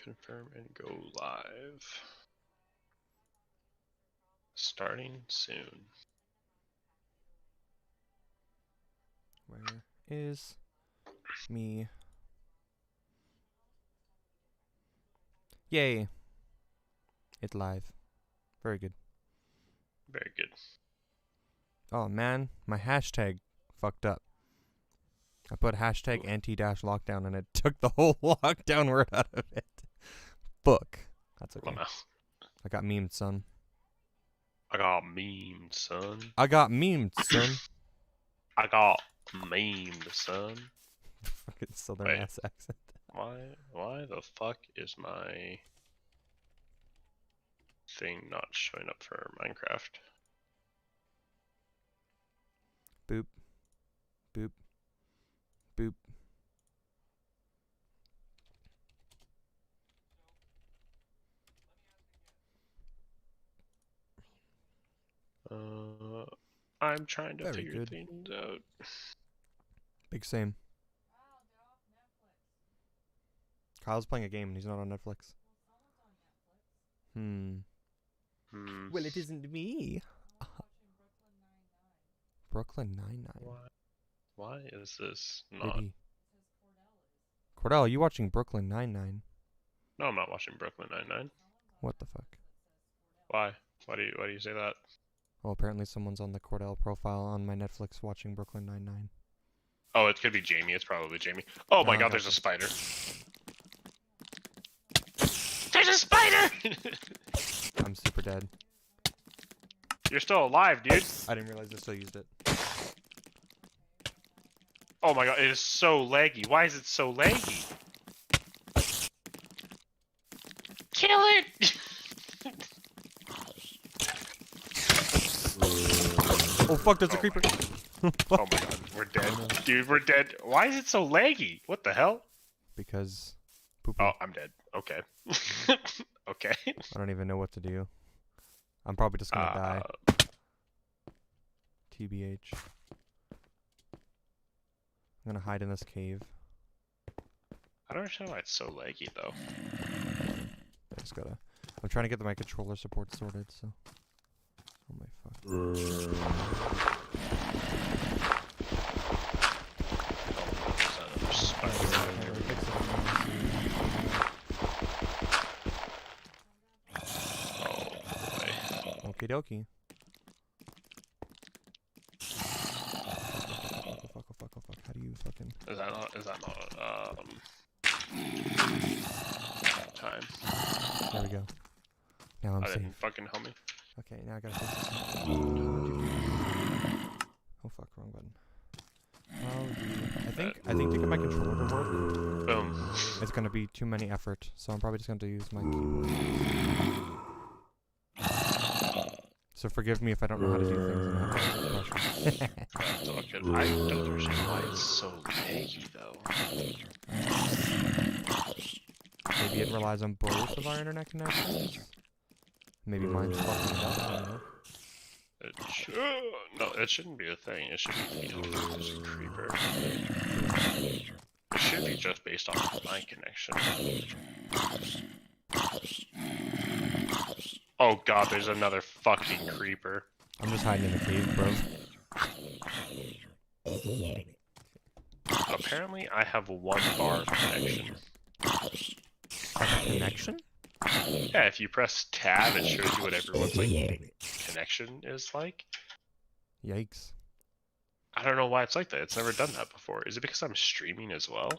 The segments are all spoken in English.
confirm and go live. Starting soon. Where is me? Yay. It's live. Very good. Very good. Oh man, my hashtag fucked up. I put hashtag anti-lockdown and it took the whole lockdown word out of it. Book. That's okay. Well, I got memed, son. I got memed, son. I got memed, son. I got memed, son. Fucking southern ass accent. Why the fuck is my thing not showing up for Minecraft? Boop. Boop. Boop. I'm trying to Very figure good. things out. Big same. Kyle's playing a game and he's not on Netflix. Well, it isn't me. Brooklyn Nine-Nine. Why is this not? Maybe. Cordell, are you watching Brooklyn Nine-Nine? No, I'm not watching Brooklyn Nine-Nine. What the fuck? Why? Why do you say that? Well, apparently someone's on the Cordell profile on my Netflix watching Brooklyn Nine-Nine. Oh, it could be Jamie. It's probably Jamie. Oh my god, there's a spider. There's a spider! I'm super dead. You're still alive, dude. I didn't realize I still used it. Oh my god, it is so laggy. Why is it so laggy? Kill it! Oh fuck, there's a creeper. Oh my god, we're dead. Dude, we're dead. Why is it so laggy? What the hell? Because poopy. Oh, I'm dead. Okay. Okay. I don't even know what to do. I'm probably just gonna die. TBH. I'm gonna hide in this cave. I don't understand why it's so laggy though. I just gotta. I'm trying to get my controller support sorted, so. Oh my fuck. Okie dokie. Oh fuck. How do you fucking... Is that not, time? There we go. Now I'm safe. Didn't fucking help me. Okay, now I gotta fix this. Oh fuck, wrong button. I think to get my controller to work, Boom. it's gonna be too many effort, so I'm probably just going to use my keyboard. So forgive me if I don't know how to do things. That's all good. I don't understand why it's so laggy though. Maybe it relies on both of our internet connections. Maybe mine's fucking it up. I don't know. No, it shouldn't be a thing. It should be, there's a creeper. It should be just based on my connection. Oh god, there's another fucking creeper. I'm just hiding in the cave, bro. Apparently, I have 1 bar of connection. Connection? Yeah, if you press tab, it shows you what everyone's like connection is like. Yikes. I don't know why it's like that. It's never done that before. Is it because I'm streaming as well?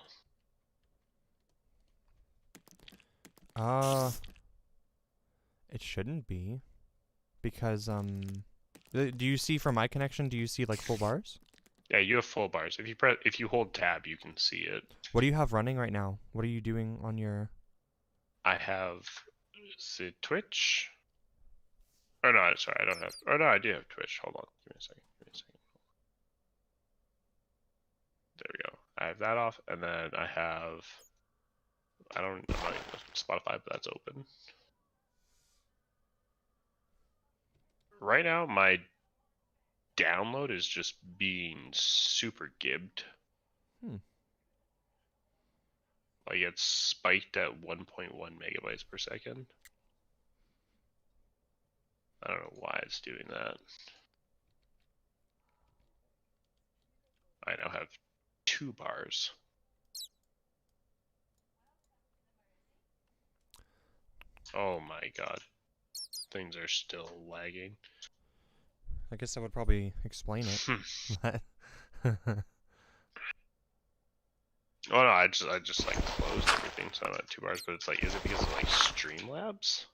It shouldn't be. Because, do you see from my connection, do you see, like, full bars? Yeah, you have full bars. If you hold tab, you can see it. What do you have running right now? What are you doing on your... I have, is it Twitch? Oh no, sorry, I don't have, oh no, I do have Twitch. Hold on, give me a second. There we go. I have that off, and then I have, I'm not even Spotify, but that's open. Right now, my download is just being super gibbed. Like it's spiked at 1.1 megabytes per second. I don't know why it's doing that. I now have 2 bars. Oh my god. Things are still lagging. I guess that would probably explain it. But Oh no, I just like closed everything, so I'm at 2 bars. But it's like, is it because of like Streamlabs?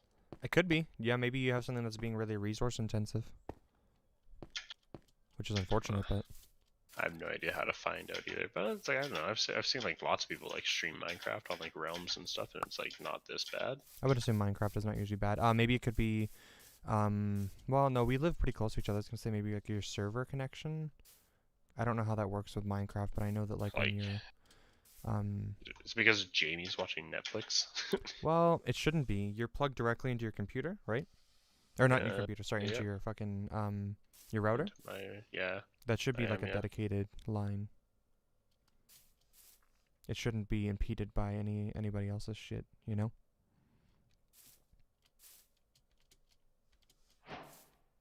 it could be. Yeah, maybe you have something that's being really resource intensive, which is unfortunate. But I have no idea how to find out either. But it's like, I don't know. I've seen like lots of people like stream Minecraft on like Realms and stuff, and it's like not this bad. I would assume Minecraft is not usually bad. Maybe it could be. Well, no, we live pretty close to each other. I was gonna say maybe like your server connection. I don't know how that works with Minecraft, but I know that like when you're It's because Jamie's watching Netflix. well, it shouldn't be. You're plugged directly into your computer, right? Or not your computer, sorry, into yep. your fucking your router. Yeah. That should be I like am, a yeah. dedicated line. It shouldn't be impeded by anybody else's shit, you know?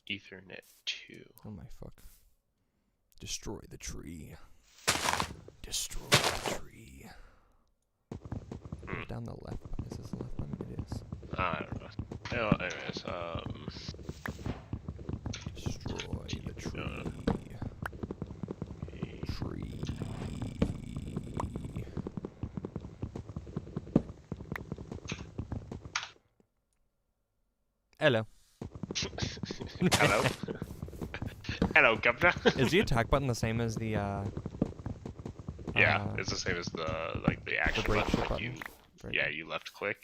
Ethernet 2. Oh my fuck. Destroy the tree. Destroy the tree. Down the left button. Is this the left button? It is. I don't know. Well, anyways, Destroy the tree. Tree. Hello. Hello. Hello, Governor. Is the attack button the same as the yeah, it's the same as the action break button. Like button? you, Right. yeah, you left click.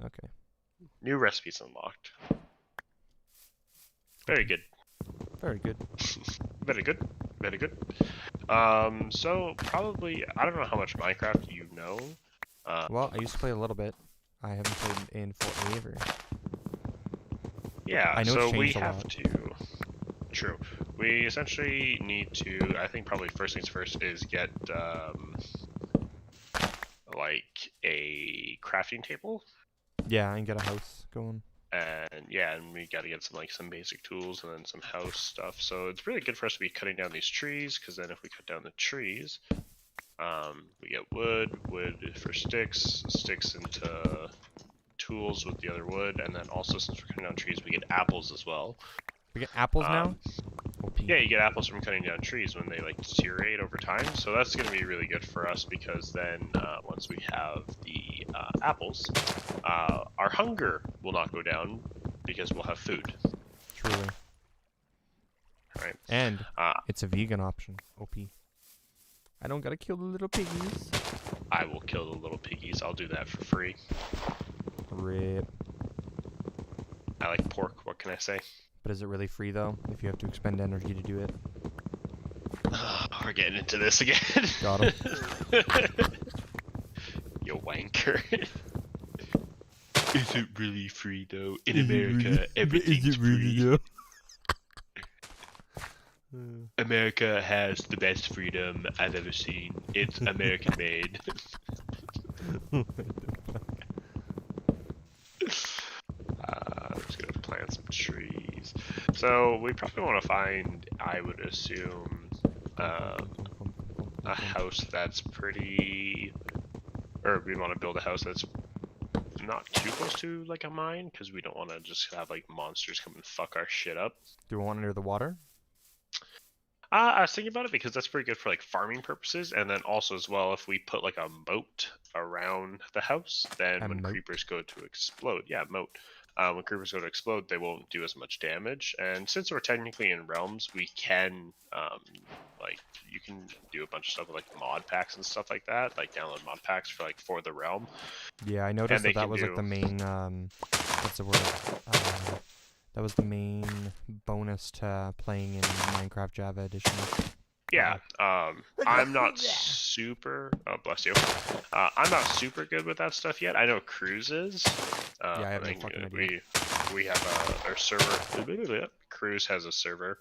Okay. New recipes unlocked. Very good. Very good. Very good. Very good. So probably, I don't know how much Minecraft you know. Well, I used to play a little bit. I haven't played in forever. Yeah, I know so it's we changed a have lot. to. True. We essentially need to. I think probably first things first is get like a crafting table. Yeah, and get a house going. And yeah, and we got to get some basic tools and then some house stuff. So it's really good for us to be cutting down these trees, because then if we cut down the trees, we get wood for sticks into tools with the other wood, and then also since we're cutting down trees, we get apples as well. We get apples now? OP. Yeah, you get apples from cutting down trees when they like deteriorate over time. So that's going to be really good for us, because then once we have the apples, our hunger will not go down because we'll have food. Truly. Right. And it's a vegan option. OP. I don't gotta kill the little piggies. I will kill the little piggies. I'll do that for free. Rip. I like pork. What can I say? But is it really free though, if you have to expend energy to do it? We're getting into this again. Got him. You wanker. Is it really free though? In America, everything's free. America has the best freedom I've ever seen. It's American made. I'm just gonna plant some trees. So we probably want to find, I would assume, a house that's pretty, or we want to build a house that's not too close to like a mine, because we don't want to just have like monsters come and fuck our shit up. Do we want it near the water? I was thinking about it because that's pretty good for like farming purposes, and then also as well, if we put like a moat around the house, then when creepers go to explode, moat. When creepers go to explode, they won't do as much damage. And since we're technically in realms, we can like you can do a bunch of stuff with like mod packs and stuff like that, like download mod packs for the realm. Yeah, I noticed that was like the main what's the word? That was the main bonus to playing in Minecraft Java Edition. Yeah, I'm not super. Oh, bless you. I'm not super good with that stuff yet. I know Cruz is. Yeah, I have no fucking idea. We have our server. Cruz has a server,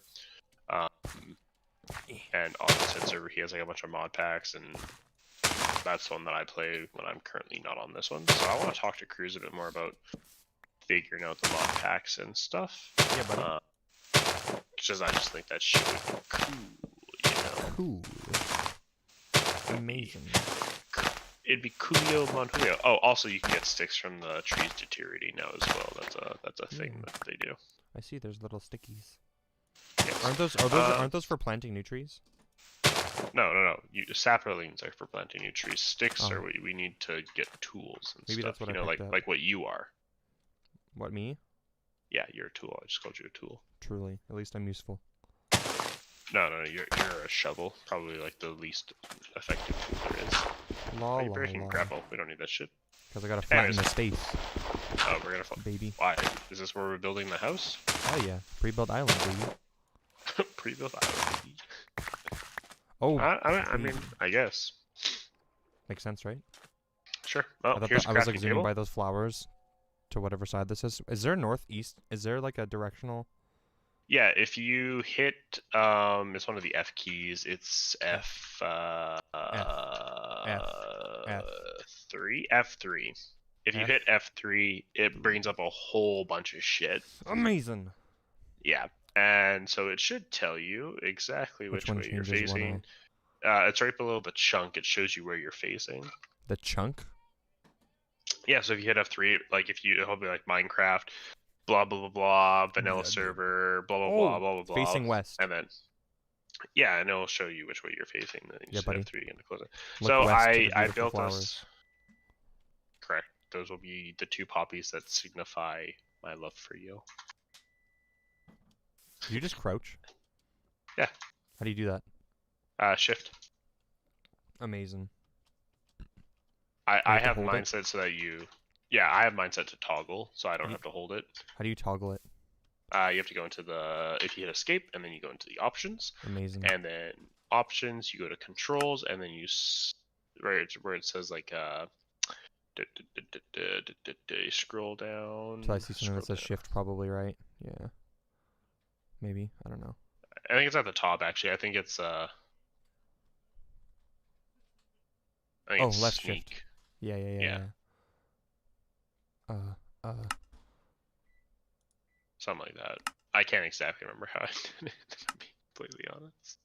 and on said server he has like a bunch of mod packs and that's the one that I play when I'm currently not on this one. So I want to talk to Cruz a bit more about figuring out the mod packs and stuff. Yeah, buddy. Because I just think that shit would be cool, Cool. Amazing. It'd be coolio mon julio. Oh, also you can get sticks from the trees deteriorating now as well. That's a thing that they do. I see. There's little stickies. Yes. Aren't those for planting new trees? No. Saplings are for planting new trees. Sticks are what we need to get tools and Maybe stuff. That's what I picked up. like what you are. What, me? Yeah, you're a tool. I just called you a tool. Truly. At least I'm useful. No, you're a shovel. Probably like the least effective tool there is. Law, You're breaking grapple. We don't need that shit. Because I gotta flatten Anyways. the space. Oh, we're gonna Baby. Why? Is this where we're building the house? Oh yeah. Pre-built island, baby. Pre-built island. Oh. I mean, I guess. Makes sense, right? Sure. Well, I thought here's I a was crafting like zooming table. by those flowers to whatever side this is. Is there northeast? Is there like a directional? Yeah, if you hit it's one of the F keys. It's F. F3. If you hit F3, it brings up a whole bunch of shit. Amazing. Yeah, and so it should tell you exactly which way you're facing. It's right below the chunk. It shows you where you're facing. The chunk? Yeah, so if you hit F3, like it'll be like Minecraft, blah blah blah blah, vanilla server, blah blah blah blah blah blah. Facing west. And then and it'll show you which way you're facing. Then you just buddy. hit F3 again to close it. Look So west to the I beautiful built flowers. us. Correct. Those will be the two poppies that signify my love for you. Did you just crouch? Yeah. How do you do that? Shift. Amazing. I have mine set so that you. Yeah, I have mine set to toggle, so I don't have to hold it. How do you toggle it? You have to go into if you hit escape, and then you go into the options. Amazing. And then options, you go to controls, and then you where it says like scroll down. So I see something that says shift, probably, right? Yeah. Maybe, I don't know. I think it's at the top actually. I think it's it's left sneak. shift. Yeah. Something like that. I can't exactly remember how I did it, to be completely honest.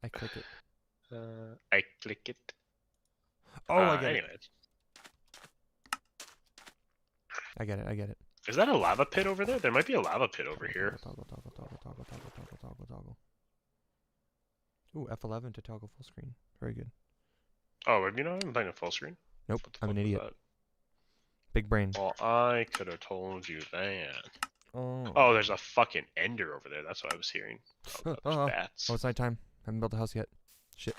I click it. I click it. Oh, I get it. Anyways. I get it. Is that a lava pit over there? There might be a lava pit over here. Toggle. Ooh, F11 to toggle full screen. Very good. Oh, have you not been playing a full screen? Nope, I'm an idiot. Big brain. Well, I could have told you that. Oh, there's a fucking ender over there. That's what I was hearing. Bats. Oh, it's nighttime. Haven't built a house yet. Shit.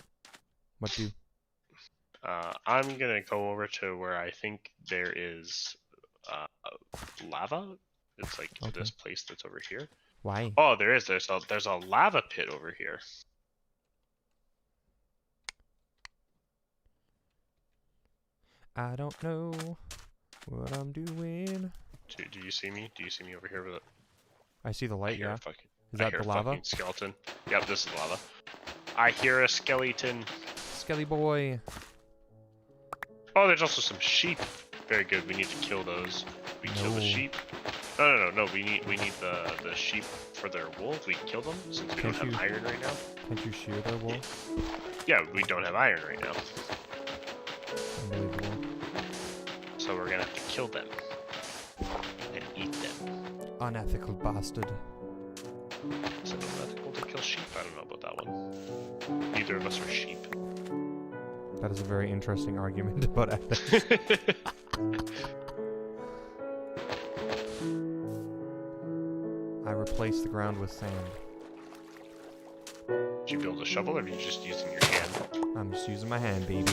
What do? I'm gonna go over to where I think there is lava. It's like this place that's over here. Why? Oh, there is. There's a lava pit over here. I don't know what I'm doing. Do you see me? Do you see me over here with it? I see the light, yeah. Is I that hear the lava? Fucking skeleton. Yep, this is lava. I hear a skeleton. Skelly boy. Oh, there's also some sheep. Very good. We need to kill those. We kill the sheep. No. We need the sheep for their wool. We can kill them since we don't have iron right now. Can't you shear their wool? Yeah, we don't have iron right now. Unbelievable. So we're gonna have to kill them and eat them. Unethical bastard. Is it unethical to kill sheep? I don't know about that one. Neither of us are sheep. That is a very interesting argument about ethics. I replaced the ground with sand. Did you build a shovel, or are you just using your hand? I'm just using my hand, baby.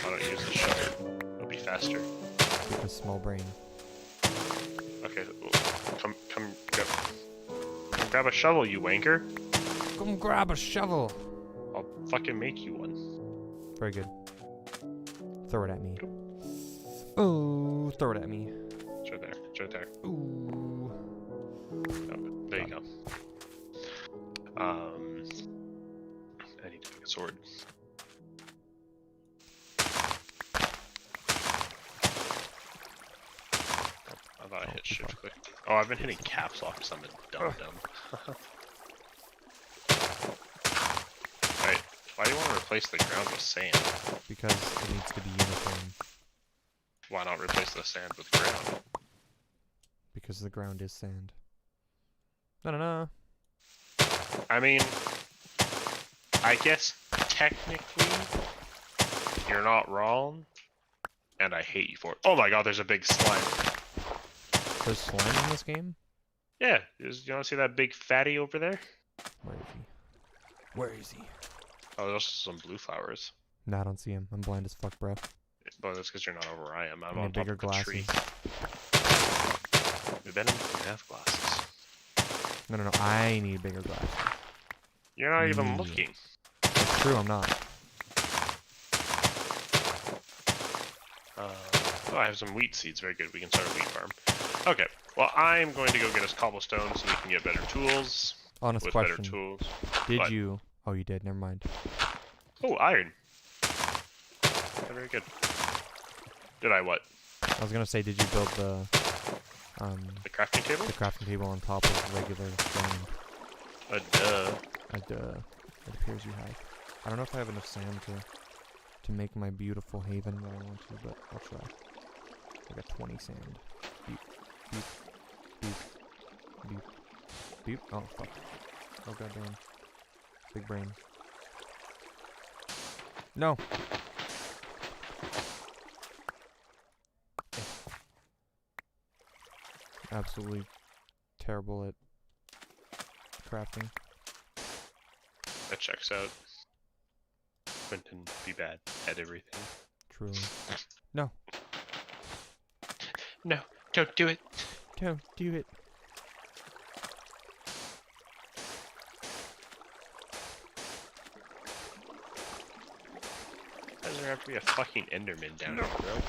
Why don't you use the shovel? It'll be faster. With a small brain. Okay, come grab a shovel, you wanker. Come grab a shovel. I'll fucking make you one. Very good. Throw it at me. Oh, throw it at me. It's right there. It's right there. Ooh. Oh, there you go. I need to make a sword. hit shift click. Oh, I've been hitting caps lock because I'm a dumb. Wait, why do you want to replace the ground with sand? Because it needs to be uniform. Why not replace the sand with ground? Because the ground is sand. No. I mean, I guess technically you're not wrong, and I hate you for it. Oh my god, there's a big slime. There's slime in this game? Yeah, you want to see that big fatty over there? Where is he? Where is he? Oh, there's some blue flowers. No, I don't see him. I'm blind as fuck, bro. But that's because you're not over where I am. I'm I on need top bigger of the glasses. tree. Ben doesn't have glasses. No. I need bigger glasses. You're not even looking. It's true, I'm not. Oh, I have some wheat seeds. Very good. We can start a wheat farm. Okay. Well, I'm going to go get us cobblestone so we can get better tools. Honest with question. better tools. Did What? you? Oh, you did. Never mind. Oh, iron. Yeah, very good. Did I what? I was gonna say, did you build the crafting table? the crafting table on top of regular stone? Duh. It appears you have. I don't know if I have enough sand to make my beautiful haven where I want to, but I'll try. I got 20 sand. Beep, beep, beep, beep, beep. Oh fuck. Oh goddamn. Big brain. No. Absolutely terrible at crafting. That checks out. Quentin be bad at everything. Truly. No. No, don't do it. Don't do it. Why does there have to be a fucking Enderman down here, bro?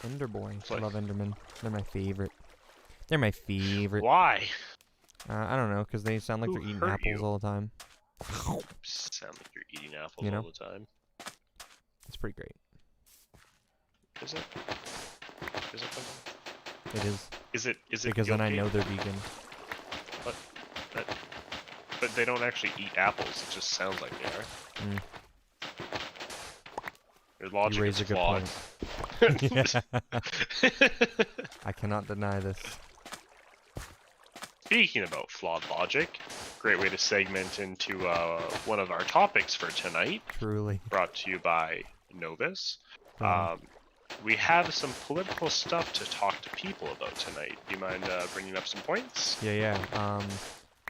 Enderboy. I love Endermen. They're my favorite. They're my favorite. Why? I don't know, because they sound like they're eating apples all the time. Sound like you're eating apples You know? all the time. It's pretty great. Is it? Is it? It is. Is it? Is it? Because then I guilty? know they're vegan. But they don't actually eat apples. It just sounds like they are. Mm. Your logic You raise is a good flawed. point. I cannot deny this. Speaking about flawed logic, great way to segment into one of our topics for tonight. Truly. Brought to you by Novus. We have some political stuff to talk to people about tonight. Do you mind bringing up some points? Yeah.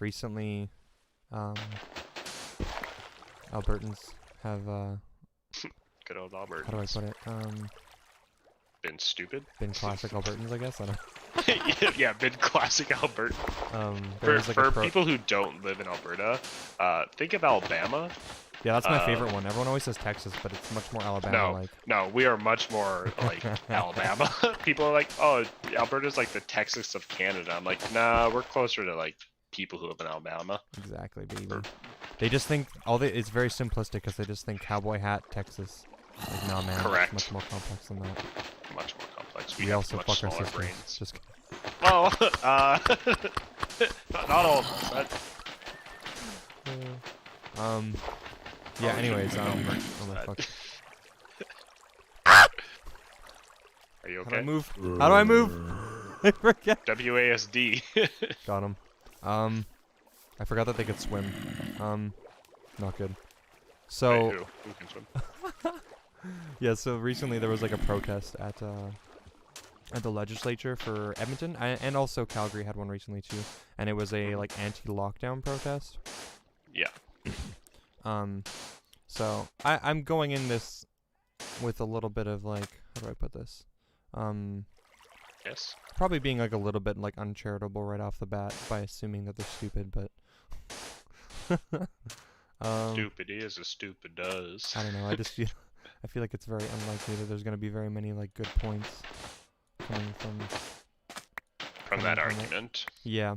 Recently, Albertans have, Good old Albert. how do I put it? Been stupid? Been classic Albertans, I guess. I don't. Yeah, been classic Albert. For people who don't live in Alberta, think of Alabama. Yeah, that's my favorite one. Everyone always says Texas, but it's much more Alabama-like. No, we are much more like Alabama. People are like, oh, Alberta's like the Texas of Canada. I'm like, nah, we're closer to like people who live in Alabama. Exactly, baby. They just think it's very simplistic because they just think cowboy hat, Texas. Like, nah, man. Correct. It's much more complex than that. Much more complex. We have also much fuck our smaller sisters. brains. Just kidding. Well, not all of us. Yeah. Anyways, oh my fuck. Are you okay? How do I move? How do I move? I forget. WASD. Got him. I forgot that they could swim. Not good. So. Wait, who can swim? Yeah. So recently there was like a protest at the legislature for Edmonton, and also Calgary had one recently too, and it was a like anti-lockdown protest. Yeah. So I'm going in this with a little bit of like, how do I put this? Yes. Probably being like a little bit like uncharitable right off the bat by assuming that they're stupid, but Stupid is as stupid does. I don't know. I feel like it's very unlikely that there's gonna be very many like good points coming from that argument. Yeah.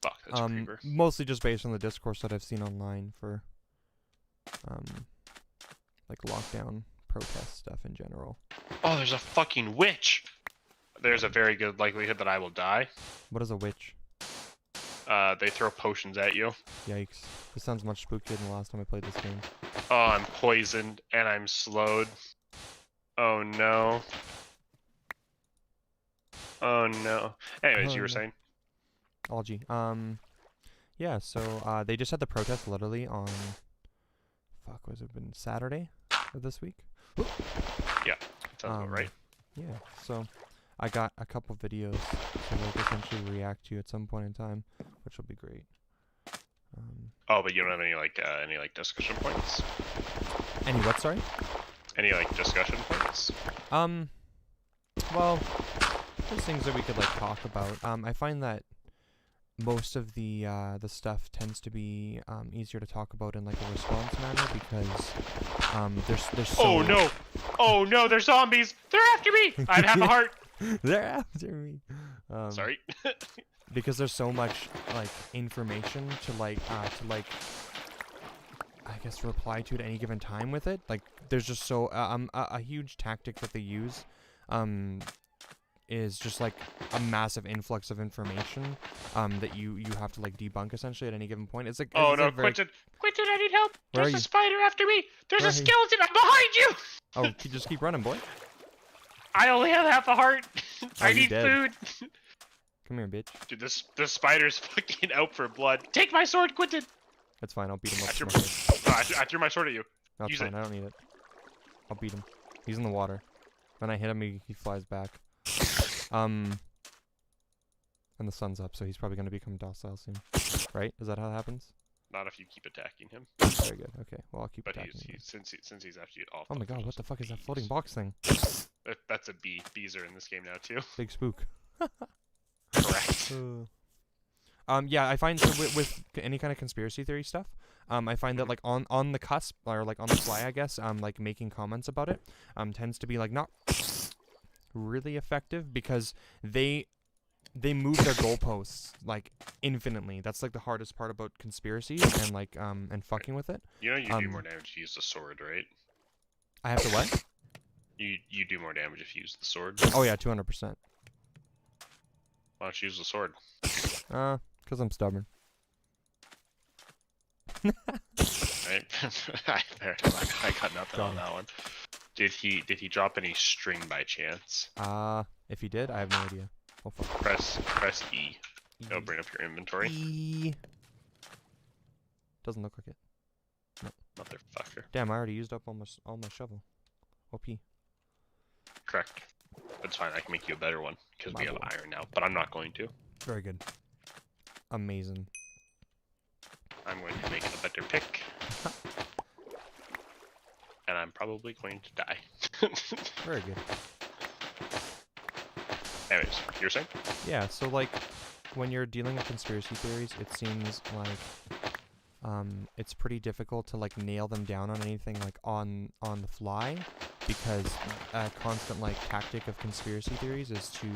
Fuck, that's a creeper. Mostly just based on the discourse that I've seen online for like lockdown protest stuff in general. Oh, there's a fucking witch! there's a very good likelihood that I will die. What is a witch? They throw potions at you. Yikes. This sounds much spookier than the last time I played this game. Oh, I'm poisoned and I'm slowed. Oh no. Oh no. Anyways, you were saying? Algae. Yeah, so they just had the protest literally on was it been Saturday of this week? Yeah, sounds about right. Yeah, so I got a couple videos to like essentially react to at some point in time, which will be great. Oh, but you don't have any like discussion points? Any what, sorry? Any like discussion points? Well, there's things that we could like talk about. I find that most of the stuff tends to be easier to talk about in like a response manner because there's so Oh no, they're zombies! They're after me! I have a heart! They're after me. Sorry. Because there's so much like information to like I guess reply to at any given time with it. Like there's just so a huge tactic that they use is just like a massive influx of information that you have to like debunk essentially at any given point. It's like Quentin, I need help. There's a spider after me. There's a skeleton. I'm behind you. Oh, you just keep running, boy. I only have half a heart. I need food. Come here, bitch. Dude, this spider's fucking out for blood. Take my sword, Quentin. That's fine. I'll beat him up. I threw my sword at you. That's Use fine. it. I don't need it. I'll beat him. He's in the water. When I hit him, he flies back. And the sun's up, so he's probably going to become docile soon. Right? Is that how it happens? Not if you keep attacking him. Very good. Okay. Well, I'll keep attacking him. Since he's actually off. Oh my god, what the fuck is that floating box thing? That's a bee. Bees are in this game now, too. Big spook. Correct. Yeah, I find with any kind of conspiracy theory stuff, I find that like on the cusp or like on the fly, I guess, like making comments about it, tends to be like not really effective because they move their goalposts like infinitely. That's like the hardest part about conspiracy and like and fucking with it. You know you do more damage if you use the sword, right? I have to what? You do more damage if you use the sword. Oh yeah, 200%. Why don't you use the sword? Cause I'm stubborn. Right? I got nothing on that one. Did he drop any string by chance? If he did, I have no idea. Oh fuck. Press E. It'll bring up your inventory. E. Doesn't look like it. No. Motherfucker. Damn, I already used up all my shovel. OP. Correct. That's fine. I can make you a better one because we have iron now. But I'm not going to. Very good. Amazing. I'm going to make a better pick. And I'm probably going to die. Very good. Anyways, you were saying? Yeah, so like when you're dealing with conspiracy theories, it seems like it's pretty difficult to like nail them down on anything like on the fly, because a constant like tactic of conspiracy theories is to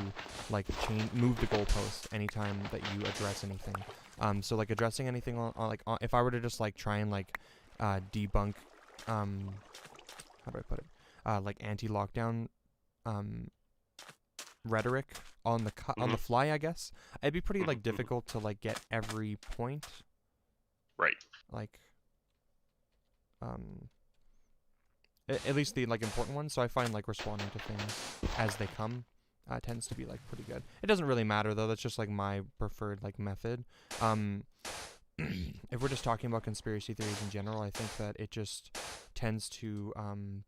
like move the goalposts anytime that you address anything. So like addressing anything on if I were to just like try and like debunk how do I put it, like anti-lockdown rhetoric on the on the fly, I guess it'd be pretty like difficult to like get every point right, like at least the like important ones. So I find like responding to things as they come tends to be like pretty good. It doesn't really matter though, that's just like my preferred like method. If we're just talking about conspiracy theories in general, I think that it just tends to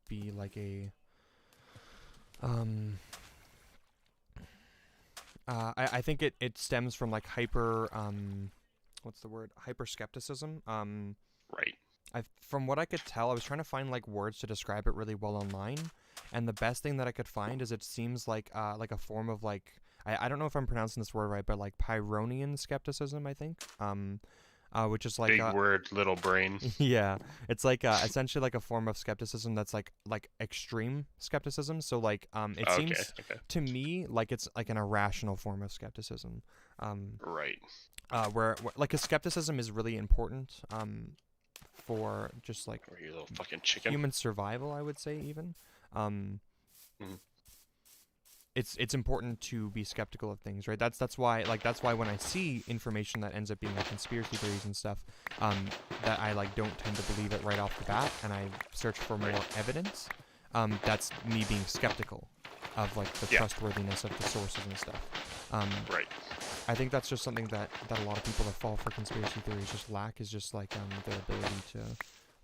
be like a I think it stems from like hyper skepticism. Right. From what I could tell, I was trying to find like words to describe it really well online, and the best thing that I could find is it seems like a form of like I don't know if I'm pronouncing this word right, but like Pyrrhonian skepticism, I think. Which is like big word, little brain. Yeah, it's like essentially like a form of skepticism that's like extreme skepticism. So like it seems to me like it's like an irrational form of skepticism. Right. Where like a skepticism is really important for just like you little fucking chicken. Human survival, I would say even. it's important to be skeptical of things, right? That's why when I see information that ends up being like conspiracy theories and stuff, that I like don't tend to believe it right off the bat, and I search for more evidence. That's me being skeptical of like the trustworthiness of the sources and stuff. Right. I think that's just something that a lot of people that fall for conspiracy theories just lack, is just like the ability to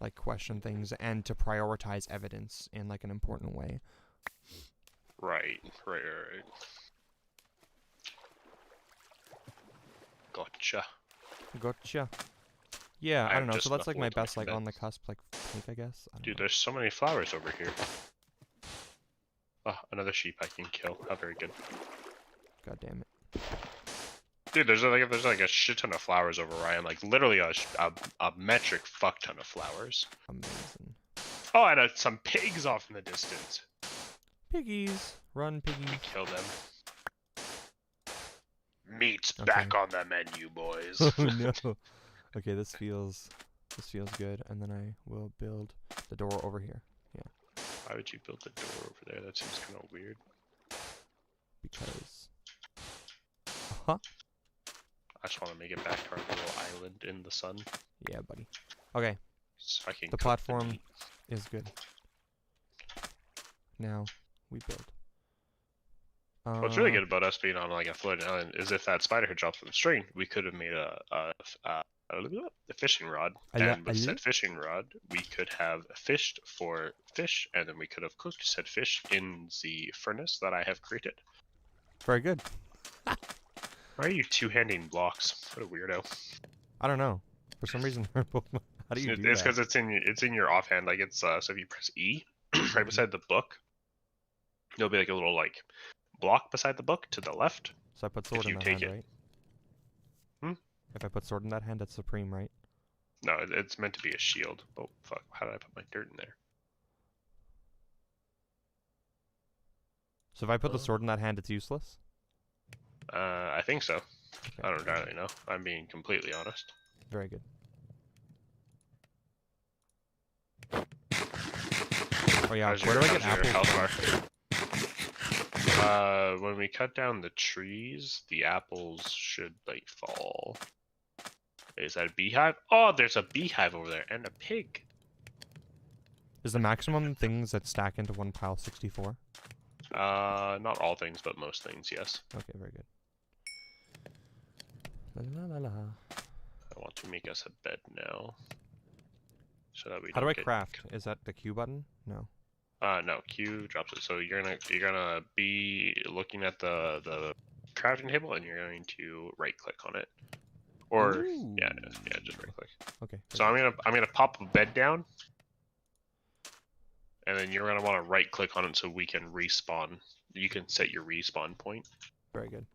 like question things and to prioritize evidence in like an important way. Right. Gotcha. Yeah, I don't know. just So that's like my muffled my best like on the comments. cusp like take, I guess. I don't Dude, know. there's so many flowers over here. Oh, another sheep I can kill. How very good. God damn it. Dude, there's like a shit ton of flowers over where I am. Like literally a metric fuck ton of flowers. Amazing. Oh, and some pigs off in the distance. Piggies, run piggies. Kill them. Meat's Okay. back on the menu, boys. Oh no. Okay, this feels good, and then I will build the door over here. Yeah. Why would you build the door over there? That seems kind of weird. Because. I just want to make it back to our little island in the sun. Yeah, buddy. Okay. So I can The cook platform meat. is good. Now we build. What's really good about us being on like a floating island is if that spider had dropped from the string, we could have made a fishing rod, and with said fishing rod, we could have fished for fish, and then we could have cooked said fish in the furnace that I have created. Very good. Why are you two-handing blocks? What a weirdo. I don't know. For some reason, they're both. How do you do It's that? because it's in your offhand. Like it's so if you press E right beside the book, there'll be like a little like block beside the book to the left. So I put sword in that hand, right? If I put sword in that hand, that's supreme, right? No, it's meant to be a shield. Oh fuck! How did I put my dirt in there? So if I put the sword in that hand, it's useless? I think so. Okay. I don't entirely know. I'm being completely honest. Very good. Oh yeah, where do I get apples from? When we cut down the trees, the apples should like fall. Is that a beehive? Oh, there's a beehive over there and a pig. Is the maximum things that stack into one pile 64? Not all things, but most things, yes. Okay, very good. La, la, la, la. I want to make us a bed now, so that we. How do I craft? Is that the Q button? No. No. Q drops it. So you're gonna be looking at the crafting table, and you're going to right click on it, or yeah, just right click. Okay. So I'm gonna pop a bed down, and then you're gonna want to right click on it so we can respawn. You can set your respawn point. Very good.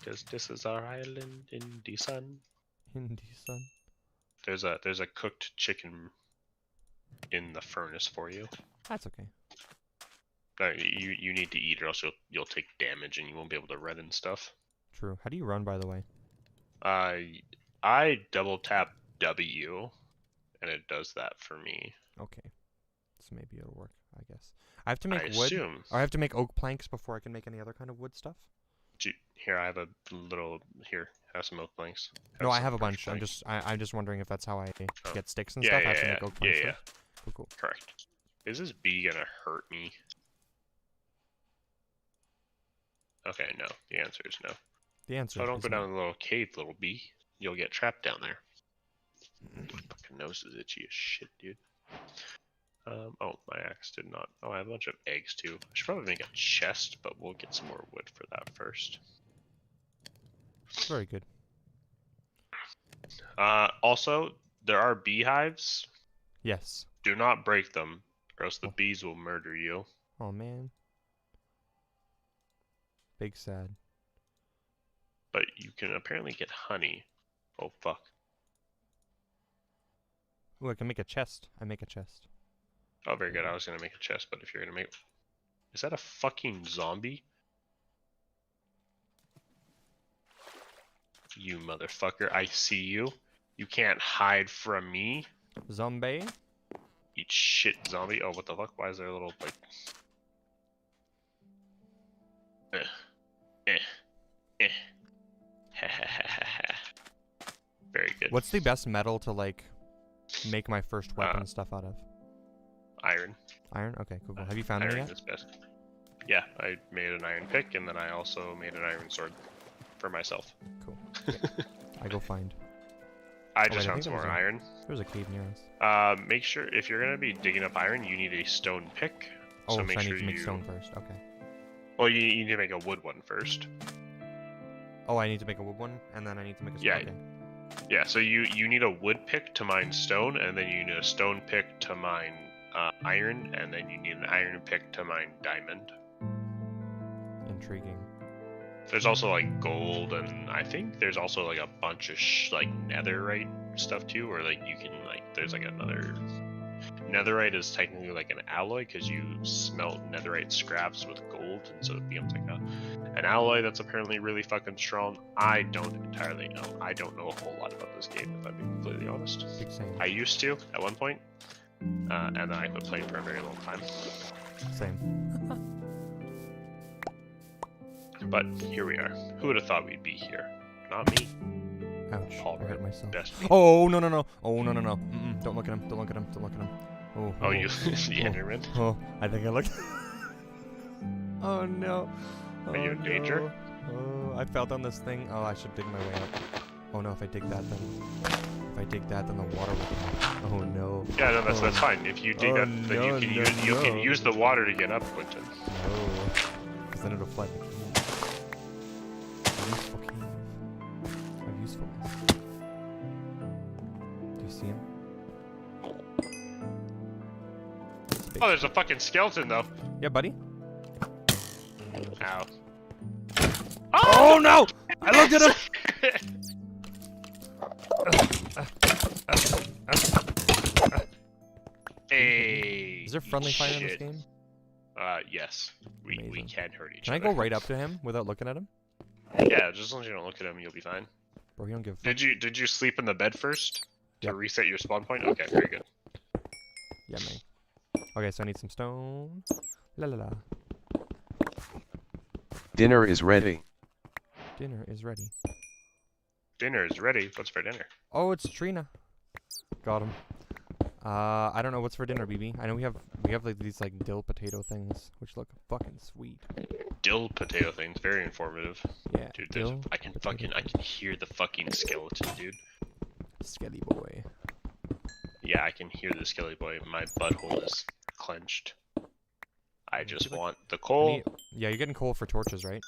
Because this is our island in the sun. In the sun. There's a cooked chicken in the furnace for you. That's okay. No, you need to eat, or else you'll take damage and you won't be able to run and stuff. True. How do you run, by the way? I double tap W, and it does that for me. Okay. So maybe it'll work, I guess. I have to make wood. Assume. Or I have to make oak planks before I can make any other kind of wood stuff. Here, I have a little. Here, have some oak planks. No, I have a bunch. I'm just wondering if that's how I get sticks and yeah, stuff. Yeah, I have to make oak planks. Yeah. Cool. Correct. Is this bee gonna hurt me? Okay, no. The answer is no. The answer. So don't is go down no. the little cave, little bee. You'll get trapped down there. My fucking nose is itchy as shit, dude. Oh, my axe did not. Oh, I have a bunch of eggs too. I should probably make a chest, but we'll get some more wood for that first. Very good. Also, there are beehives. Yes. Do not break them, or else the bees will murder you. Oh man. Big sad. But you can apparently get honey. Oh fuck. Ooh, I can make a chest. I make a chest. Oh, very good. I was gonna make a chest, but if you're gonna make... Is that a fucking zombie? You motherfucker, I see you. You can't hide from me. Zombie? Eat shit, zombie. Oh, what the fuck? Why is there a little, like... Very good. What's the best metal to, like, make my first weapon stuff out of? Iron. Iron? Okay, cool. Have you found iron any yet? is best. Yeah, I made an iron pick, and then I also made an iron sword for myself. Cool. Yeah. I go find. I just found some more iron. There's a cave near us. Make sure, if you're going to be digging up iron, you need a stone pick. Oh, so make I sure need to make stone first. Okay. Well, you need to make a wood one first. Oh, I need to make a wood one, and then I need to make a stone. Yeah. Okay. Yeah, so you need a wood pick to mine stone, and then you need a stone pick to mine iron, and then you need an iron pick to mine diamond. Intriguing. There's also like gold, and I think there's also like a bunch of like netherite stuff too, or like you can like there's like another. Netherite is technically like an alloy because you smelt netherite scraps with gold, and so it becomes like an alloy that's apparently really fucking strong. I don't entirely know. I don't know a whole lot about this game, if I'm being completely honest. Same. I used to at one point, and then I quit playing for a very long time. Same. But here we are. Who would have thought we'd be here? Not me. Ouch. Paul I hurt myself. Best. Oh, no, no, no. Oh, no, no, no. Don't look at him. Don't look at him. Don't look at him. Oh, Oh, you the Enderman? Oh, I think I looked. Oh, no. Are you in danger? Oh, I fell down this thing. Oh, I should dig my way up. Oh, no, if I dig that, then... If I dig that, then the water will come. Oh, no. Yeah, no, that's fine. If you dig that, then you can use the water to get up, Quentin. No. Because then it'll flood the cave. Useful cave. Of usefulness. Do you see him? Oh, there's a fucking skeleton, though. Yeah, buddy. Ow. Oh, no! I looked at him! Hey. Is there friendly fire in this game? Yes. We can hurt each other. Can I go right up to him without looking at him? Yeah, just as long as you don't look at him, you'll be fine. Bro, he don't give a fuck. Did you sleep in the bed first? To Yep. reset your spawn point? Okay, very good. Yeah, man. Okay, so I need some stone. La la la. Dinner is ready. Dinner is ready. Dinner is ready. What's for dinner? Oh, it's Trina. Got him. I don't know what's for dinner, BB. I know we have like these like dill potato things, which look fucking sweet. Dill potato things, very informative. Yeah. Dude, I can hear the fucking skeleton, dude. Skelly boy. Yeah, I can hear the skelly boy. My butthole is clenched. I just want the coal. Yeah, you're getting coal for torches, right?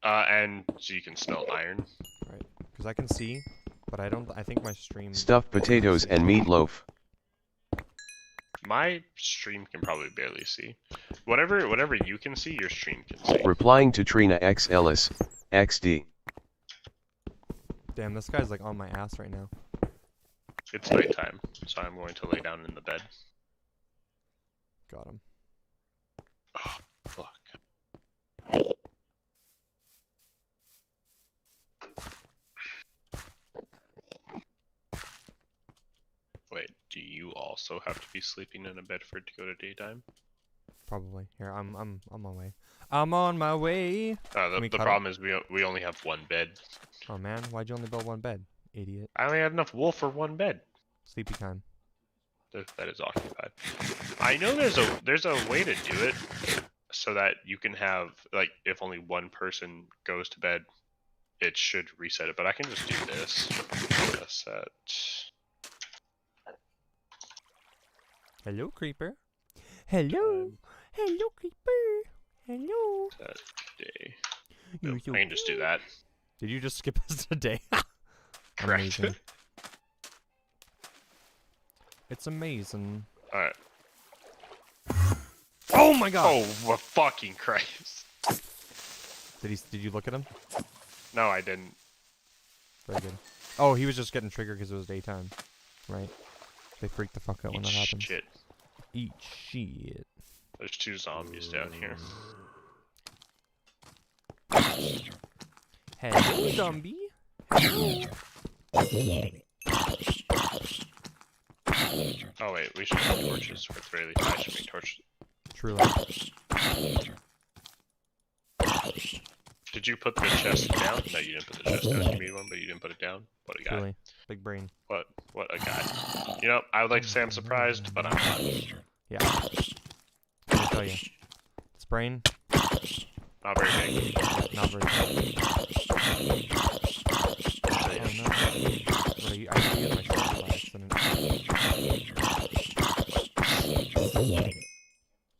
And so you can smelt iron. Right. Because I can see, but I think my stream... Stuffed potatoes and meatloaf. My stream can probably barely see. Whatever you can see, your stream can see. Replying to Trina X Ellis, XD. Damn, this guy's like on my ass right now. It's nighttime, so I'm going to lay down in the bed. Got him. Oh, fuck. Wait, do you also have to be sleeping in a bed for it to go to daytime? Probably. Here, I'm on my way. I'm on my way. The problem is we only have one bed. Oh man, why'd you only build one bed, idiot? I only had enough wool for one bed. Sleepy time. The bed is occupied. I know there's a way to do it so that you can have like if only one person goes to bed, it should reset it. But I can just do this. Set. Hello, creeper. Hello. Hello, creeper. Hello. Set day. No, I can just do that. Did you just skip us a day? Correct. Amazing. It's amazing. Alright. Oh my god! Oh, fucking Christ. Did you look at him? No, I didn't. Very good. Oh, he was just getting triggered because it was daytime. Right. They freak the fuck out when that happens. Shit. Eat shit. There's 2 zombies down here. Hello, zombie. Hello. Oh wait, we should have torches for Thraley. I should make torches. Truly. Did you put the chest down? No, you didn't put the chest down. You made one, but you didn't put it down. What a guy. Truly. Big brain. What a guy. You know, I would like to say I'm surprised, but I'm not. Yeah. Let me tell you. It's brain. Not very big. Not very big. Oh no. What are you? I used to get myself by accident.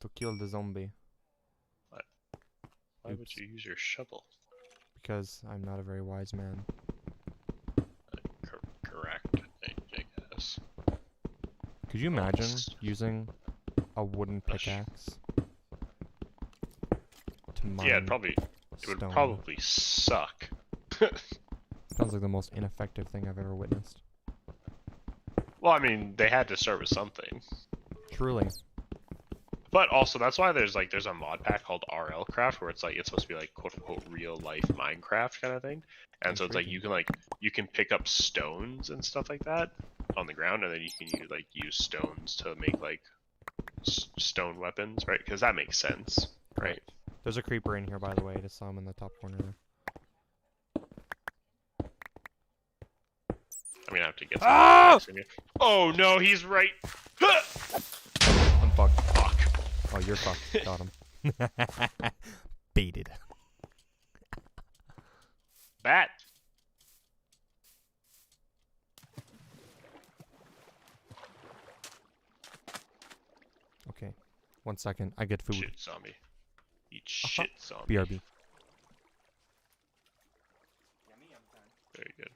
To kill the zombie. Why would you use your shovel? Because I'm not a very wise man. Correct, I guess. Could you imagine using a wooden pickaxe to mine Yeah, it would stone? probably suck. Sounds like the most ineffective thing I've ever witnessed. Well, I mean, they had to start with something. Truly. But also, that's why there's a mod pack called RL Craft where it's supposed to be like quote unquote real life Minecraft kind of thing. And so it's like you can pick up stones and stuff like that on the ground, and then you can use stones to make like stone weapons, right? Because that makes sense, right? There's a creeper in here, by the way. I just saw him in the top corner there. I mean, I have to get. Oh! Oh no, he's right. I'm fucked. Fuck. Oh, you're fucked. Got him. Baited. Bat. Okay. 1 second. I get food. Shit zombie. Eat shit zombie. BRB. Very good.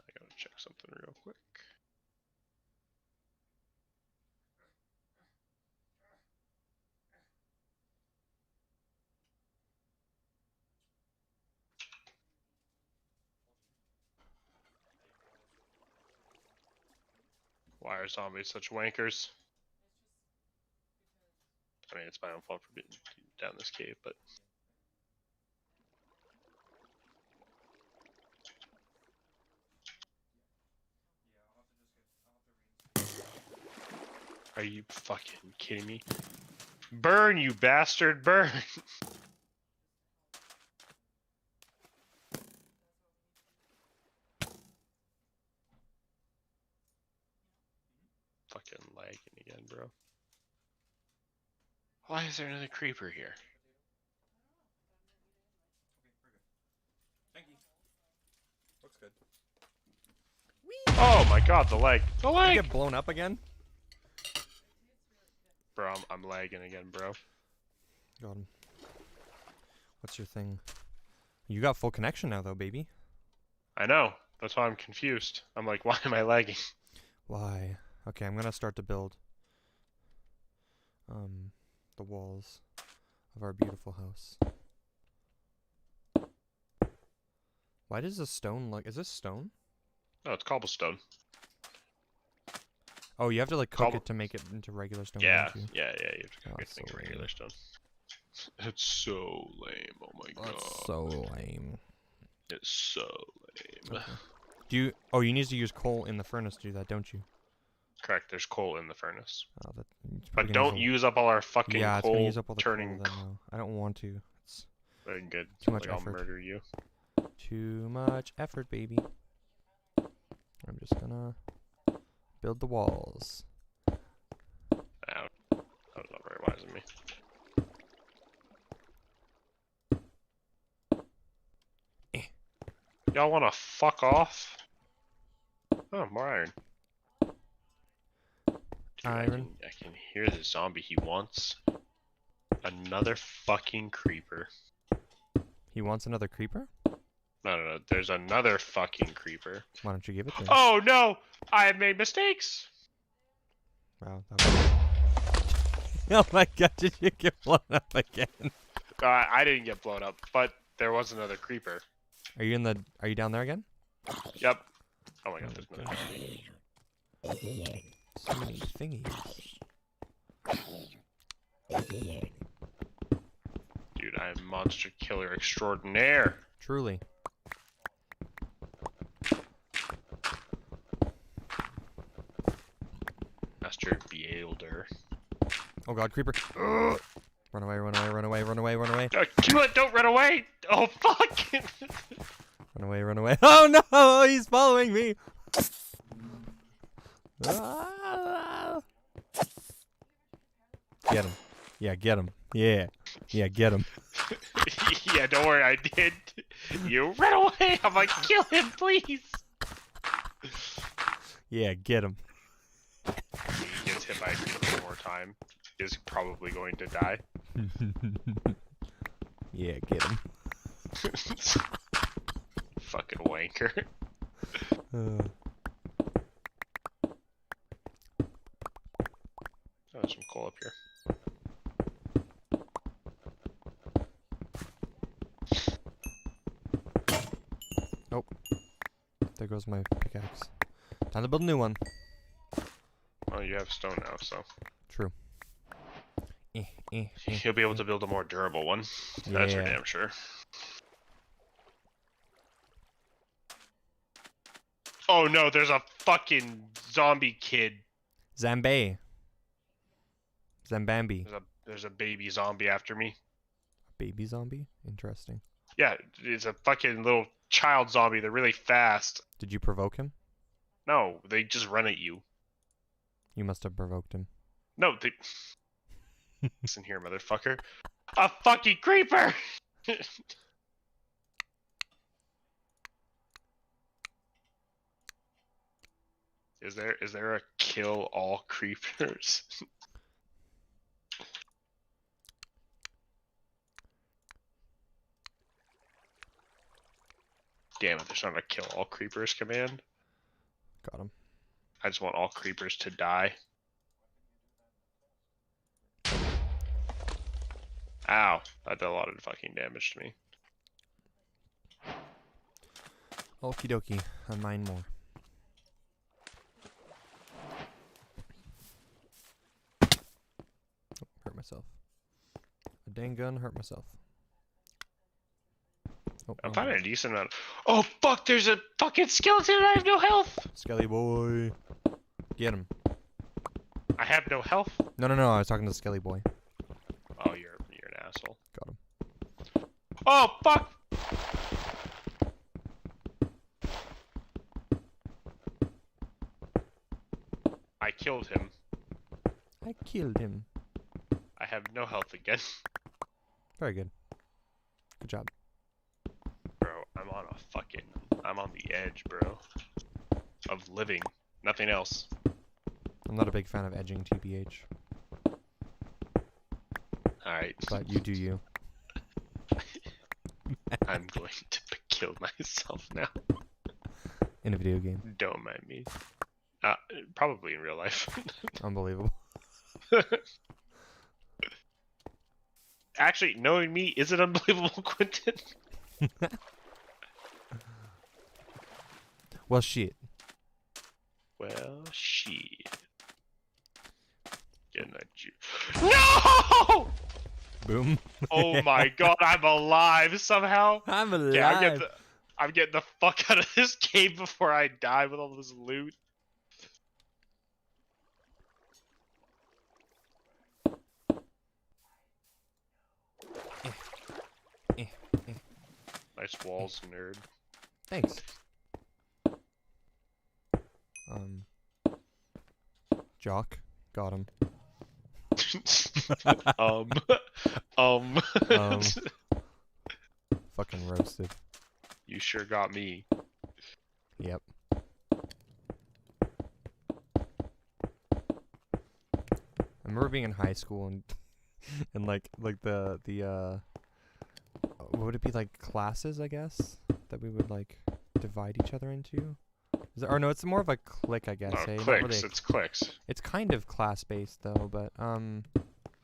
I gotta check something real quick. Why are zombies such wankers? I mean, it's my own fault for being down this cave, but... Are you fucking kidding me? Burn, you bastard, burn! Fucking lagging again, bro. Why is there another creeper here? Thank you. Looks good. Oh my god, the lag. The Did lag! you get blown up again? Bro, I'm lagging again, bro. Got him. What's your thing? You got full connection now, though, baby. I know. That's why I'm confused. I'm like, why am I lagging? Why? Okay, I'm gonna start to build the walls of our beautiful house. Why does this stone look... Is this stone? No, it's cobblestone. Oh, you have to like cook it to make it into regular stone. Yeah, don't you? yeah, you have to cook it to so make regular lame. stone. It's so lame, oh my god. That's so lame. It's so lame. Okay. Do you... Oh, you need to use coal in the furnace to do that, don't you? Correct, there's coal in the furnace. Oh, that, But don't use up all our fucking yeah, it's gonna coal use up all the turning coal then, no. I don't want to. It's very good. too much I'll effort. murder you. Too much effort, baby. I'm just gonna build the walls. Ow. That was not very wise of me. Y'all wanna fuck off? Oh, more iron. Dude, Iron. I can hear the zombie. He wants another fucking creeper. He wants another creeper? No. There's another fucking creeper. Why don't you give it to him? Oh no! I have made mistakes! Wow. That was... Oh my god, did you get blown up again? I didn't get blown up, but there was another creeper. Are you in the... Are you down there again? Yep. Oh my god, Oh, there's another zombie. So many thingies. Dude, Dude, I'm monster killer extraordinaire. Truly. Master Beholder. Oh god, creeper. Ugh. Run away, run away, run away, run away, run away. Kill it, don't run away! Oh, fuck! Run away, run away. Oh no, he's following me. Ah. Get him. Yeah, get him. Yeah. Yeah, get him. Yeah, don't worry, I did. You run away! I'm like, kill him, please! Yeah, get him. He gets hit by a creeper one more time. Is probably going to die. Yeah, get him. Fucking wanker. Uh. Oh, there's some coal up here. Nope. There goes my pickaxe. Time to build a new one. Oh, you have stone now, so. True. He'll be able to build a more durable one. That's for Yeah. damn sure. Oh no, there's a fucking zombie kid. Zambay. Zambambi. There's a baby zombie after me. Baby zombie? Interesting. Yeah, it's a fucking little child zombie. They're really fast. Did you provoke him? No, they just run at you. You must have provoked him. No, they... Listen here, motherfucker. A fucking creeper! Is there a kill all creepers? Damn it, there's not a kill all creepers command. Got him. I just want all creepers to die. Ow, that did a lot of fucking damage to me. Okie dokie. I mine more. Oh, hurt myself. A dang gun hurt myself. Oh, I'm no. finding a decent amount. Oh fuck, there's a fucking skeleton and I have no health! Skelly boy. Get him. I have no health? No, no, no. I was talking to the Skelly boy. Oh, you're an asshole. Got him. Oh fuck! I killed him. I killed him. I have no health again. Very good. Good job. Bro, I'm on the edge, bro. Of living. Nothing else. I'm not a big fan of edging, TBH. Alright. But you do you. I'm going to kill myself now. In a video game. Don't mind me. Probably in real life. Unbelievable. Actually, knowing me, is it unbelievable, Quentin? Well, shit. Well, shit. No! Boom. Oh my god, I'm alive somehow. I'm alive. Yeah, I'm getting the fuck out of this game before I die with all this loot. Nice walls, nerd. Thanks. Jock. Got him. um. Fucking roasted. You sure got me. Yep. I remember being in high school and like the what would it be, like classes, I guess, that we would like divide each other into? Or no, it's more of a clique, I guess. No, Not clicks. really It's clicks. It's kind of class-based though, but I don't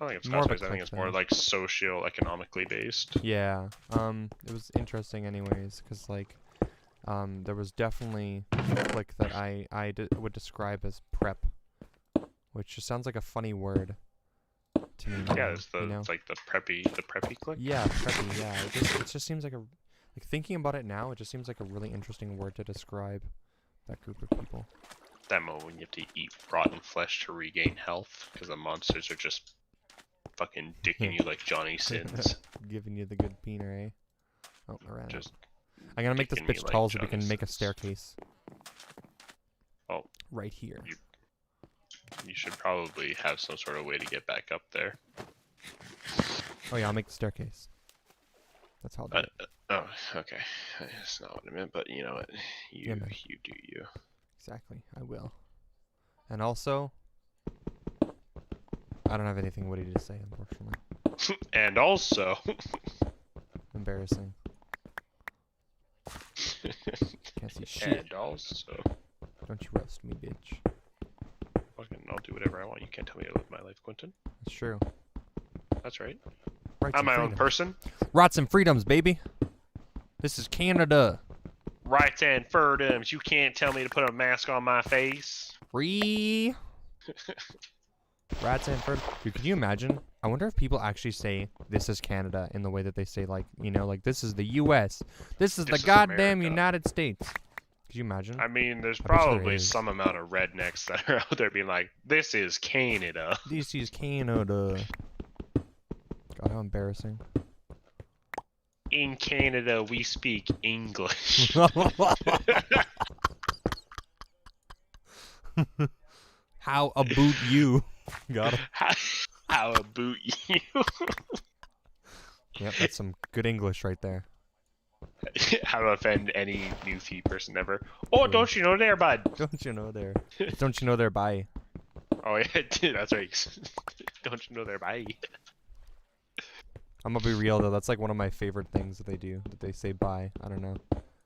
think it's more of a class-based. I think clique it's more thing. like socio-economically based. yeah. It was interesting anyways, because like there was definitely a clique that I would describe as prep, which just sounds like a funny word to me now. Yeah, it's the you know? it's like the preppy click. Yeah, preppy. Yeah, it just seems like like thinking about it now. It just seems like a really interesting word to describe that group of people. That moment when you have to eat rotten flesh to regain health because the monsters are just fucking dicking you like Johnny Sins. Giving you the good peener, eh? Oh, I ran out. Just I'm gonna make this dicking me bitch like tall so we Johnny can make a Sins. staircase. Oh, right here. You should probably have some sort of way to get back up there. Oh yeah, I'll make the staircase. That's how I'll do it. Oh, okay. That's not what I meant, but you know what? You do you. Exactly, I will. And also, I don't have anything witty to say, unfortunately. And also, Embarrassing. Can't see shit. and also, Don't you roast me, bitch. fucking, I'll do whatever I want. You can't tell me to live my life, Quentin. That's true. That's right. Rights I'm and my own freedoms. person. Rights and freedoms, baby. This is Canada. Rights and freedoms. You can't tell me to put a mask on my face. Free. Rights and freedoms. Dude, could you imagine? I wonder if people actually say this is Canada in the way that they say, like, you know, like this is the U.S. This is the goddamn America. United States. Could you imagine? I mean, there's I bet you there probably is. some amount of rednecks that are out there being like, this is Canada. This is Canada. God, how embarrassing. In Canada, we speak English. How about you? Got it. How about you? Yep, that's some good English right there. How to offend any Newfie person ever. Oh, don't you know there, bud? Don't you know there? Don't you know there, bye. Oh, yeah, dude, that's right. Don't you know there, bye? I'm gonna be real though, that's like one of my favorite things that they do. That they say bye. I don't know.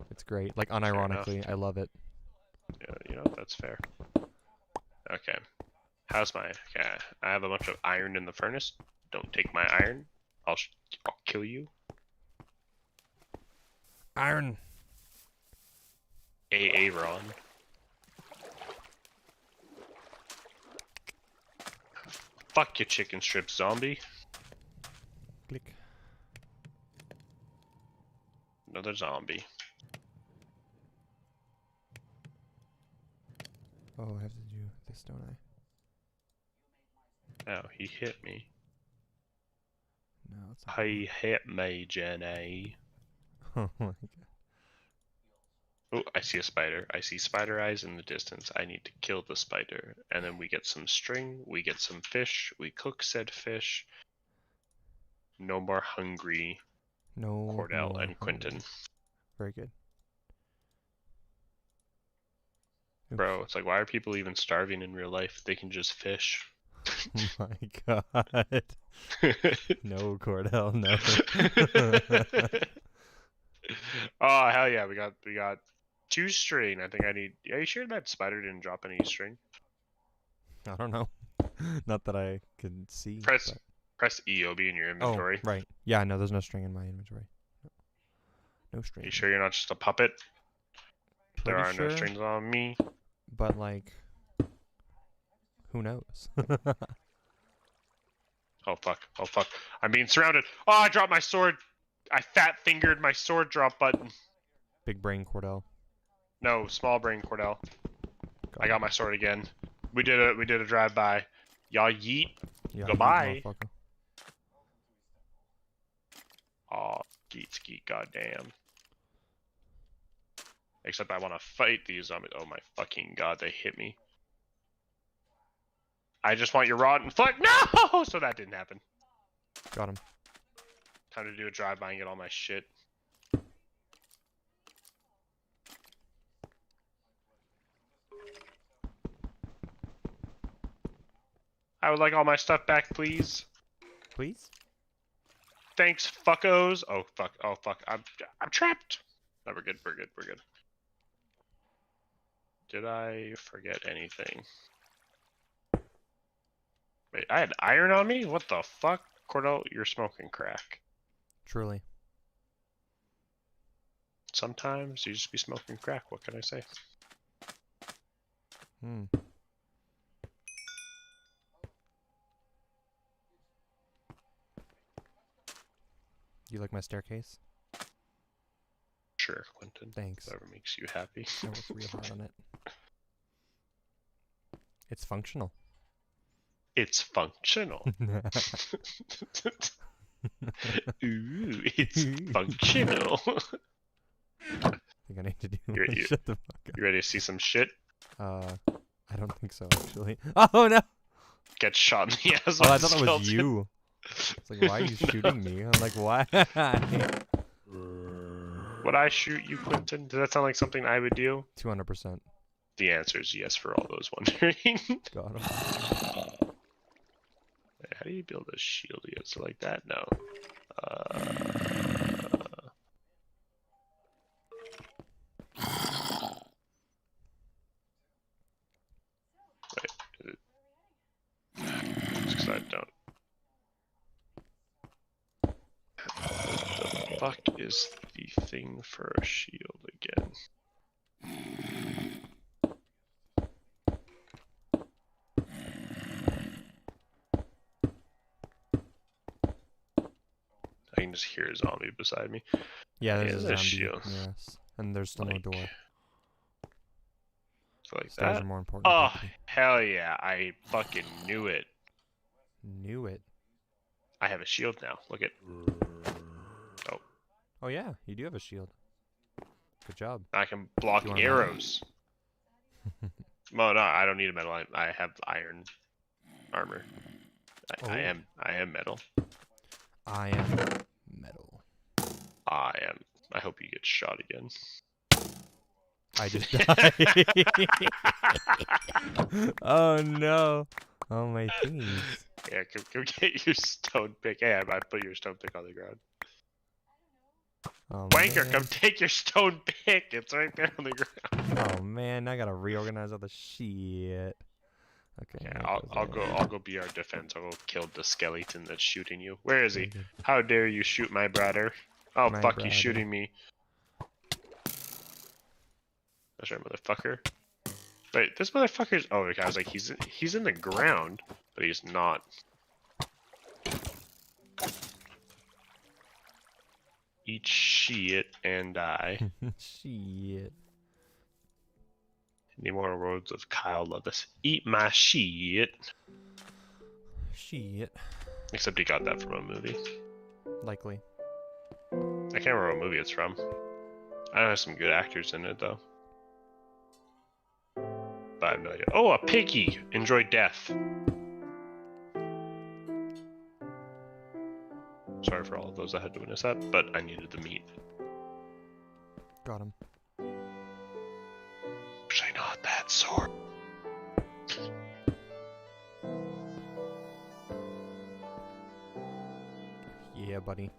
It's great. Like unironically, I love it. Yeah, you know, that's fair. Okay. How's my... Okay, I have a bunch of iron in the furnace. Don't take my iron. I'll kill you. Iron. Aaron. Fuck your chicken strip, zombie. Click. Another zombie. Oh, I have to do this, don't I? Oh, he hit me. No, it's not. He hit me, Jenny. Oh my god. Oh, I see a spider. I see spider eyes in the distance. I need to kill the spider. And then we get some string, we get some fish, we cook said fish. No more hungry No. Cordell more and Quentin. hungry. Very good. Oops. Bro, it's like, why are people even starving in real life? They can just fish. Oh my god. No, Cordell, no. Oh, hell yeah, we got 2 string. I think I need... Are you sure that spider didn't drop any string? I don't know. Not that I can see. Press but... EOB in your inventory. Oh, right. Yeah, no, there's no string in my inventory. No string. You sure you're not just a puppet? There Pretty are sure, no strings on me. But, like, who knows? Oh fuck, oh fuck. I'm being surrounded. Oh, I dropped my sword. I fat fingered my sword drop button. Big brain Cordell. No, small brain Cordell. I got my sword again. We did a drive by. Y'all yeet. Yeah, Goodbye. motherfucker. Aw, skeet, goddamn. Except I want to fight these zombies. Oh my fucking god, they hit me. I just want your rotten foot. No! So that didn't happen. Got him. Time to do a drive-by and get all my shit. I would like all my stuff back, please. Please? Thanks, fuckos. Oh fuck. Oh fuck. I'm trapped. No, we're good. We're good. We're good. Did I forget anything? Wait, I had iron on me? What the fuck? Cordell, you're smoking crack. Truly. Sometimes you just be smoking crack. What can I say? You like my staircase? Sure, Quentin. Thanks. Whatever makes you happy. I worked real hard on it. It's functional. It's functional. Ooh, it's functional. I think I need to do shut the fuck up. You ready to see some shit? I don't think so, actually. Oh, no! Get shot in the ass. Oh, I thought that was you. It's like, why are you shooting me? I'm like, why? Would I shoot you, Quentin? Does that sound like something I would do? 200%. The answer is yes for all those wondering. Got him. How do you build a shield? Is it like that? No. Wait. Because I don't. What the fuck is the thing for a shield again? I can just hear a zombie beside me. Yeah, there's a zombie. Shield. Yes. And there's still no door. So like Stairs that? are more important. Oh, hell yeah. I fucking knew it. Knew it. I have a shield now. Look at. Oh. Oh, yeah. You do have a shield. Good job. I can block arrows. Oh, no, I don't need a metal. I have iron armor. I am metal. I am metal. I am. I hope you get shot again. I just died. Oh no. Oh my things. Yeah, go get your stone pick. Hey, I put your stone pick on the ground. Oh, Wanker, man. come take your stone pick. It's right there on the ground. Oh man, I gotta reorganize all the shit. Okay. Yeah, I'll go be our defense. I'll go kill the skeleton that's shooting you. Where is he? How dare you shoot my brother? Oh My fuck, brother. he's shooting me. That's right, motherfucker. Wait, this motherfucker's. Oh, I was like, he's in the ground, but he's not. Eat shit and die. Shit. Any more words of Kyle Levis? Eat my shit. Shit. Except he got that from a movie. Likely. I can't remember what movie it's from. I know there's some good actors in it though. But I have no idea. Oh, a piggy! Enjoy death. Sorry for all of those that had to witness that, but I needed the meat. Got him. Wish I not that sword. Yeah, buddy.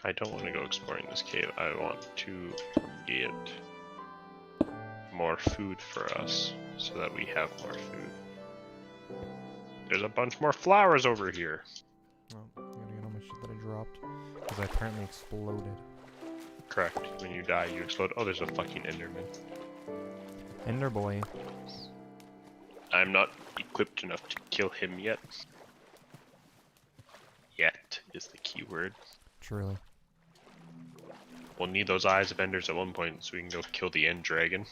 I don't want to go exploring this cave. I want to get more food for us so that we have more food. There's a bunch more flowers over here. Oh, I gotta get all my shit that I dropped. Because I apparently exploded. Correct. When you die, you explode. Oh, there's a fucking Enderman. Ender boy. I'm not equipped enough to kill him yet. Yet is the key word. Truly. We'll need those eyes of Enders at one point so we can go kill the End Dragon.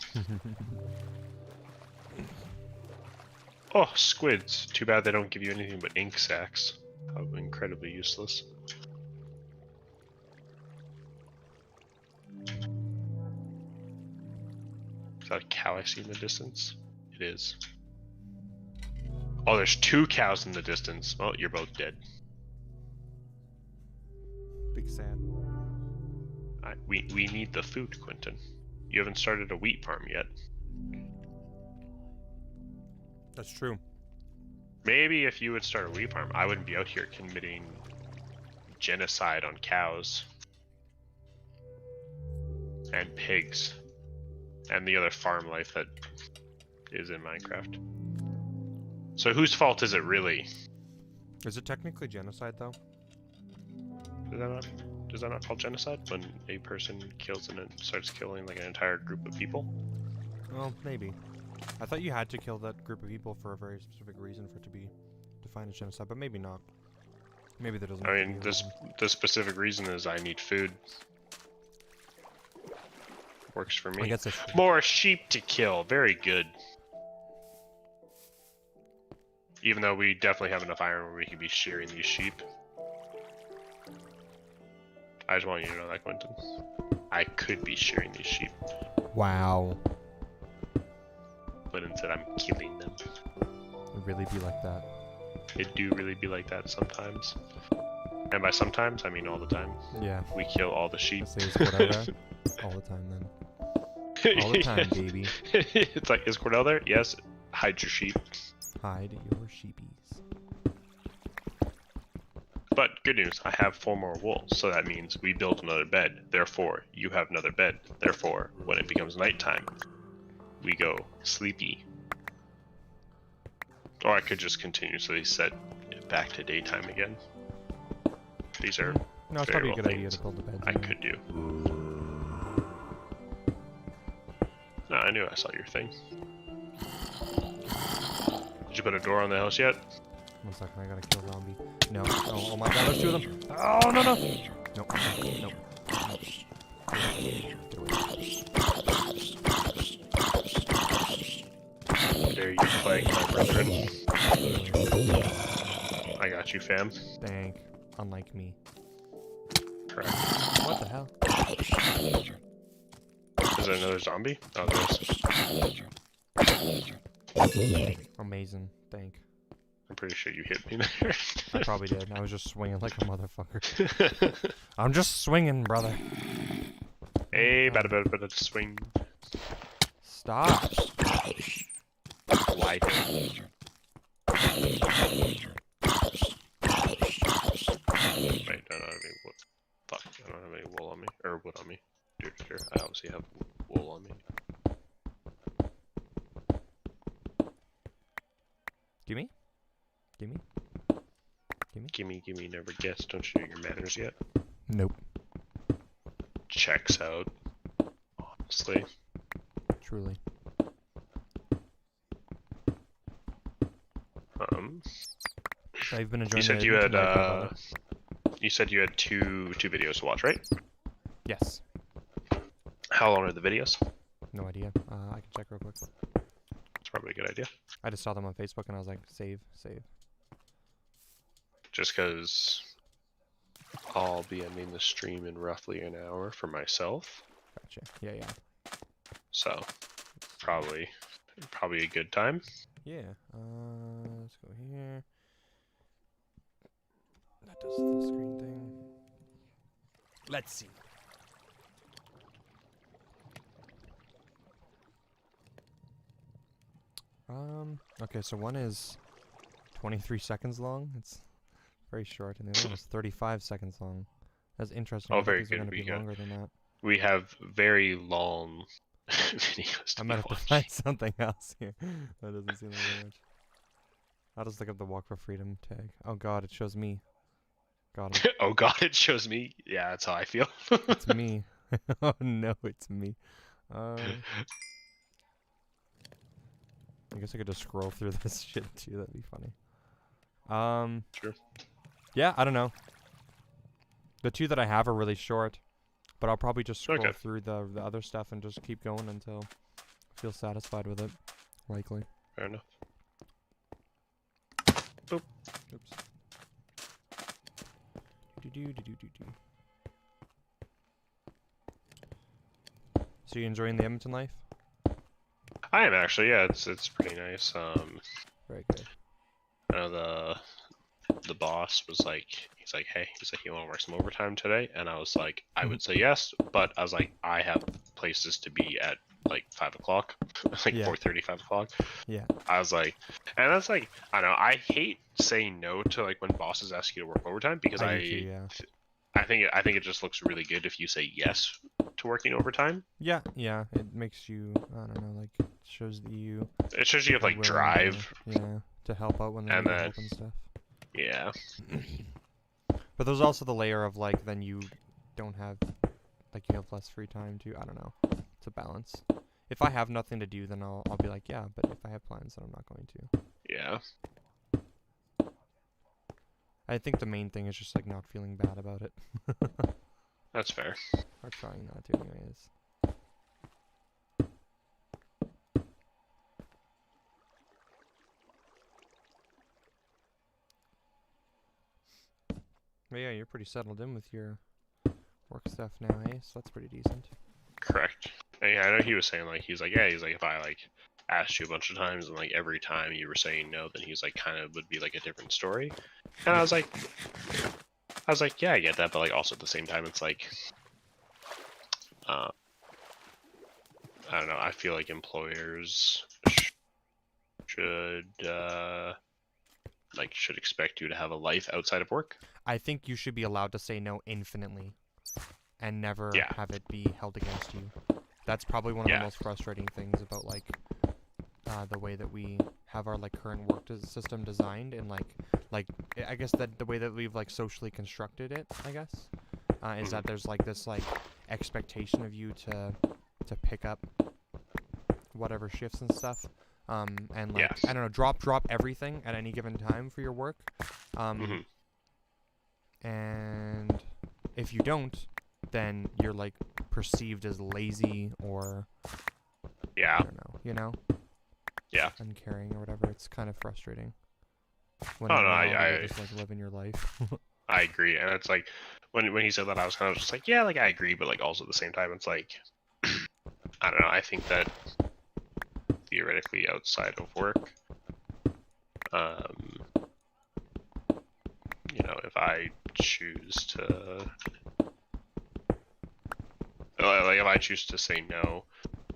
Oh, squids. Too bad they don't give you anything but ink sacs. How incredibly useless. Is that a cow I see in the distance? It is. Oh, there's two cows in the distance. Oh, you're both dead. Big sad. We need the food, Quentin. You haven't started a wheat farm yet. That's true. Maybe if you would start a wheat farm, I wouldn't be out here committing genocide on cows and pigs and the other farm life that is in Minecraft. So whose fault is it really? Is it technically genocide though? Is that not called genocide when a person kills and starts killing like an entire group of people? Well, maybe. I thought you had to kill that group of people for a very specific reason for it to be defined as genocide, but maybe not. Maybe there doesn't. I mean, the specific reason is I need food. Works for me. I guess it's more sheep to kill. Very good. Even though we definitely have enough iron where we could be shearing these sheep. I just want you to know that, Quentin. I could be shearing these sheep. Wow. But instead I'm killing them. It'd really be like that. It do really be like that sometimes. And by sometimes, I mean all the time. Yeah. We kill all the sheep. Say is Cordell there? All the time then. All the time, baby. It's like, is Cordell there? Yes. Hide your sheep. Hide your sheepies. But good news, I have 4 more wool, so that means we build another bed. Therefore, you have another bed. Therefore, when it becomes nighttime, we go sleepy. Or I could just continuously set it back to daytime again. These are no, it's probably a good idea to build the bed. I could do. No, I knew I saw your thing. Did you put a door on the house yet? 1 second, I gotta kill zombie. No. Oh my god, there's 2 of them. Oh, no, no. Nope. Nope. Dare you plague my brethren. I got you, fam. Dang. Unlike me. Correct. What the hell? Is there another zombie? Oh, there's. Amazing. Thank. I'm pretty sure you hit me there. I probably did. I was just swinging like a motherfucker. I'm just swinging, brother. Hey, better swing. Stop. Why? Wait, I don't have any wood. Fuck, I don't have any wool on me. Or wood on me. Dude, here, I obviously have wool on me. Gimme? Gimme? Gimme? Gimme, never guess. Don't you know your manners yet? Nope. Checks out. Honestly. Truly. So I've been enjoying. You said you had you said you had two videos to watch, right? Yes. How long are the videos? No idea. I can check real quick. It's probably a good idea. I just saw them on Facebook and I was like, save. Just because I'll be ending the stream in roughly an hour for myself. Gotcha. Yeah. So probably a good time. Yeah. Let's go here. That does the full screen thing. Let's see. Okay, so one is 23 seconds long. It's very short, and the other one is 35 seconds long. That's interesting. Oh, very these are good. gonna be longer than that. We have very long videos to I be might have to watching. find something else here. That doesn't seem like very much. I'll just look up the Walk for Freedom tag. Oh god, it shows me. Got it. Oh god, it shows me. Yeah, that's how I feel. It's me. Oh no, it's me. I guess I could just scroll through this shit too. That'd be funny. Sure. Yeah, I don't know. The two that I have are really short, but I'll probably just scroll through the other stuff and just keep going until I feel satisfied with it. Likely. Fair enough. Oops. So you enjoying the Edmonton life? I am actually, yeah, it's pretty nice. Very good. I know the boss was like, he's like, hey, you want to work some overtime today? And I was like, I would say yes, but I was like, I have places to be at like 5 o'clock, like 4:30, 5 o'clock. Yeah. I was like, and that's like, I don't know, I hate saying no to like when bosses ask you to work overtime because I think it just looks really good if you say yes to working overtime. Yeah, it makes you, I don't know, like, it shows that you... It shows you have, like, drive. To help out when they need help and stuff. Yeah. But there's also the layer of, like, then you don't have, like, you have less free time to, I don't know, it's a balance. If I have nothing to do, then I'll be like, yeah, but if I have plans, then I'm not going to. Yeah. I think the main thing is just like not feeling bad about it. That's fair. Or trying not to, anyways. But yeah, you're pretty settled in with your work stuff now, eh? So that's pretty decent. Correct. And yeah, I know he was saying like he's like if I like asked you a bunch of times and like every time you were saying no, then he's like kind of would be like a different story. And I was like, yeah, I get that, but like also at the same time, it's like, I don't know. I feel like employers should should expect you to have a life outside of work. I think you should be allowed to say no infinitely, and never have it be held against you. That's probably one of the most frustrating things about like the way that we have our like current work system designed, and like I guess that the way that we've like socially constructed it, I guess, is that there's like this like expectation of you to pick up whatever shifts and stuff, and like I don't know, drop everything at any given time for your work, and if you don't, then you're like perceived as lazy or I don't know, you know, uncaring or whatever. It's kind of frustrating. When you're just like living your life. I agree, and it's like when he said that, I was kind of just like, yeah, like I agree, but like also at the same time, it's like I don't know. I think that theoretically outside of work, you know, if I choose to like if I choose to say no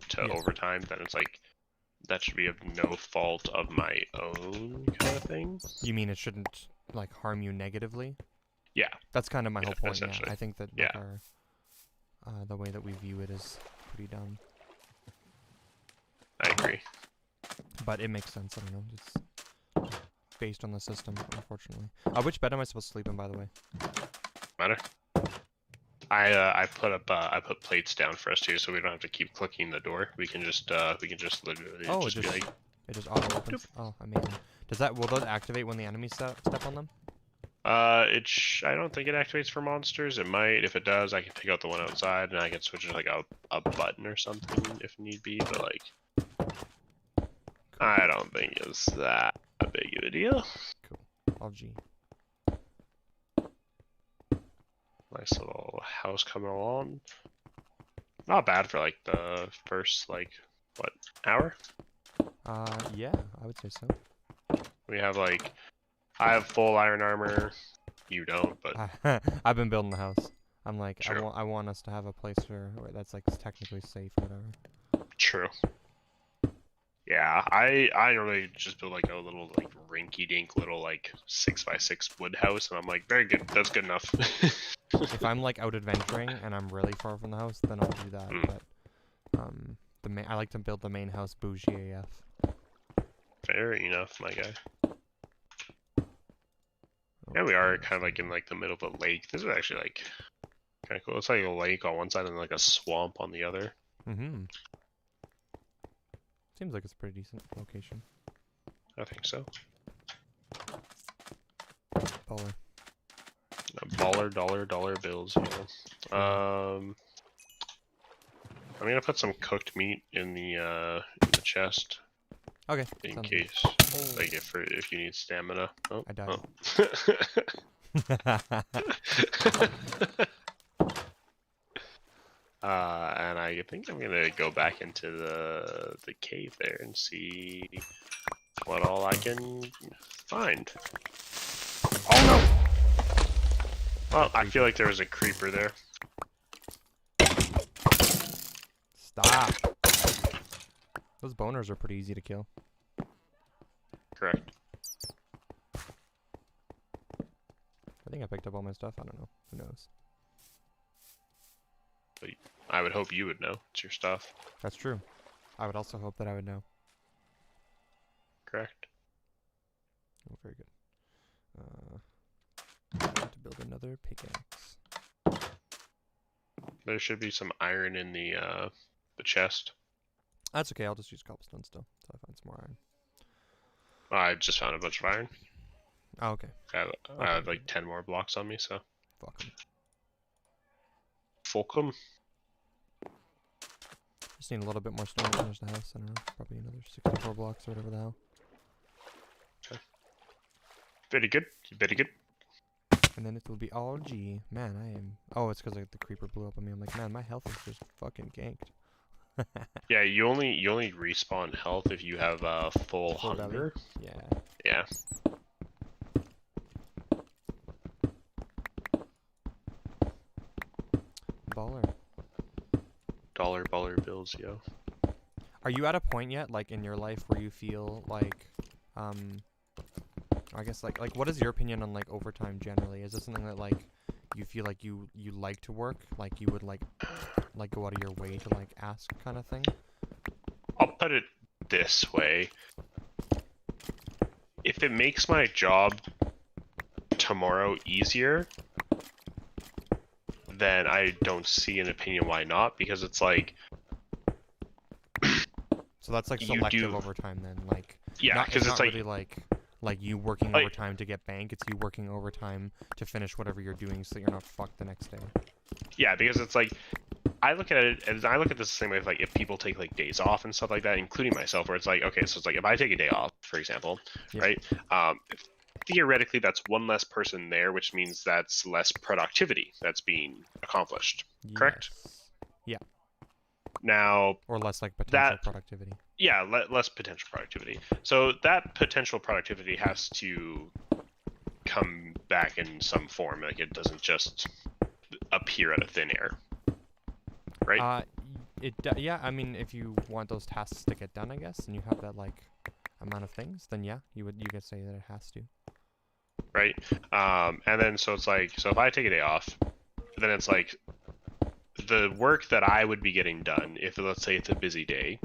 to overtime, then it's like that should be of no fault of my own kind of thing. You mean it shouldn't like harm you negatively? Yeah. That's kind of my whole point. Yeah, I think that like, our the way that we view it is pretty dumb. I agree. But it makes sense. I don't know. It's based on the system, unfortunately. Which bed am I supposed to sleep in, by the way? Matter. I put plates down for us too, so we don't have to keep clicking the door. We can just literally be like, it just auto opens. Oh, amazing. Will that activate when the enemies step on them? I don't think it activates for monsters. It might. If it does, I can pick out the one outside and I can switch it to like a button or something if need be. But like, I don't think it's that big of a deal. Cool. All G. Nice little house coming along. Not bad for like the first like what hour? Yeah, I would say so. We have like I have full iron armor. You don't, but I've been building the house. I'm like I want us to have a place where that's like technically safe or whatever. True. Yeah, I really just built like a little like rinky-dink little like 6x6 wood house, and I'm like, very good. That's good enough. If I'm like out adventuring and I'm really far from the house, then I'll do that. But I like to build the main house bougie AF. Fair enough, my guy. Yeah, we are kind of like in like the middle of a lake. This is actually like kind of cool. It's like a lake on one side and like a swamp on the other. Mm-hmm. Seems like it's a pretty decent location. I think so. Baller. Dollar bills. You know. I'm gonna put some cooked meat in the chest. Okay. In case, like if you need stamina. Oh, I died. And I think I'm gonna go back into the cave there and see what all I can find. Oh no! Well, I feel like there was a creeper there. Stop. Those boners are pretty easy to kill. Correct. I think I picked up all my stuff. I don't know. Who knows? But I would hope you would know. It's your stuff. That's true. I would also hope that I would know. Correct. Oh, very good. I want to build another pickaxe. There should be some iron in the chest. That's okay. I'll just use cobblestone still until I find some more iron. I just found a bunch of iron. Oh, okay. I have like 10 more blocks on me, so. Fuck 'em. Fulcrum. Just need a little bit more stone to finish the house. I don't know. Probably another 64 blocks or whatever the hell. Okay. Very good. Very good. And then it will be all G. Man, I am... Oh, it's because like, the creeper blew up on me. I'm like, man, my health is just fucking ganked. Yeah, you only respawn health if you have full hunger. Belly. Yeah. Baller. Dollar bills, yo. Are you at a point yet, like, in your life where you feel like, I guess, like, what is your opinion on, like, overtime generally? Is this something that, like, you feel like you like to work? Like, you would, like, go out of your way to, like, ask kind of thing? I'll put it this way. If it makes my job tomorrow easier, then I don't see an opinion why not, because it's like... So that's, like, selective overtime then, like... Yeah, because it's like... Really like you working overtime to get bank, it's you working overtime to finish whatever you're doing so that you're not fucked the next day. Yeah, because it's like... I look at it, and I look at this the same way, like, if people take, like, days off and stuff like that, including myself, where it's like, okay, so it's like, if I take a day off, for example, right, theoretically, that's one less person there, which means that's less productivity that's being accomplished, correct? Yeah. Now... Or less, like, potential productivity. Yeah, less potential productivity. So that potential productivity has to come back in some form, like, it doesn't just appear out of thin air. Right? Yeah, I mean, if you want those tasks to get done, I guess, and you have that, like, amount of things, then yeah, you could say that it has to. Right? And then, so it's like, so if I take a day off, then it's like, the work that I would be getting done, if, let's say, it's a busy day,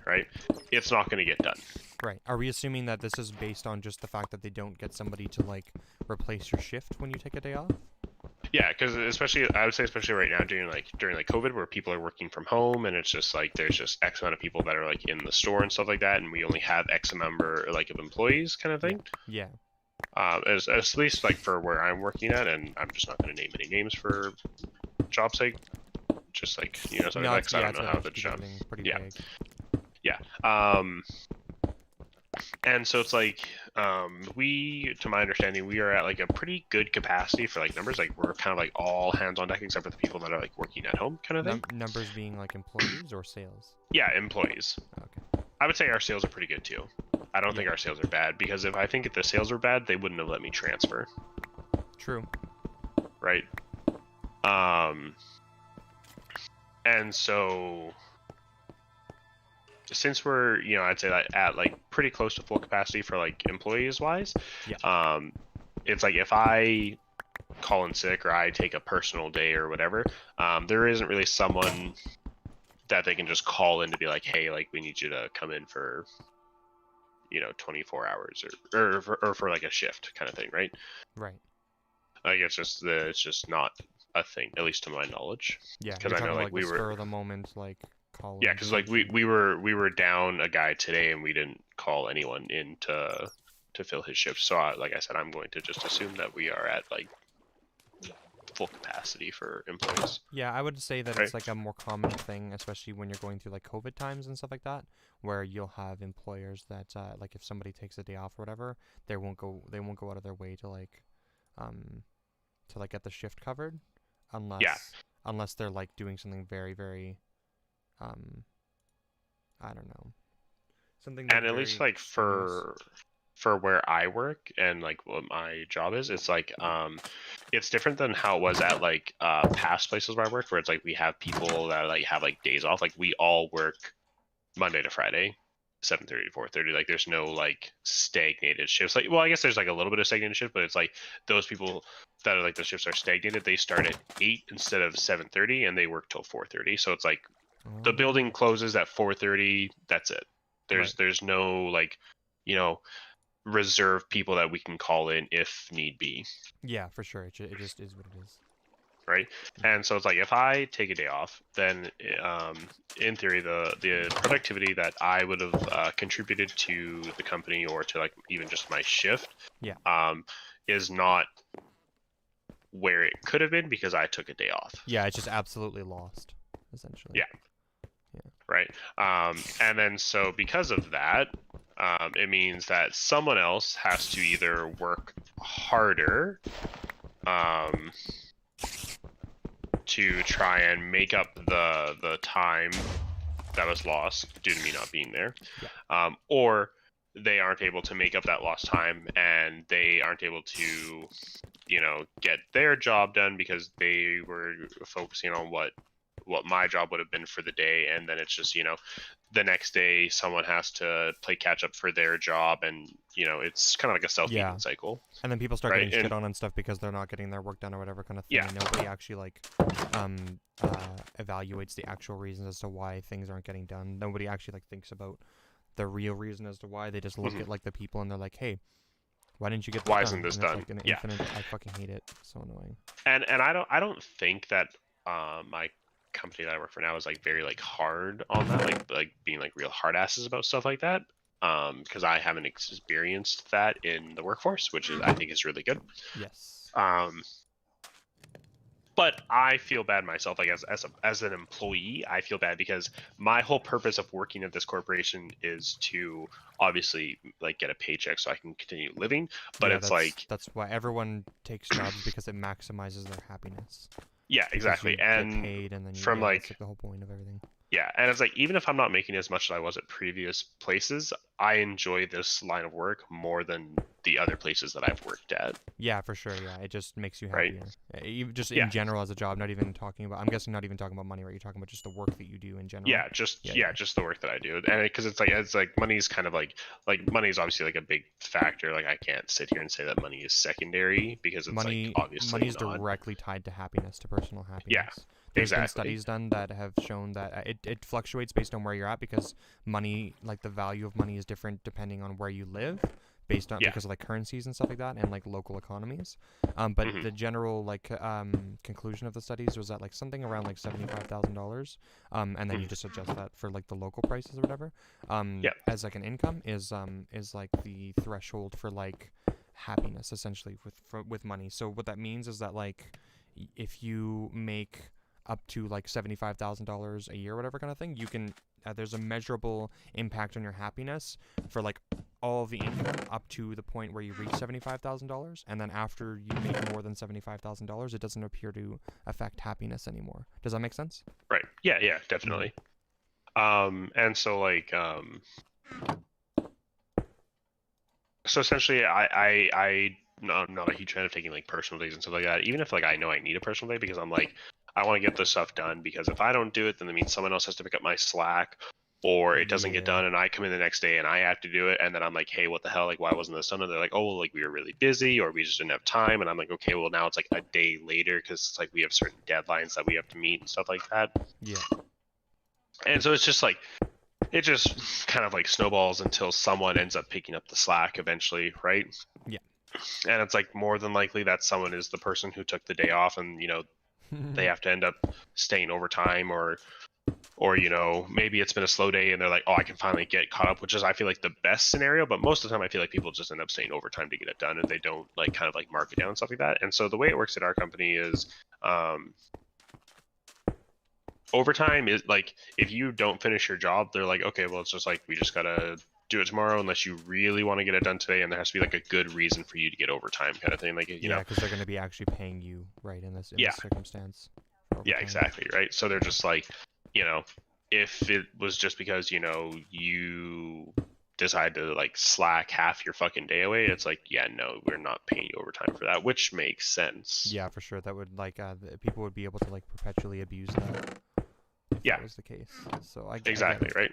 right, it's not going to get done. Right. Are we assuming that this is based on just the fact that they don't get somebody to, like, replace your shift when you take a day off? Yeah, because I would say especially right now during COVID, where people are working from home, and it's just like there's just X amount of people that are like in the store and stuff like that, and we only have X number like of employees, kind of thing. Yeah. At least like for where I'm working at, and I'm just not going to name any names for job's sake. Just like something like, 'cause I don't know how the job. Yeah. Vague. Yeah. And so it's like, to my understanding, we are at like a pretty good capacity for like numbers. Like we're kind of like all hands on deck except for the people that are like working at home, kind of thing. Numbers being like employees or sales? Yeah, employees. Okay. I would say our sales are pretty good too. I don't think our sales are bad, because if I think if the sales were bad, they wouldn't have let me transfer. True. Right. And so, since we're, I'd say that at like pretty close to full capacity for like employees wise, it's like if I call in sick or I take a personal day or whatever, there isn't really someone that they can just call in to be like, hey, like we need you to come in for 24 hours or for like a shift kind of thing, right? Right. Like it's just not a thing, at least to my knowledge. Yeah, because I know like we were spur of the moment like call. Yeah, because like we were down a guy today and we didn't call anyone in to fill his shift. So like I said, I'm going to just assume that we are at like full capacity for employees. Yeah, I would say that it's like a more common thing, especially when you're going through like COVID times and stuff like that, where you'll have employers that like if somebody takes a day off or whatever, they won't go out of their way to like get the shift covered, unless they're like doing something very, very I don't know, something. And at least like for where I work and like what my job is, it's like it's different than how it was at like past places where I work, where it's like we have people that like have like days off. Like we all work Monday to Friday, 7:30 to 4:30. Like there's no like stagnated shifts. Like, well, I guess there's like a little bit of stagnated shift, but it's like those people that are like the shifts are stagnated. They start at 8 instead of 7:30, and they work till 4:30. So it's like the building closes at 4:30. That's it. There's no like reserve people that we can call in if need be. Yeah, for sure. It just is what it is. right? And so it's like if I take a day off, then in theory the productivity that I would have contributed to the company or to like even just my shift is not where it could have been because I took a day off. Yeah, it's just absolutely lost, essentially. Yeah. Right. And then so because of that, it means that someone else has to either work harder to try and make up the time that was lost due to me not being there, or they aren't able to make up that lost time and they aren't able to, you know, get their job done because they were focusing on what my job would have been for the day, and then it's just, you know, the next day someone has to play catch up for their job, and you know, it's kind of like a self-feeding cycle. And then people start getting shit on and stuff because they're not getting their work done or whatever kind of thing. Yeah. And nobody actually like evaluates the actual reasons as to why things aren't getting done. Nobody actually like thinks about the real reason as to why. They just look at like the people and they're like, hey, why didn't you get this why done? isn't this and done? It's like an infinite, I fucking hate it. It's so annoying. And I don't think that my company that I work for now is like very like hard on that, like being like real hard asses about stuff like that, because I haven't experienced that in the workforce, which is I think is really good. Yes. But I feel bad myself, like as an employee, I feel bad because my whole purpose of working at this corporation is to obviously like get a paycheck so I can continue living. But it's like that's why everyone takes jobs, because it maximizes their happiness. Yeah, exactly. And get paid and then you from like that's the whole point of everything. Yeah, and it's like even if I'm not making as much as I was at previous places, I enjoy this line of work more than the other places that I've worked at. Yeah, for sure. Yeah, it just makes you happier. Right. Just in general as a job, not even talking about. I'm guessing not even talking about money, right? You're talking about just the work that you do in general. Yeah, just the work that I do, and because it's like money's kind of like money is obviously like a big factor. Like I can't sit here and say that money is secondary because it's money, like obviously money is not. directly tied to happiness, to personal happiness. Yeah. There's been studies done that have shown that it fluctuates based on where you're at, because money, like the value of money is different depending on where you live, based on because of like currencies and stuff like that, and like local economies. But the general like conclusion of the studies was that like something around like $75,000, and then you just adjust that for like the local prices or whatever, as like an income is like the threshold for like happiness essentially with money. So what that means is that like if you make up to like $75,000 a year, whatever kind of thing, you can there's a measurable impact on your happiness for like all of the income up to the point where you reach $75,000, and then after you make more than $75,000, it doesn't appear to affect happiness anymore. Does that make sense? Right. Yeah, definitely. And so like so essentially I'm not a huge fan of taking like personal days and stuff like that, even if like I know I need a personal day, because I'm like I want to get this stuff done, because if I don't do it, then that means someone else has to pick up my slack, or it doesn't get done and I come in the next day and I have to do it, and then I'm like, hey, what the hell, like why wasn't this done? And they're like, oh, like we were really busy or we just didn't have time, and I'm like, okay, well now it's like a day later because it's like we have certain deadlines that we have to meet and stuff like that. Yeah. And so it's just like it just kind of like snowballs until someone ends up picking up the slack eventually, right? Yeah. And it's like more than likely that someone is the person who took the day off, and you know they have to end up staying overtime, or you know, maybe it's been a slow day and they're like, oh, I can finally get caught up, which is I feel like the best scenario. But most of the time I feel like people just end up staying overtime to get it done, and they don't like kind of like mark it down and stuff like that. And so the way it works at our company is overtime is like if you don't finish your job, they're like, okay, well it's just like we just gotta do it tomorrow unless you really want to get it done today, and there has to be like a good reason for you to get overtime kind of thing, like you know, because they're going to be actually paying you right in this circumstance. Yeah, exactly, right. So they're just like, you know, if it was just because, you know, you decide to like slack half your fucking day away, it's like, yeah, no, we're not paying you overtime for that, which makes sense. Yeah, for sure. That would like people would be able to like perpetually abuse that if that was the case. So I exactly, right.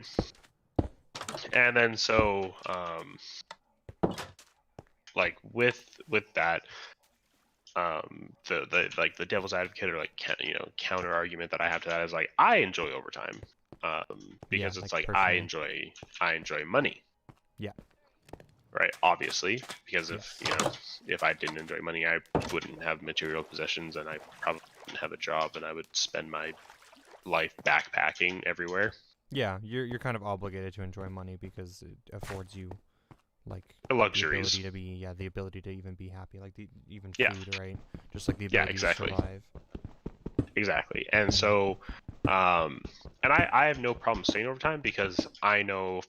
And then so like with that the like the devil's advocate, or like you know, counter argument that I have to that is like I enjoy overtime because it's like I enjoy money. Yeah. Right, obviously, because if you know, if I didn't enjoy money, I wouldn't have material possessions, and I probably didn't have a job and I would spend my life backpacking everywhere. Yeah, you're kind of obligated to enjoy money because it affords you like Luxuries. the ability to be the ability to even be happy, like even Yeah. food, right? Just like the Yeah, ability exactly. to survive. Exactly. And so, and I have no problem staying overtime because I know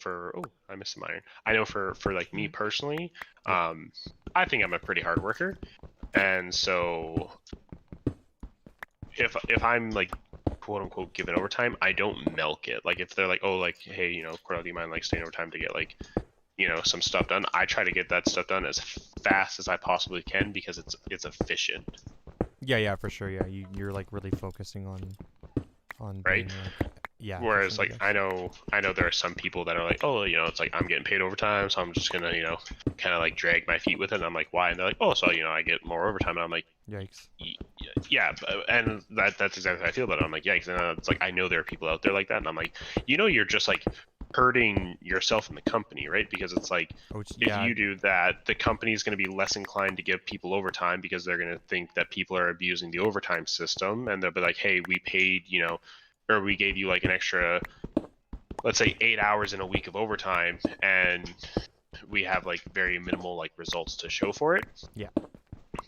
I missed some iron. I know for like me personally, Yeah. I think I'm a pretty hard worker, and so if I'm like quote unquote given overtime, I don't milk it. Like if they're like, oh, like hey, Cordell, do you mind like staying overtime to get like some stuff done? I try to get that stuff done as fast as I possibly can because it's efficient. Yeah, for sure. Yeah, you're like really focusing on right? being like Whereas efficient, like I know there are some people that are like, oh, it's like I'm getting paid overtime, so I'm just gonna kind of like drag my feet with it. And I'm like, why? And they're like, oh, so I get more overtime. And I'm like, Yikes. yeah, and that's exactly how I feel about it. I'm like, yikes. And it's like I know there are people out there like that, and I'm like, you're just like hurting yourself in the company, right? Because it's like if you do that, the company is going to be less inclined to give people overtime because they're going to think that people are abusing the overtime system, and they'll be like, hey, we paid, or we gave you like an extra, let's say 8 hours in a week of overtime, and we have like very minimal like results to show for it. Yeah.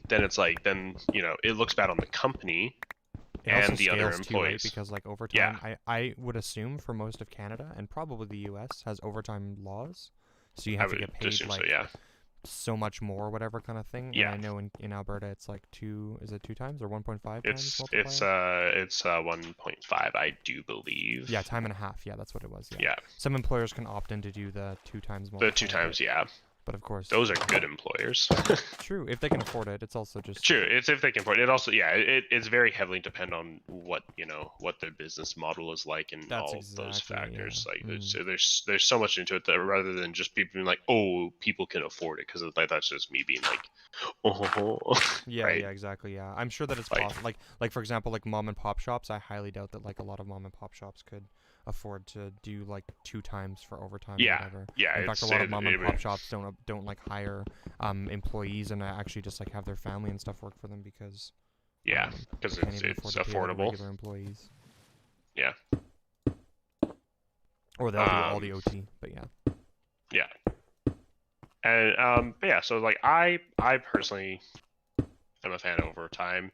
Then it's like it looks bad on the company. It and also the other scales too, employees. right? Because like overtime, I would assume for most of Canada and probably the U.S. has overtime laws, so you have to get paid like so much more, or whatever kind of thing. Yeah. And I know in Alberta it's like two times or 1.5 times multiplier? It's 1.5, I do believe. Yeah, time and a half. Yeah, that's what it was. Yeah. Some employers can opt in to do the 2 times multiplier. The 2 times, yeah. But of course, those are good employers. True, if they can afford it. It's also just true. It's if they can afford it. It also, it's very heavily dependent on what what their business model is like, and all those factors. Yeah. Like there's so much into it that rather than just people being like, oh, people can afford it, because like that's just me being like, oh, yeah, right? Yeah, exactly. Yeah, I'm sure that it's possible. Like for example, like mom and pop shops. I highly doubt that like a lot of mom and pop shops could afford to do like 2 times for overtime or whatever. Yeah. In fact, a lot of mom and pop shops don't like hire employees and actually just like have their family and stuff work for them because because it's affordable. Regular employees. Yeah. Or they'll do all the OT, but yeah. Yeah. And but yeah, so like I personally am a fan of overtime,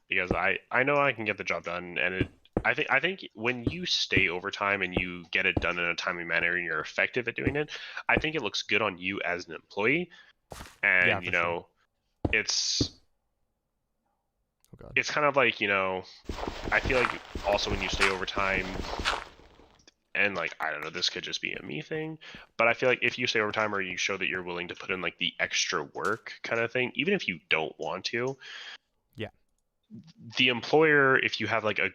because I know I can get the job done, and I think when you stay overtime and you get it done in a timely manner and you're effective at doing it, I think it looks good on you as an employee. And it's kind of like I feel like also when you stay overtime, and like I don't know, this could just be a me thing, but I feel like if you stay overtime or you show that you're willing to put in like the extra work kind of thing, even if you don't want to, the employer, if you have like a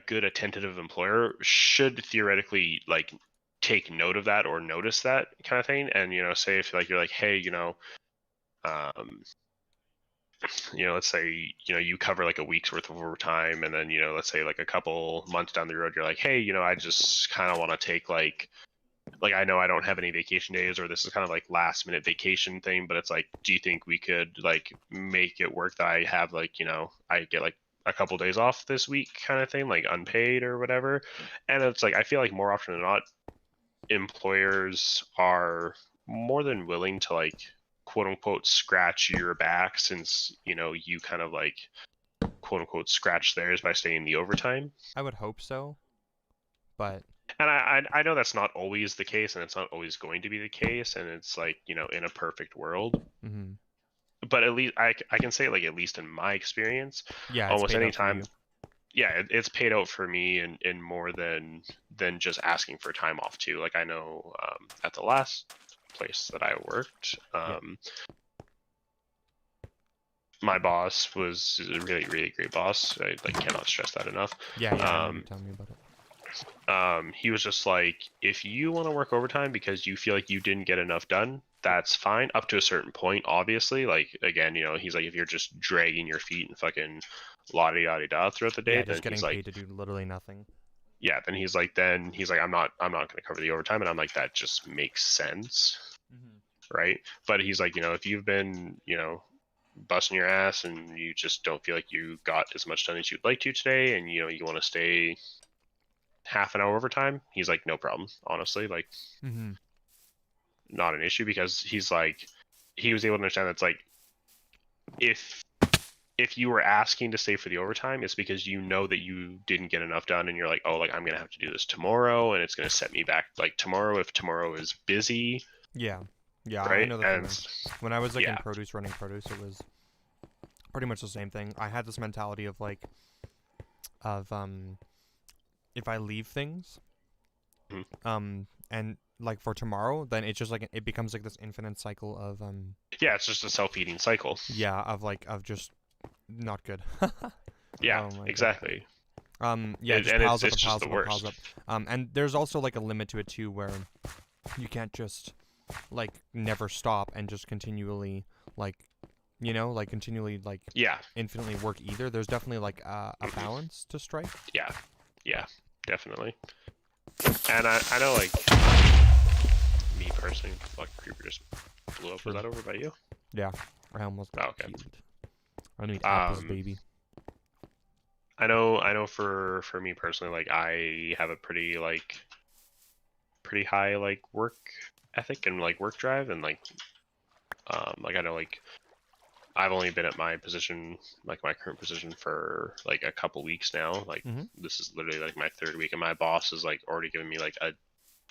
good attentive employer, should theoretically like take note of that or notice that kind of thing, and say if like you're like, hey, let's say you cover like a week's worth of overtime, and then let's say like a couple months down the road you're like, hey, I just kind of want to take like I know I don't have any vacation days, or this is kind of like last minute vacation thing, but it's like, do you think we could like make it work that I have like I get like a couple days off this week kind of thing, like unpaid or whatever? And it's like I feel like more often than not employers are more than willing to like quote unquote scratch your back, since you kind of like quote unquote scratch theirs by staying the overtime. I would hope so, but and I know that's not always the case, and it's not always going to be the case, and it's like in a perfect world. But at least I can say, like, at least in my experience, almost any time, it's paid out for me in more than just asking for time off too. Like I know at the last place that I worked, my boss was a really, really great boss. I like cannot stress that enough. Yeah, tell me about it. He was just like, if you want to work overtime because you feel like you didn't get enough done, that's fine, up to a certain point, obviously. Like, again, he's like, if you're just dragging your feet and fucking la-di-da-di-da throughout the day, then just getting he's like, paid to do literally nothing. Yeah, then he's like, I'm not going to cover the overtime. And I'm like, that just makes sense, right? But he's like, if you've been, busting your ass and you just don't feel like you got as much done as you'd like to today, and you want to stay half an hour overtime, he's like, no problem. Honestly, like, not an issue, because he's like, he was able to understand that's like, if you were asking to stay for the overtime, it's because you know that you didn't get enough done, and you're like, oh, like I'm gonna have to do this tomorrow, and it's gonna set me back like tomorrow if tomorrow is busy. Yeah, right? I know the And feeling. When I was like in produce, running produce, it was pretty much the same thing. I had this mentality of like, if I leave things, and like for tomorrow, then it's just like it becomes like this infinite cycle of yeah, it's just a self-eating cycle. Yeah, of just not good. Yeah, exactly. Yeah, it just piles up and piles up and piles up. And and there's also like a limit to it too, where you can't just like never stop and just continually like, like continually like infinitely work either. There's definitely like a balance to strike. Yeah, definitely. And I know, like, me personally, fuck, creeper just blew up. Was that over by you? Yeah, I almost got killed. I need apples, baby. I know for me personally, like, I have a pretty high like work ethic and like work drive, and like I know, like, I've only been at my position, like my current position, for like a couple weeks now. Like, this is literally like my third week, and my boss is like already giving me like a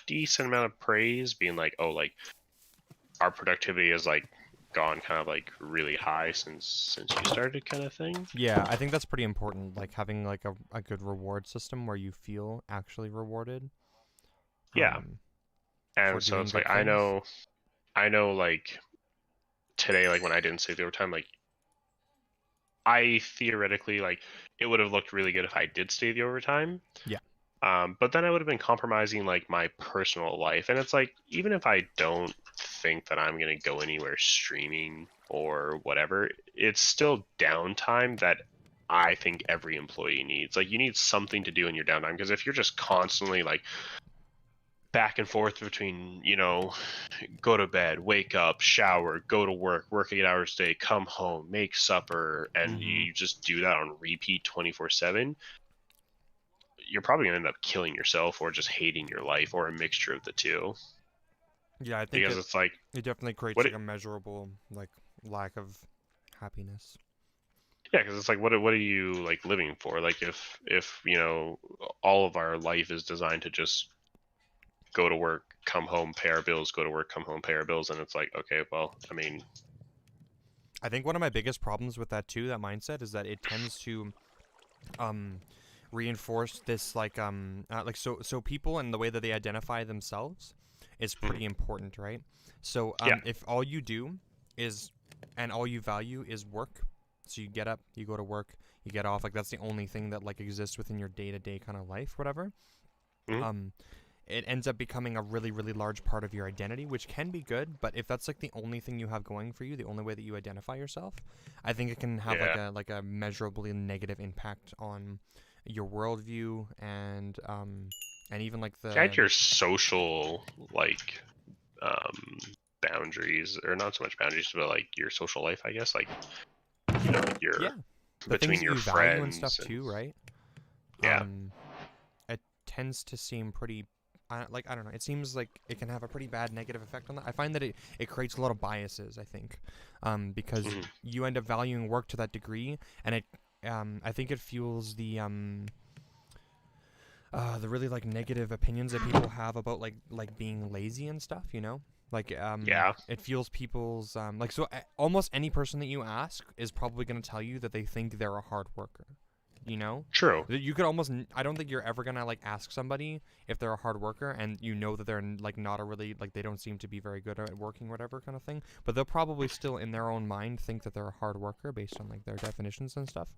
decent amount of praise, being like, oh, like, our productivity has like gone kind of like really high since you started, kind of thing. Yeah, I think that's pretty important, like having like a good reward system where you feel actually rewarded. Yeah. And so it's like, I know like today, like when I didn't stay the overtime, like I theoretically, like, it would have looked really good if I did stay the overtime. Yeah. But then I would have been compromising like my personal life, and it's like, even if I don't think that I'm gonna go anywhere streaming or whatever, it's still downtime that I think every employee needs. Like, you need something to do in your downtime, because if you're just constantly like back and forth between, go to bed, wake up, shower, go to work 8 hours a day, come home, make supper, and you just do that on repeat 24/7, you're probably gonna end up killing yourself or just hating your life, or a mixture of the two. Yeah, I think because it's like, it definitely creates like a measurable like lack of happiness. Yeah, because it's like, what are you like living for? Like, if all of our life is designed to just go to work, come home, pay our bills, go to work, come home, pay our bills, and it's like, okay, well, I mean, I think one of my biggest problems with that too, that mindset, is that it tends to reinforce this like so people and the way that they identify themselves is pretty important, right? So if all you do is, and all you value is work, so you get up, you go to work, you get off, like that's the only thing that like exists within your day-to-day kind of life, whatever. It ends up becoming a really, really large part of your identity, which can be good, but if that's like the only thing you have going for you, the only way that you identify yourself, I think it can have like a measurably negative impact on your worldview and even like the your social like boundaries, or not so much boundaries, but like your social life, I guess, like, like your the between things your you friends value and stuff too, right? It tends to seem pretty I don't know. It seems like it can have a pretty bad negative effect on that. I find that it creates a lot of biases, I think, because you end up valuing work to that degree, and it I think it fuels the really like negative opinions that people have about like being lazy and stuff, like it fuels people's like, so almost any person that you ask is probably going to tell you that they think they're a hard worker. True. You could almost, I don't think you're ever gonna like ask somebody if they're a hard worker, and that they're like not a really, like, they don't seem to be very good at working, whatever kind of thing, but they'll probably still in their own mind think that they're a hard worker based on like their definitions and stuff.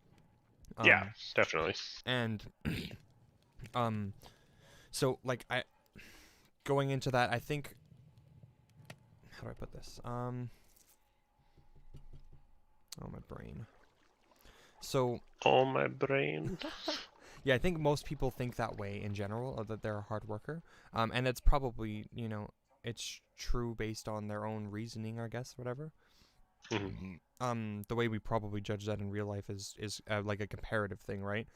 Yeah, definitely. And so like going into that, I think, how do I put this? Oh, my brain. So. Oh, my brain. Yeah, I think most people think that way in general, or that they're a hard worker. And it's probably, it's true based on their own reasoning, I guess, whatever. The way we probably judge that in real life is like a comparative thing, right?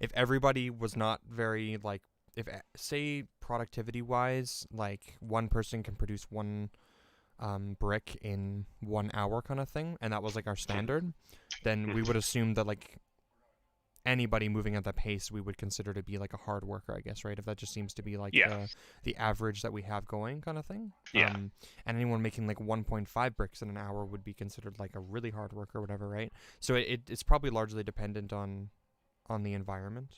If everybody was not very like, if say productivity wise, like one person can produce one brick in 1 hour kind of thing, and that was like our standard, then we would assume that like anybody moving at that pace we would consider to be like a hard worker, I guess, right? If that just seems to be like the average that we have going kind of thing. And anyone making like 1.5 bricks in an hour would be considered like a really hard worker or whatever, right? So it's probably largely dependent on the environment.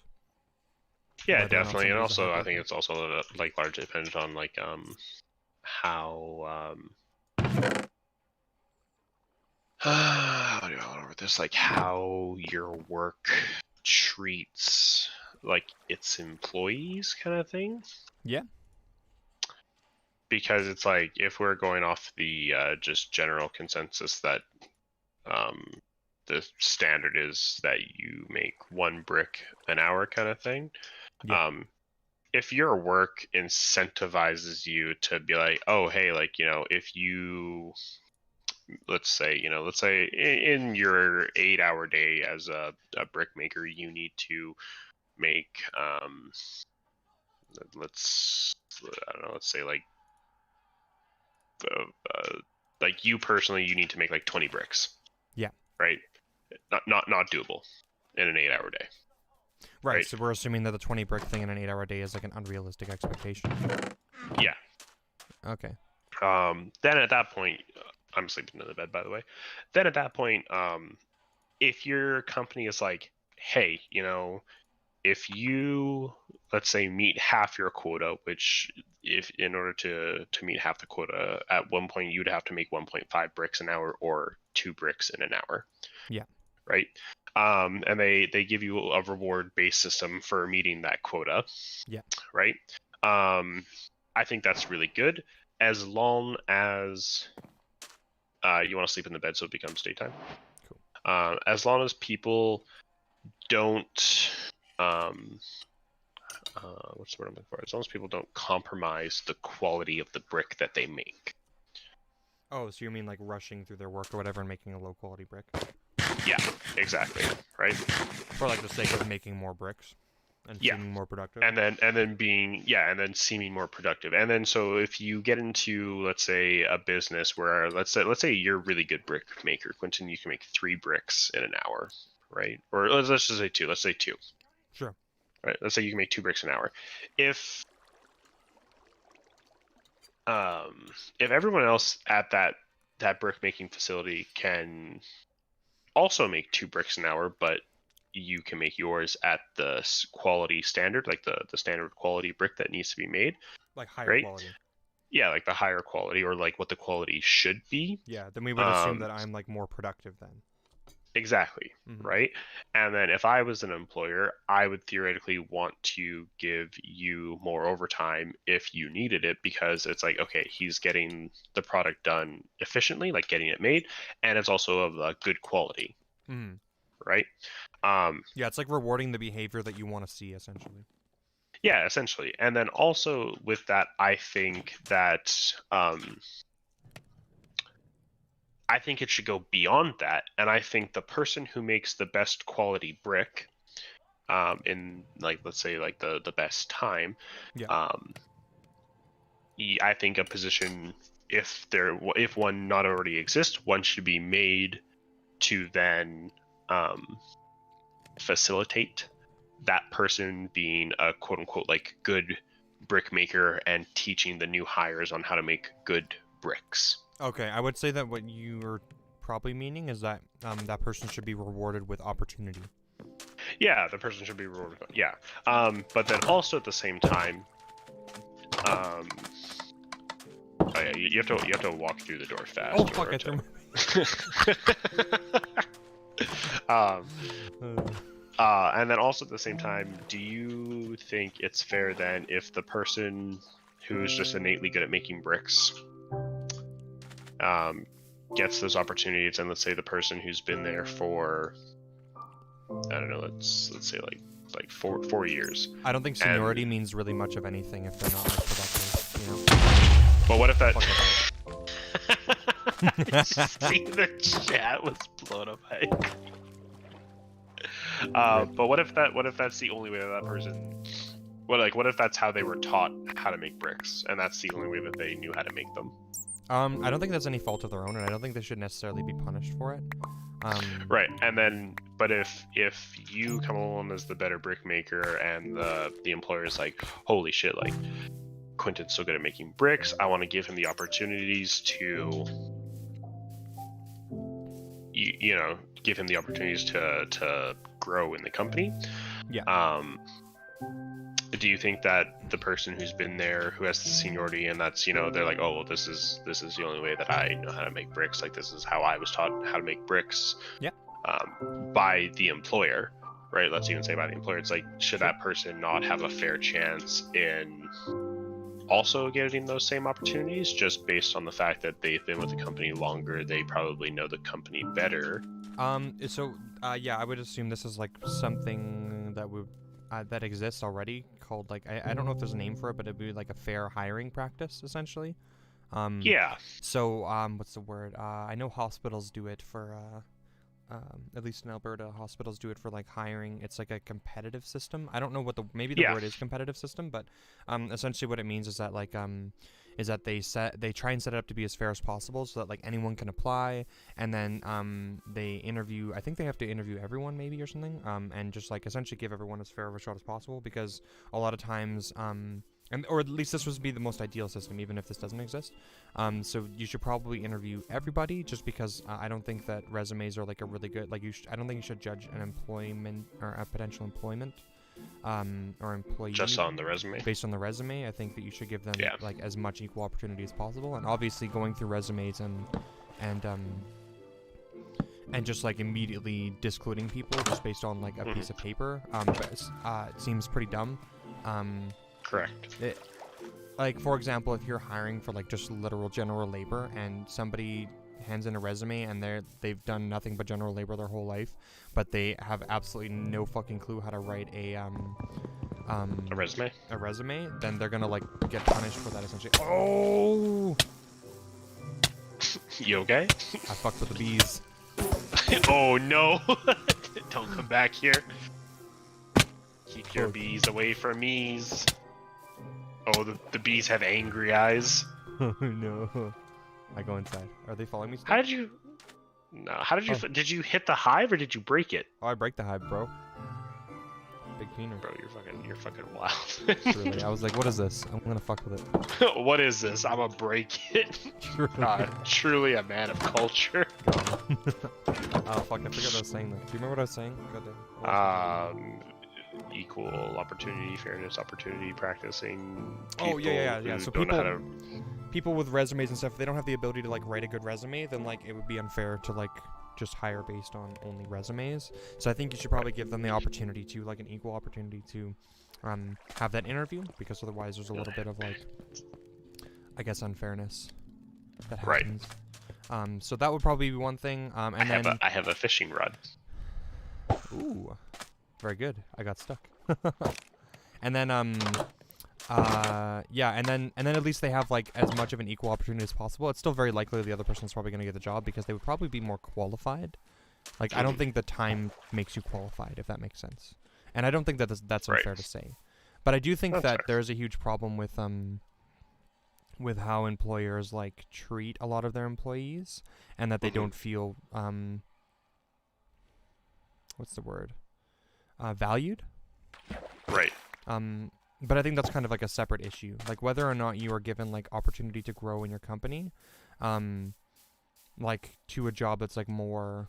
Yeah, definitely. And also I think it's also like largely dependent on like how how do I want to word this, like how your work treats like its employees kind of thing. Yeah. Because it's like, if we're going off the just general consensus that the standard is that you make 1 brick an hour kind of thing, if your work incentivizes you to be like, oh hey, like, you know, if you let's say in your 8-hour day as a brick maker, you need to make let's say like you personally, you need to make like 20 bricks. Yeah. Right. Not doable in an 8-hour day. Right. So we're assuming that the 20 brick thing in an 8-hour day is like an unrealistic expectation. Yeah. Okay. Then at that point, I'm sleeping in the bed, by the way. Then at that point, if your company is like, hey, you know, if you, let's say, meet half your quota, which if in order to meet half the quota, at one point you'd have to make 1.5 bricks an hour or 2 bricks in an hour. Yeah. Right. And they give you a reward-based system for meeting that quota. Yeah. Right. I think that's really good, as long as you want to sleep in the bed so it becomes daytime. Cool. As long as people don't what's the word I'm looking for? As long as people don't compromise the quality of the brick that they make. Oh, so you mean like rushing through their work or whatever and making a low quality brick? Yeah, exactly. Right. For like the sake of making more bricks and seeming more productive. And then seeming more productive. And then so if you get into, let's say, a business where let's say you're a really good brick maker, Quentin, you can make 3 bricks in an hour, right? Or let's just say 2. Let's say 2. Sure. Right. Let's say you can make 2 bricks an hour. If everyone else at that brick making facility can also make 2 bricks an hour, but you can make yours at the quality standard, like the standard quality brick that needs to be made, like higher quality. Yeah, like the higher quality, or like what the quality should be. Yeah, then we would assume that I'm like more productive then. Exactly. Mm-hmm. Right. And then if I was an employer, I would theoretically want to give you more overtime if you needed it, because it's like, okay, he's getting the product done efficiently, like getting it made, and it's also of a good quality. Mm. Right. Yeah, it's like rewarding the behavior that you want to see, essentially. Yeah, essentially. And then also with that, I think that I think it should go beyond that, and I think the person who makes the best quality brick, in like, let's say, like the best time, I think a position, if one not already exists, one should be made to then facilitate that person being a quote unquote like good brick maker and teaching the new hires on how to make good bricks. Okay, I would say that what you were probably meaning is that that person should be rewarded with opportunity. Yeah, the person should be rewarded. Yeah, but then also at the same time, you have to walk through the door fast. Oh fuck! I threw and then also at the same time, do you think it's fair then if the person who's just innately good at making bricks gets those opportunities, and let's say the person who's been there for, I don't know, let's say like 4 years. I don't think seniority means really much of anything if they're not like productive, you know. But what if that Just see the chat was blown up. But what if that's the only way that person? What if that's how they were taught how to make bricks, and that's the only way that they knew how to make them? I don't think that's any fault of their own, and I don't think they should necessarily be punished for it. Right, and then, but if you come along as the better brick maker, and the employer is like, holy shit, like Quentin's so good at making bricks, I want to give him the opportunities to, you know, give him the opportunities to grow in the company. Yeah. Do you think that the person who's been there, who has the seniority, and that's, you know, they're like, oh, well, this is the only way that I know how to make bricks, like this is how I was taught how to make bricks, Yeah. By the employer, right? Let's even say by the employer. It's like, should that person not have a fair chance in also getting those same opportunities, just based on the fact that they've been with the company longer, they probably know the company better? Yeah, I would assume this is like something that would that exists already, called like, I don't know if there's a name for it, but it'd be like a fair hiring practice, essentially. Yeah. So what's the word? I know hospitals do it for at least in Alberta, hospitals do it for like hiring. It's like a competitive system. I don't know what maybe the word is competitive system, but essentially what it means is that like they try and set it up to be as fair as possible, so that like anyone can apply, and then they interview. I think they have to interview everyone, maybe, or something, and just like essentially give everyone as fair of a shot as possible, because a lot of times or at least this would be the most ideal system, even if this doesn't exist. So you should probably interview everybody, just because I don't think that resumes are like a really good, like I don't think you should judge an employment or a potential employment or employee Just on the resume. Based on the resume. I think that you should give them like as much equal opportunity as possible, and obviously going through resumes and just like immediately discluding people just based on like a piece of paper it seems pretty dumb. Correct. Like, for example, if you're hiring for like just literal general labor, and somebody hands in a resume and they've done nothing but general labor their whole life, but they have absolutely no fucking clue how to write a resume, then they're gonna like get punished for that, essentially. Oh, you okay? I fucked with the bees. Oh no! Don't come back here. Keep your bees away from me's. Oh, the bees have angry eyes. Oh no. I go inside. Are they following me still? How did you... No, how did you... Did you hit the hive or did you break it? Oh, I break the hive, bro. Big peener. Bro, you're fucking wild. Truly. I was like, what is this? I'm gonna fuck with it. What is this? I'm gonna break it. Truly a man of culture. Oh fuck, I forgot what I was saying though. Do you remember what I was saying? Goddamn. Equal opportunity, fairness, opportunity, practicing. Oh yeah. So people with resumes and stuff, if they don't have the ability to like write a good resume, then like it would be unfair to like just hire based on only resumes. So I think you should probably give them the opportunity to, like, an equal opportunity to have that interview, because otherwise there's a little bit of like, I guess, unfairness that happens. Right. So that would probably be one thing. And I have a fishing rod. Ooh. Very good. I got stuck. And then yeah, and then at least they have like as much of an equal opportunity as possible. It's still very likely the other person's probably going to get the job because they would probably be more qualified. Like, I don't think the time makes you qualified, if that makes sense. And I don't think that that's unfair to say. But I do think that there's a huge problem with how employers like treat a lot of their employees, and that they don't feel what's the word? Valued. Right. But I think that's kind of like a separate issue. Like, whether or not you are given like opportunity to grow in your company, like to a job that's like more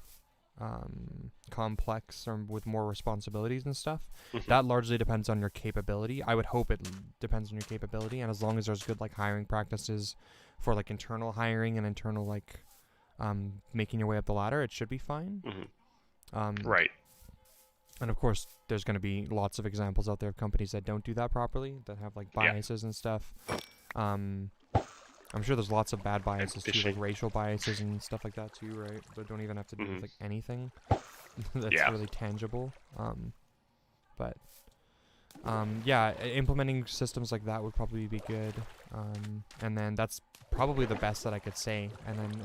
complex or with more responsibilities and stuff, that largely depends on your capability. I would hope it depends on your capability, and as long as there's good like hiring practices for like internal hiring and internal like making your way up the ladder, it should be fine. Right. And of course, there's going to be lots of examples out there of companies that don't do that properly, that have like biases and stuff. I'm sure there's lots of bad biases too, like racial biases and stuff like that too, right? That don't even have to do with like anything that's really tangible. But Yeah, implementing systems like that would probably be good. And then that's probably the best that I could say. And then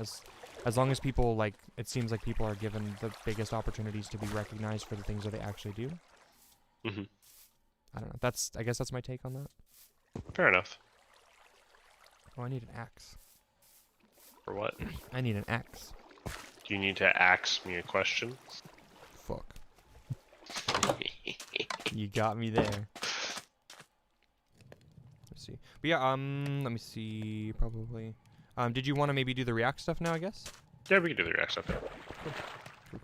as long as people, like, it seems like people are given the biggest opportunities to be recognized for the things that they actually do. Mm-hmm. I don't know. I guess that's my take on that. Fair enough. Oh, I need an axe. For what? I need an axe. Do you need to ask me a question? Fuck. You got me there. Let's see. But yeah, let me see. Probably. Did you want to maybe do the React stuff now, I guess? Yeah, we can do the React stuff.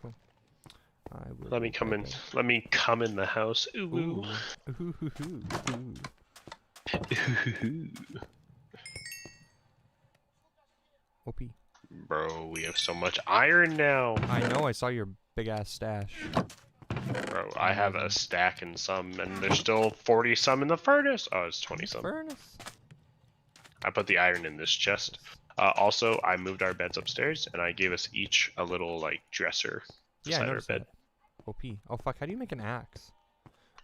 Cool. I will Let me come in. Let me come in the house. Ooh. OP. Bro, we have so much iron now. I know. I saw your big ass stash. Bro, I have a stack and some, and there's still 40 some in the furnace. Oh, it's 20 some. Furnace. I put the iron in this chest. Also, I moved our beds upstairs, and I gave us each a little like dresser beside our bed. OP. Oh fuck! How do you make an axe?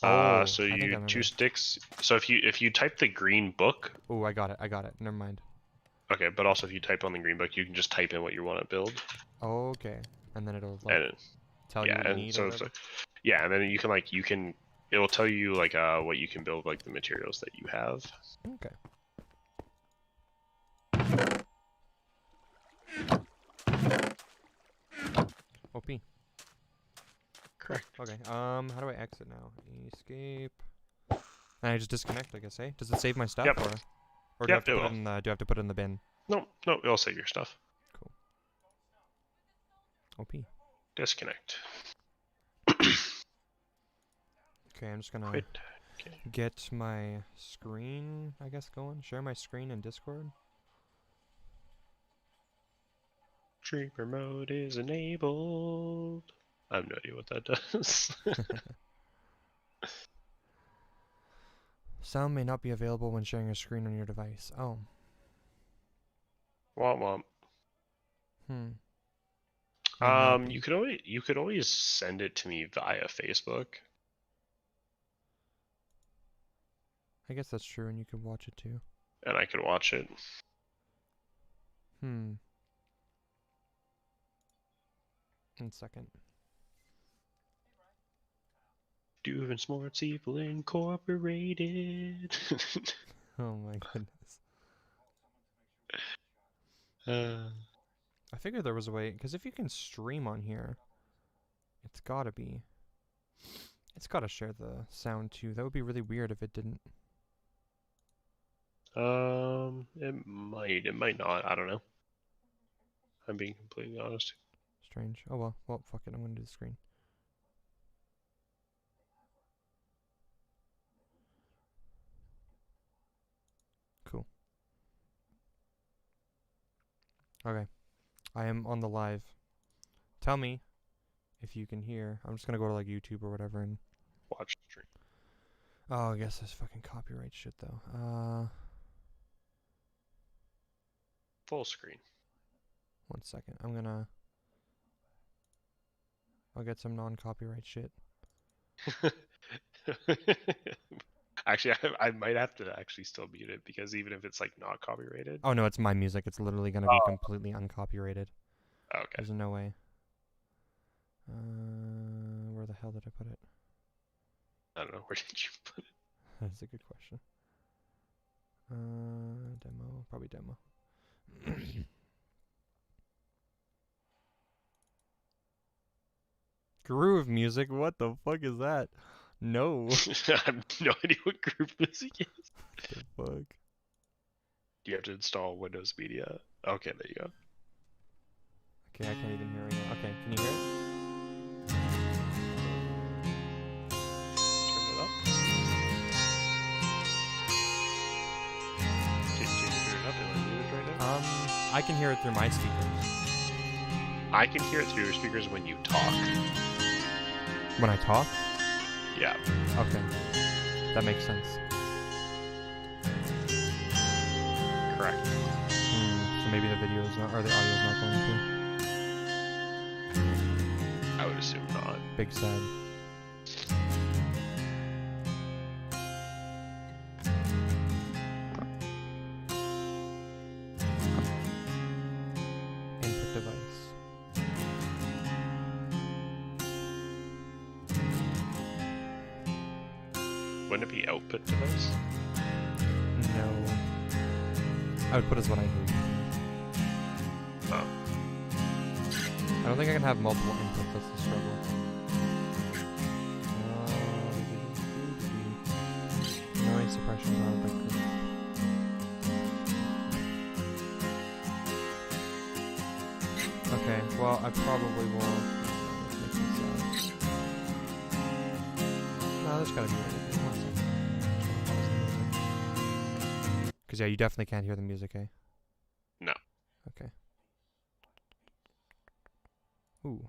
So you 2 sticks. So if you type the green book. Oh, I got it. Never mind. Okay, but also if you type on the green book, you can just type in what you want to build. Okay, and then it'll like tell you what you need. So it's like, yeah, and then you can it will tell you like what you can build, like the materials that you have. Okay. OP. Correct. Okay. How do I exit now? Escape. And I just disconnect, I guess, eh? Does it save my stuff? Yep. Or do I have to put it in the, do I have to put it in the bin? No, it'll save your stuff. Cool. OP. Disconnect. Okay, I'm just gonna get my screen, I guess, going. Share my screen in Discord. Creeper mode is enabled. I have no idea what that does. Sound may not be available when sharing a screen on your device. Oh. Womp womp. You could always send it to me via Facebook. I guess that's true, and you could watch it too. And I could watch it. 1 second. Doing Smart People Incorporated. Oh my goodness. I figured there was a way, because if you can stream on here, it's gotta share the sound too. That would be really weird if it didn't. It might not. I don't know. I'm being completely honest. Strange. Oh well. Well, fuck it. I'm gonna do the screen. Cool. Okay. I am on the live. Tell me if you can hear. I'm just gonna go to like YouTube or whatever and Watch the stream. Oh, I guess there's fucking copyright shit though. Full screen. 1 second. I'll get some non-copyright shit. Actually, I might have to actually still mute it, because even if it's like not copyrighted. Oh no, it's my music. It's literally gonna be completely uncopyrighted. Okay. There's no way. Where the hell did I put it? I don't know. Where did you put it? That's a good question. Demo. Probably demo. Groove music? What the fuck is that? No. I have no idea what group music is. What the fuck? Do you have to install Windows Media? Okay, there you go. Okay, I can't even hear it right now. Okay, can you hear it? Turn it up. Can you hear it up? Am I muted right now? I can hear it through my speakers. I can hear it through your speakers when you talk. When I talk? Yeah. Okay. That makes sense. Correct. So maybe the video is not, or the audio is not going to. I would assume not. Big sad. Wouldn't it be output device? No. Output is what I hear. Oh. I don't think I can have multiple inputs. That's the struggle. Noise suppression powered by group. Okay, well, I probably will. Let's make this no, there's gotta be anything. 1 second. Because, yeah, you definitely can't hear the music, eh? No. Okay. Ooh.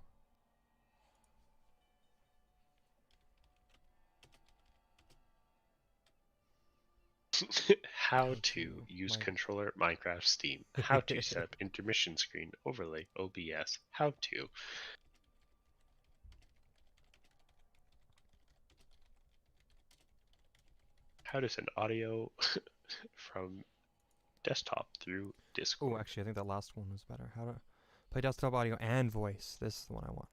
How to use controller Minecraft Steam. How to set up intermission screen overlay OBS. How to. How to send audio from desktop through Discord. Oh, actually, I think that last one was better. How to play desktop audio and voice. This is the one I want.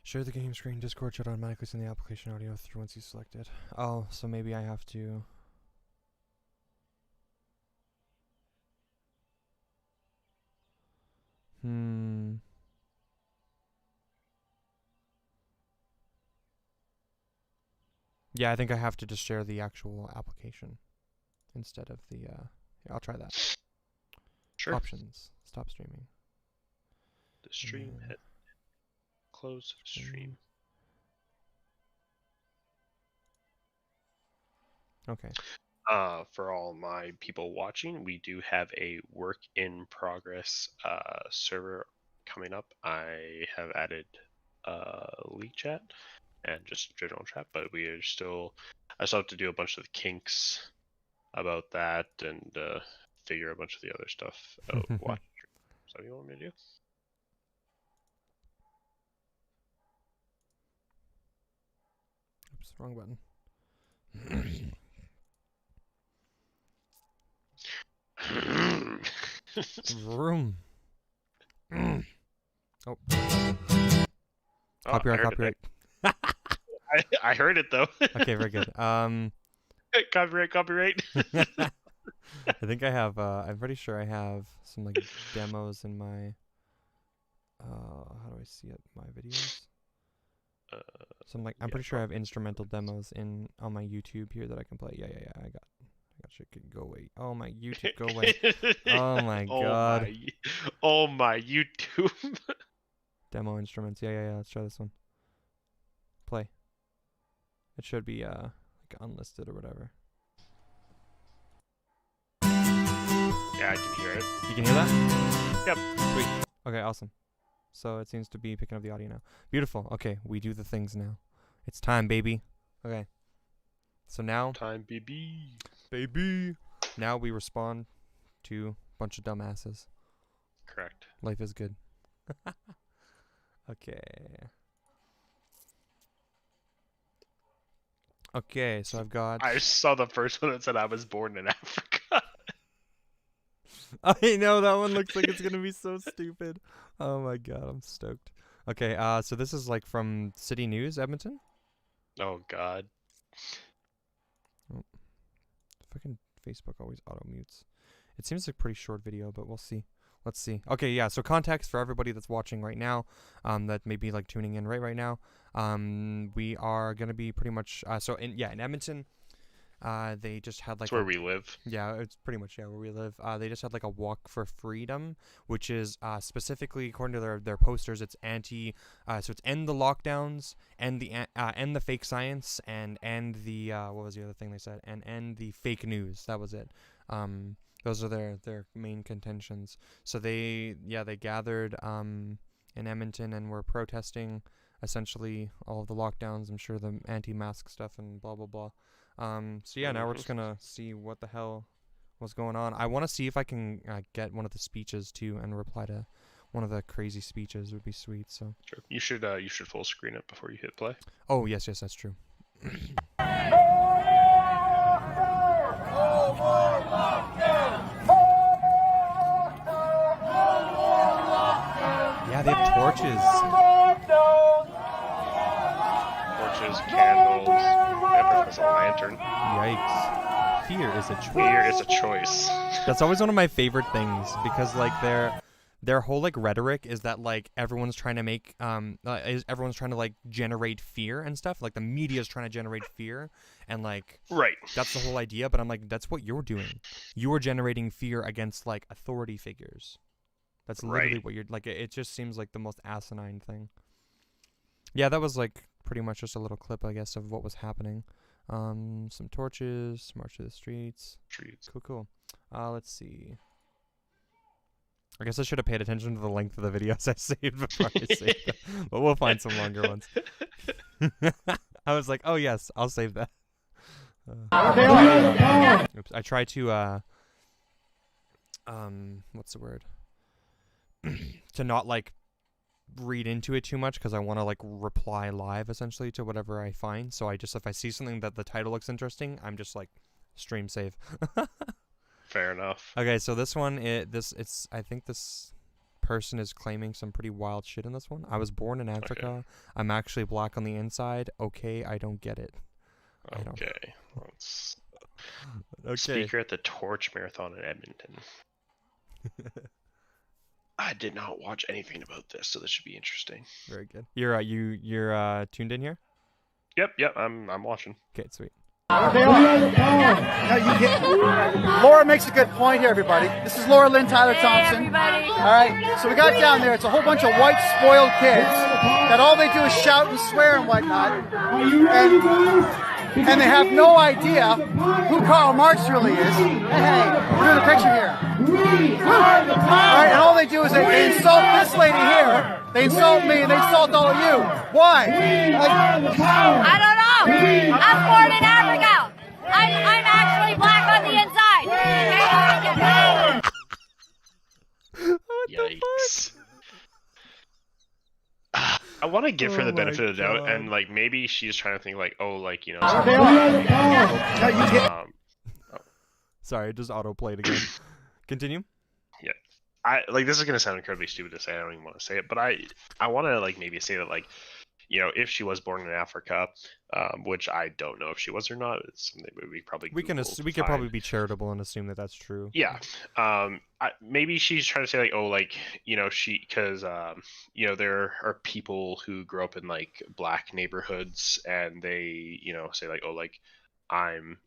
Share the game screen. Discord should automatically send the application audio through once you select it. Oh, so maybe I have to... Yeah, I think I have to just share the actual application instead of the... Yeah, I'll try that. Sure. Options. Stop streaming. The stream hit. Close stream. Okay. For all my people watching, we do have a work in progress server coming up. I have added league chat and just general chat, but I still have to do a bunch of the kinks about that and figure a bunch of the other stuff out. Watch. Is that what you want me to do? Oops, wrong button. Room. Oh. Copyright. I heard it though. Okay, very good. Copyright. I think I have. I'm pretty sure I have some like demos in my. How do I see it? My videos. So I'm pretty sure I have instrumental demos on my YouTube here that I can play. Yeah. I got shit. Go away. Oh my YouTube, go away. Oh my god. Oh my YouTube. Demo instruments. Yeah. Let's try this one. Play. It should be like unlisted or whatever. Yeah, I can hear it. You can hear that? Yep. Sweet. Okay, awesome. So it seems to be picking up the audio now. Beautiful. Okay, we do the things now. It's time, baby. Okay. So now... Time, baby. Baby. Now we respond to a bunch of dumbasses. Correct. Life is good. Okay. Okay, so I've got... I saw the first one that said I was born in Africa. I know, that one looks like it's going to be so stupid. Oh my god, I'm stoked. Okay, so this is like from City News, Edmonton? Oh god. Oh. Fucking Facebook always auto-mutes. It seems like a pretty short video, but we'll see. Let's see. Okay, yeah, so context for everybody that's watching right now, that may be like tuning in right now. We are going to be pretty much, in Edmonton, they just had like... That's where we live. Yeah, it's pretty much, where we live. They just had like a walk for freedom, which is specifically, according to their posters, it's anti, so it's end the lockdowns, end the fake science, and end the, what was the other thing they said? And end the fake news. That was it. Those are their main contentions. So they gathered in Edmonton and were protesting essentially all of the lockdowns. I'm sure the anti-mask stuff and blah blah blah. So yeah, now we're just gonna see what the hell was going on. I want to see if I can get one of the speeches too and reply to one of the crazy speeches. It would be sweet. So sure. You should full screen it before you hit play. Oh yes, that's true. torches, candles, Empress has a lantern. Yikes. Fear is a choice. Fear is a choice. That's always one of my favorite things because like their whole like rhetoric is that like everyone's trying to make everyone's trying to like generate fear and stuff. Like the media's trying to generate fear and like right. That's the whole idea, but I'm like that's what you're doing. You're generating fear against like authority figures. That's literally what you're like. It just seems like the most asinine thing. Yeah, that was like pretty much just a little clip, I guess, of what was happening. Some torches, march to the streets. Cool. Let's see. I guess I should have paid attention to the length of the videos I saved before I saved them. But we'll find some longer ones. I was like, oh yes, I'll save that. Oops. I try to what's the word? To not like read into it too much because I want to like reply live essentially to whatever I find. So if I see something that the title looks interesting, I'm just like stream save. Fair enough. Okay, so this one, I think this person is claiming some pretty wild shit in this one. I was born in Africa. Okay. I'm actually black on the inside. Okay, I don't get it. Okay. Let's... Okay. Speaker at the Torch Marathon in Edmonton. I did not watch anything about this, so this should be interesting. Very good. You're tuned in here? Yep. I'm watching. Okay, sweet. Laura makes a good point here, everybody. This is Laura Lynn Tyler Thompson. Everybody. All right, so we got down there. It's a whole bunch of white, spoiled kids that all they do is shout and swear and whatnot. And they have no idea who Karl Marx really is. Hey, we're doing a picture here. All right, and all they do is they insult this lady here. They insult me and they insult all of you. Why? I don't know. I'm born in Africa. I'm actually black on the inside. Yikes. I want to give her the benefit of the doubt, and like maybe she's trying to think like, oh, like you know. Sorry, it just auto played again. Continue. Yeah, I like this is gonna sound incredibly stupid to say. I don't even want to say it, but I want to like maybe say that like, you know, if she was born in Africa, which I don't know if she was or not, it's something we probably we could probably be charitable and assume that that's true. Yeah. Maybe she's trying to say like, oh, like you know, because you know, there are people who grow up in like black neighborhoods and they, you know, say like, oh, like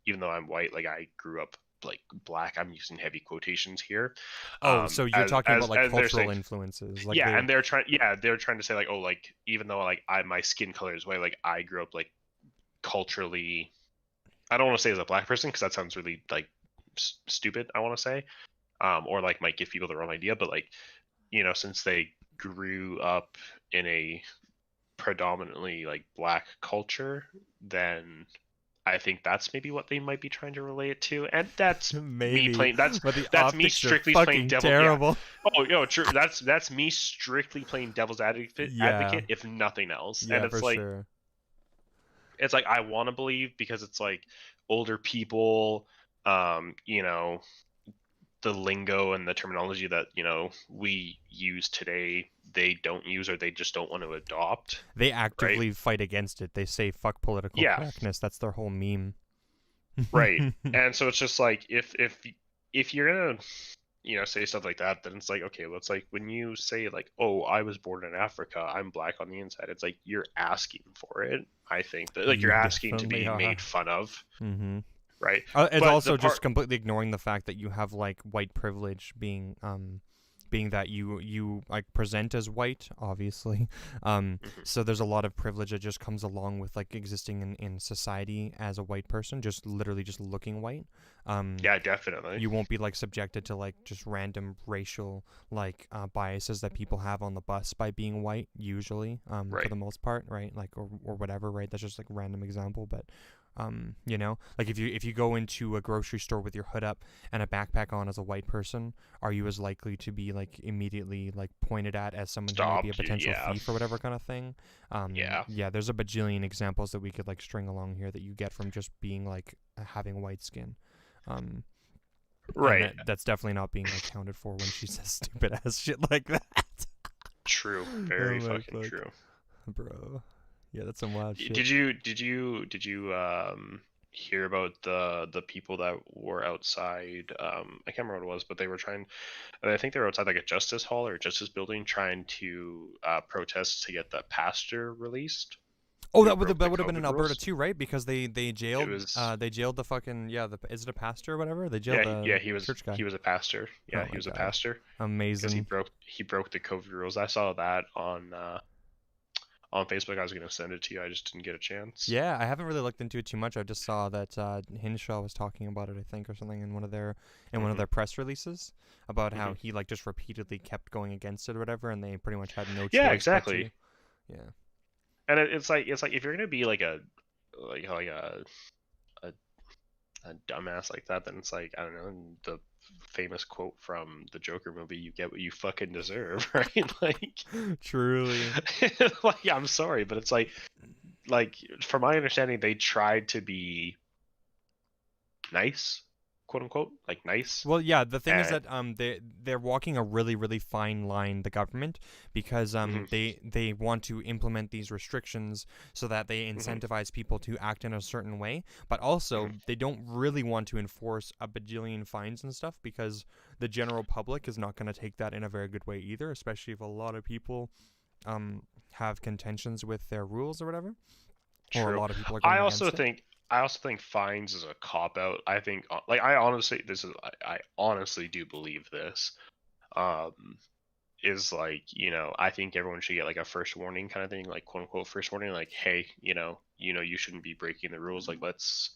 even though I'm white, like I grew up like black. I'm using heavy quotations here. Oh, so you're talking about like cultural influences, like yeah, and they're trying to say like, oh, like even though like my skin color is white, like I grew up like culturally. I don't want to say as a black person because that sounds really like stupid. I want to say, or like might give people the wrong idea, but like you know, since they grew up in a predominantly like black culture, then I think that's maybe what they might be trying to relate it to, and that's maybe. Me playing. That's me strictly playing devil. Terrible. Yeah. Oh, no, true. That's me strictly playing devil's advocate, if nothing else. Yeah, and it's for like, sure. It's like I want to believe because it's like older people, you know, the lingo and the terminology that you know we use today. They don't use or they just don't want to adopt. They actively fight against it. They say fuck political correctness. That's their whole meme. Right. And so it's just like if you're gonna, you know, say stuff like that, then it's like, okay, well, it's like when you say like, oh, I was born in Africa, I'm black on the inside, it's like you're asking for it. I think that like you're asking to be made fun of. Mm-hmm. Right. It's also just completely ignoring the fact that you have like white privilege being that you like present as white, obviously. So there's a lot of privilege that just comes along with like existing in society as a white person, just literally just looking white. Yeah, definitely. You won't be like subjected to like just random racial like biases that people have on the bus by being white, usually, for the most part, right? Like or whatever, right? That's just like a random example, but you know, like if you go into a grocery store with your hood up and a backpack on as a white person, are you as likely to be like immediately like pointed at as someone who might be a potential thief or whatever kind of thing? Yeah, there's a bajillion examples that we could like string along here that you get from just being like having white skin. Right. That's definitely not being accounted for when she says stupid ass shit like that. True. Very fucking true. Bro. Yeah, that's some wild shit. Did you hear about the people that were outside? I can't remember what it was, but they were trying. I think they were outside like a justice hall or justice building, trying to protest to get the pastor released. Oh, who that would broke the have been in COVID Alberta rules. too, right? Because they jailed was- they jailed the fucking is it a pastor or whatever? They jailed Yeah, the he was church guy. he was a pastor. Yeah, Oh he my was a God. pastor because Amazing. he broke the COVID rules. I saw that on Facebook. I was gonna send it to you. I just didn't get a chance. Yeah, I haven't really looked into it too much. I just saw that Hinshaw was talking about it, I think, or something in one of their press releases about how he like just repeatedly kept going against it or whatever, and they pretty much had no choice. Yeah, exactly. Yeah. And it's like if you're gonna be like a dumbass like that, then it's like, I don't know, the famous quote from the Joker movie, "You get what you fucking deserve," right? Like, Truly. like, I'm sorry, but it's like from my understanding, they tried to be nice, quote unquote, like nice. Well, yeah, the thing is that they're walking a really, really fine line, the government, because they want to implement these restrictions so that they incentivize people to act in a certain way, but also they don't really want to enforce a bajillion fines and stuff, because the general public is not going to take that in a very good way either, especially if a lot of people have contentions with their rules or whatever. True. Or a lot of people are going against it. I also think fines is a cop out. I think I honestly do believe this. Is like, I think everyone should get like a first warning kind of thing, like quote unquote first warning, like, hey, you shouldn't be breaking the rules. Like let's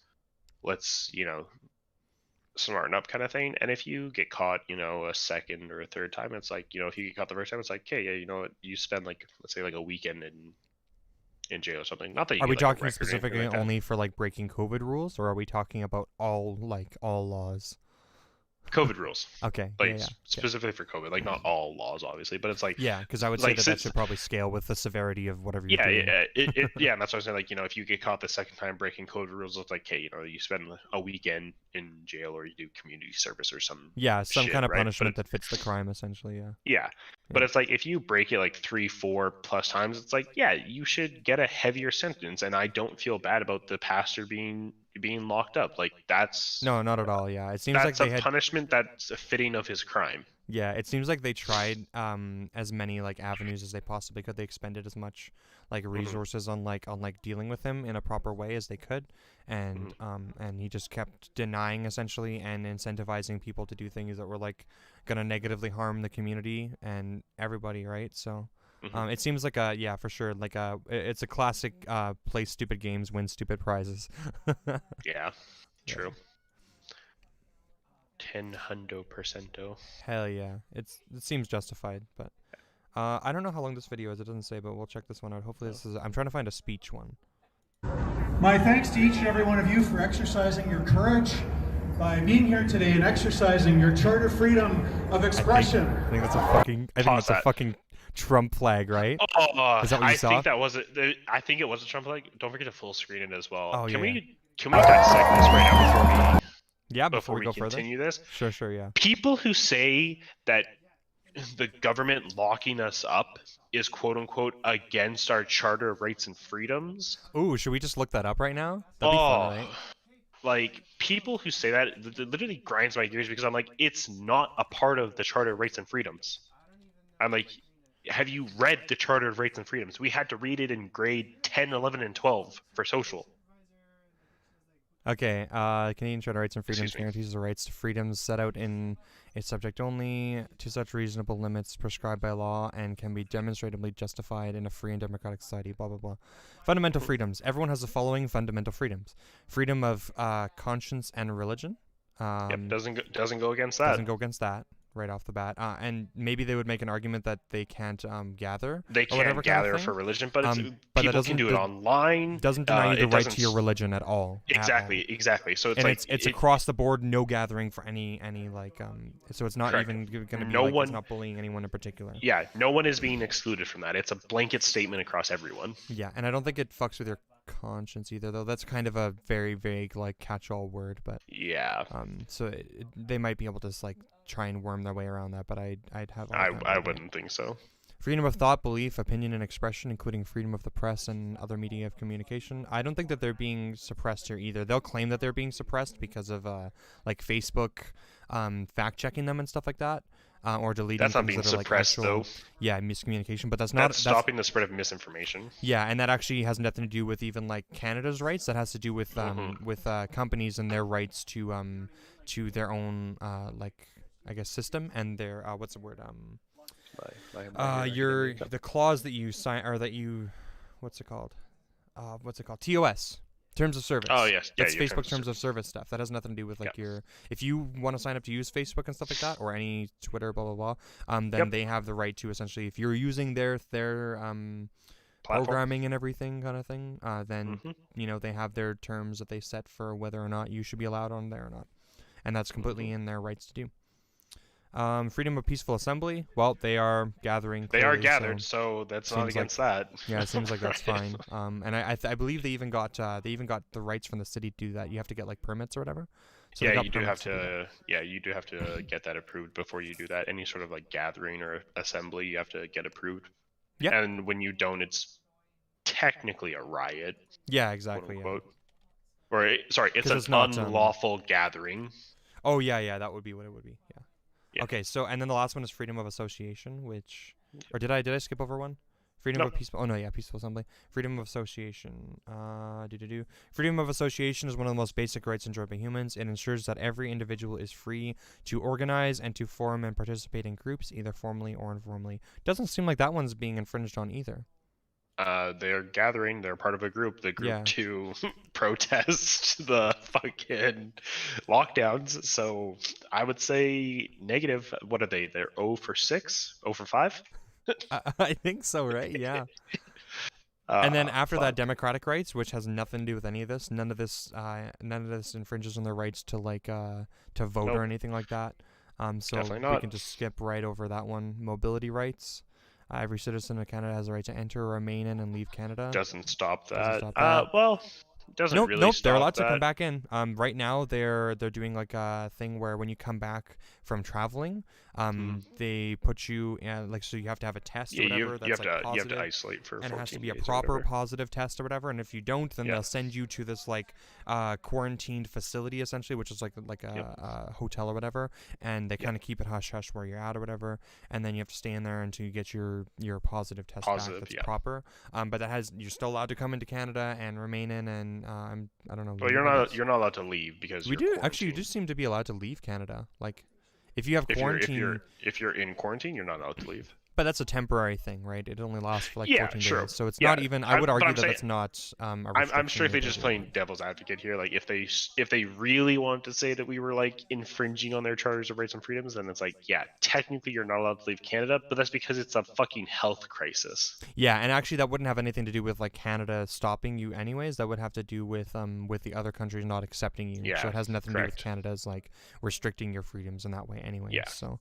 smarten up kind of thing. And if you get caught, a second or a third time, it's like, if you get caught the first time, it's like, okay, yeah, you know what, you spend like, let's say like a weekend in jail or something. Not that you are we get, like, a talking record or anything specifically like that. only for like breaking COVID rules, or are we talking about all laws? COVID rules, Okay. like yeah. specifically for COVID, like not all laws obviously, but it's like, Yeah, because I would say like, that since- should probably scale with the severity of whatever you're yeah, doing. yeah, and that's what I'm saying. Like, if you get caught the second time breaking COVID rules, it's like, hey, you spend a weekend in jail, or you do community service or some Some shit, kind of right? punishment that fits the crime, essentially. Yeah. Yeah, but it's like if you break it like 3-4 plus times, it's like, yeah, you should get a heavier sentence. And I don't feel bad about the pastor being locked up. Like, that's No, not at all. Yeah, it seems like that's they a had. punishment that's fitting of his crime. Yeah, it seems like they tried as many like avenues as they possibly could. They expended as much like resources on dealing with him in a proper way as they could, and he just kept denying essentially and incentivizing people to do things that were like gonna negatively harm the community and everybody, right? So it seems like for sure, like it's a classic play stupid games, win stupid prizes. Yeah, true. 100%. Hell yeah, it seems justified, but I don't know how long this video is. It doesn't say, but we'll check this one out. Hopefully this is. I'm trying to find a speech one. My thanks to each and every one of you for exercising your courage by being here today and exercising your charter freedom of expression. I think that's a fucking Trump flag, right? Oh, Is that what you saw? think that was it. I think it was a Trump flag. Don't forget to full screen it as well. Oh, can yeah. we dissect this right now Before we go continue this? Sure, yeah. People who say that the government locking us up is quote unquote against our charter of rights and freedoms. Ooh, should we just look that up right now? That'd be fun, right? Like, people who say that, it literally grinds my gears, because I'm like, it's not a part of the charter of rights and freedoms. I'm like, have you read the charter of rights and freedoms? We had to read it in grade 10, 11, and 12 for social. Okay, Canadian Charter of Rights and Freedoms guarantees the rights to freedoms set out in its subject only to such reasonable limits prescribed by law and can be demonstrably justified in a free and democratic society, blah, blah, blah. Fundamental freedoms. Everyone has the following fundamental freedoms. Freedom of conscience and religion. Doesn't go against that. Doesn't go against that right off the bat. And maybe they would make an argument that they can't gather. They can't gather for religion, but people can do it online. Doesn't deny you the right to your religion at all. Exactly. So it's across the board, no gathering for any like so it's not correct. even going to be it's not bullying anyone in particular. Yeah, no one is being excluded from that. It's a blanket statement across everyone. Yeah, and I don't think it fucks with your conscience either, though. That's kind of a very vague like catch-all word, but yeah. So they might be able to like try and worm their way around that, but I'd have. I wouldn't think so. Freedom of thought, belief, opinion, and expression, including freedom of the press and other media of communication. I don't think that they're being suppressed here either. They'll claim that they're being suppressed because of like Facebook fact checking them and stuff like that, or deleting That's not things being that are like suppressed, actual, though. yeah, miscommunication. But that's stopping the spread of misinformation. Yeah, and that actually has nothing to do with even like Canada's rights. That has to do with companies and their rights to their own like I guess system and their what's the word the clause that you sign or that you what's it called TOS, terms of service. Oh yes, that's Facebook terms of service stuff. That has nothing to do with like your if you want to sign up to use Facebook and stuff like that or any Twitter blah blah blah then they have the right to essentially if you're using their programming and everything kind of thing then you know they have their terms that they set for whether or not you should be allowed on there or not, and that's completely in their rights to do. Freedom of peaceful assembly. Well, they are gathering. They clearly, are gathered, so that's not against that. Yeah, it seems like that's fine. And I believe they even got the rights from the city to do that. You have to get like permits or whatever. So yeah, you do have to. Yeah, you do have to get that approved before you do that. Any sort of like gathering or assembly, you have to get approved. Yeah. And when you don't, it's technically a riot. Yeah, exactly. Quote, yeah. Or sorry, it's an unlawful gathering. Oh yeah, that would be what it would be. Yeah. Okay, so and then the last one is freedom of association, which, or did I skip over one? Freedom of peaceful. Oh no, yeah, peaceful assembly. Freedom of association. Freedom of association is one of the most basic rights enjoyed by humans. It ensures that every individual is free to organize and to form and participate in groups, either formally or informally. Doesn't seem like that one's being infringed on either. They're gathering. They're part of a group. The group to protest the fucking lockdowns. So I would say negative. What are they? They're 0 for 6, 0 for 5. I think so, right? Yeah. And then after that, democratic rights, which has nothing to do with any of this. None of this infringes on their rights to like to vote or anything like that. So we can just skip right over that one. Mobility rights. Every citizen of Canada has the right to enter or remain in and leave Canada. Doesn't stop that. Well, doesn't really nope, stop they're allowed that. to come back in. Right now, they're doing like a thing where when you come back from traveling, they put you like so you have to have a test or whatever. You have to isolate for 14 days. And it has to be a proper positive test or whatever. And if you don't, then they'll send you to this like quarantined facility essentially, which is like a hotel or whatever. And they kind of keep it hush hush where you're at or whatever. And then you have to stay in there until you get your positive test back that's proper. But you're still allowed to come into Canada and remain in and I don't know. Well, you're not allowed to leave because we do actually. You do seem to be allowed to leave Canada. Like, if you have quarantine, if you're in quarantine, you're not allowed to leave. But that's a temporary thing, right? It only lasts for like 14 days. So it's not even. I would argue that it's not. I'm strictly just playing devil's advocate here. Like if they really wanted to say that we were like infringing on their charters of rights and freedoms, then it's like, yeah, technically you're not allowed to leave Canada, but that's because it's a fucking health crisis. Yeah, and actually that wouldn't have anything to do with like Canada stopping you, anyways. That would have to do with the other countries not accepting you. Yeah, so it has nothing to do with Canada's like restricting your freedoms in that way, anyways. Yeah. So.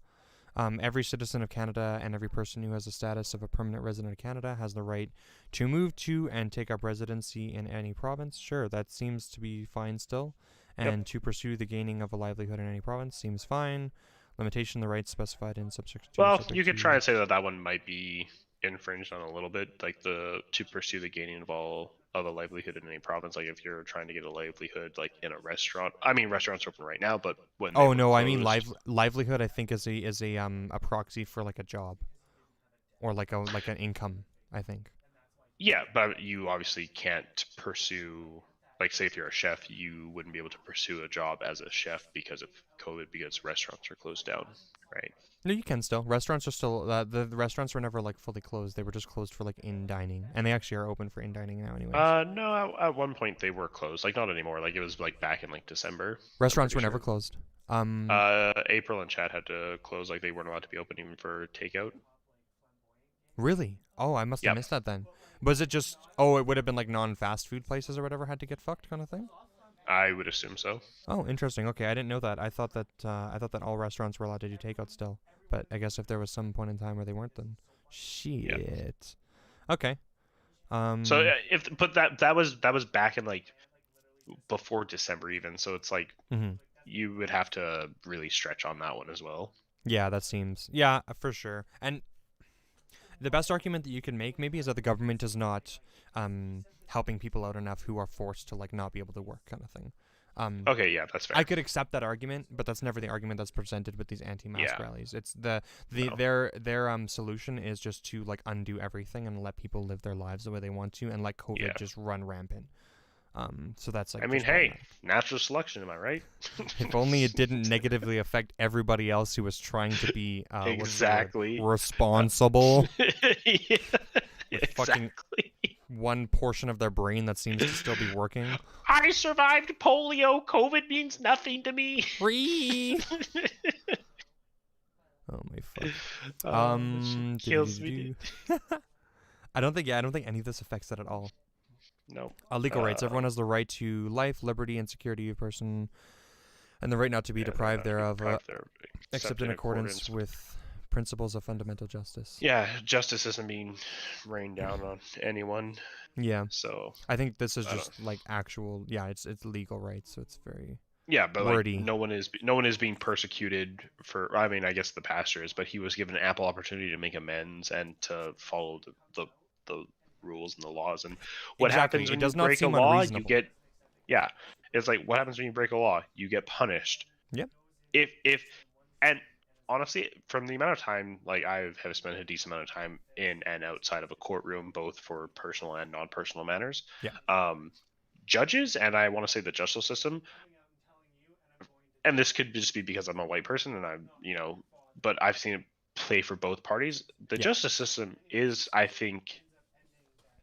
Every citizen of Canada and every person who has the status of a permanent resident of Canada has the right to move to and take up residency in any province. Sure, that seems to be fine still. And to pursue the gaining of a livelihood in any province seems fine. Limitation the rights specified in subsection 2. Well, you could try and say that one might be infringed on a little bit, like to pursue the gaining of a livelihood in any province. Like if you're trying to get a livelihood like in a restaurant. I mean, restaurants are open right now, but when I mean livelihood I think is a proxy for like a job or like an income, I think. Yeah, but you obviously can't pursue, like say if you're a chef, you wouldn't be able to pursue a job as a chef because of COVID, because restaurants are closed down, right? No, you can still. Restaurants are still the restaurants were never like fully closed. They were just closed for like in dining, and they actually are open for in dining now, anyway. No, at one point they were closed. Like not anymore. Like it was like back in like December. Restaurants were never closed. April and Chad had to close. Like they weren't allowed to be open even for takeout. Really? Oh, I must have missed that then. Was it just? Oh, it would have been like non-fast food places or whatever had to get fucked, kind of thing. I would assume so. Oh, interesting. Okay, I didn't know that. I thought that all restaurants were allowed to do takeout still. But I guess if there was some point in time where they weren't, then shit. Yeah. Okay. So that was back in like before December even. So it's like you would have to really stretch on that one as well. Yeah, that seems for sure. And the best argument that you can make maybe is that the government is not helping people out enough who are forced to like not be able to work, kind of thing. Okay, yeah, that's fair. I could accept that argument, but that's never the argument that's presented with these anti-mask rallies. It's their solution is just to like undo everything and let people live their lives the way they want to, and let COVID just run rampant. So that's like. I mean, hey, natural selection, am I right? If only it didn't negatively affect everybody else who was trying to be exactly responsible. Yeah, fucking one portion of their brain that seems to still be working. I survived polio. COVID means nothing to me. Free. Oh my fuck. Kills me. I don't think any of this affects it at all. No. Legal rights. Everyone has the right to life, liberty, and security of person, and the right not to be deprived thereof, except in accordance with principles of fundamental justice. Yeah, justice isn't being rained down on anyone. Yeah. So I think this is just like actual. Yeah, it's legal rights, so it's very. Yeah, but wordy. Like, no one is being persecuted for. I mean, I guess the pastor is, but he was given an ample opportunity to make amends and to follow the rules and the laws. And what happens when you break a law? You get, it's like what happens when you break a law? You get punished. Yep. And honestly, from the amount of time, like I have spent a decent amount of time in and outside of a courtroom, both for personal and non-personal matters. Yeah. Judges, and I want to say the justice system, and this could just be because I'm a white person and I'm, but I've seen it play for both parties. The justice system is, I think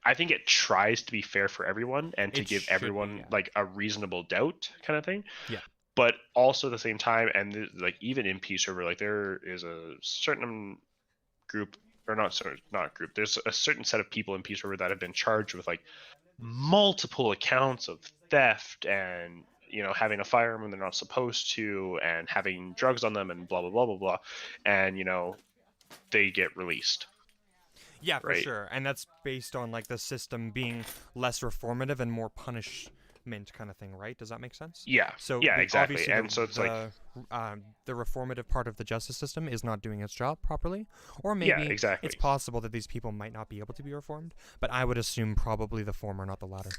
it tries to be fair for everyone and to give everyone like a reasonable doubt kind of thing. Yeah. But also at the same time, and like even in Peace River, like there is a certain group, or not group. There's a certain set of people in Peace River that have been charged with like multiple accounts of theft and having a firearm when they're not supposed to, and having drugs on them, and blah blah blah blah blah, and they get released. Yeah, for sure, and that's based on like the system being less reformative and more punishment kind of thing, right? Does that make sense? Yeah. So yeah, exactly. And so it's the reformative part of the justice system is not doing its job properly, or maybe it's possible that these people might not be able to be reformed. But I would assume probably the former, not the latter.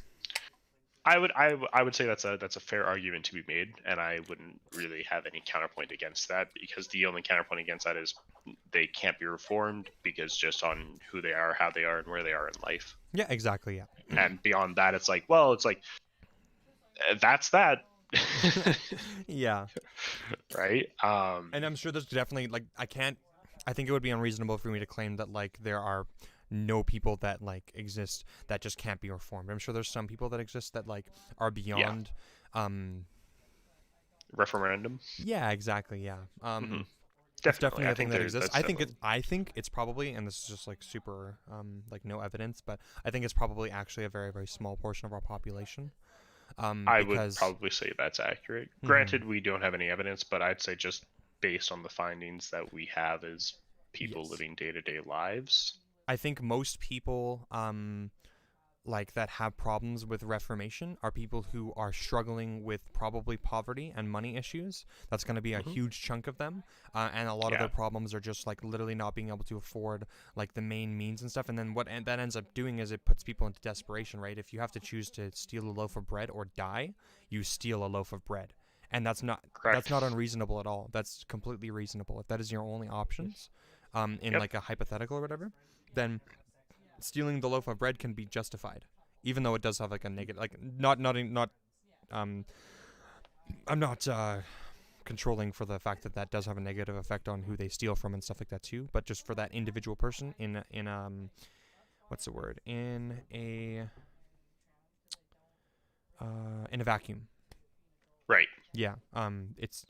I would say that's a fair argument to be made, and I wouldn't really have any counterpoint against that, because the only counterpoint against that is they can't be reformed because just on who they are, how they are, and where they are in life. Yeah, exactly. Yeah. And beyond that, it's like, well, that's that. Yeah. Right. And I'm sure there's definitely like I think it would be unreasonable for me to claim that like there are no people that like exist that just can't be reformed. I'm sure there's some people that exist that like are beyond referendum. Yeah, exactly. Yeah. Definitely. Definitely a thing that exists. I think it's probably, and this is just like super like no evidence, but I think it's probably actually a very, very small portion of our population. I would probably say that's accurate. Granted, we don't have any evidence, but I'd say just based on the findings that we have as people living day-to-day lives. I think most people like that have problems with reformation are people who are struggling with probably poverty and money issues. That's going to be a huge chunk of them, and a lot of their problems are just like literally not being able to afford like the main means and stuff. And then what that ends up doing is it puts people into desperation, right? If you have to choose to steal a loaf of bread or die, you steal a loaf of bread, and that's not unreasonable at all. That's completely reasonable. If that is your only options, in like a hypothetical or whatever, then stealing the loaf of bread can be justified, even though it does have like a negative, like I'm not controlling for the fact that does have a negative effect on who they steal from and stuff like that too, but just for that individual person in a vacuum. Right. Yeah.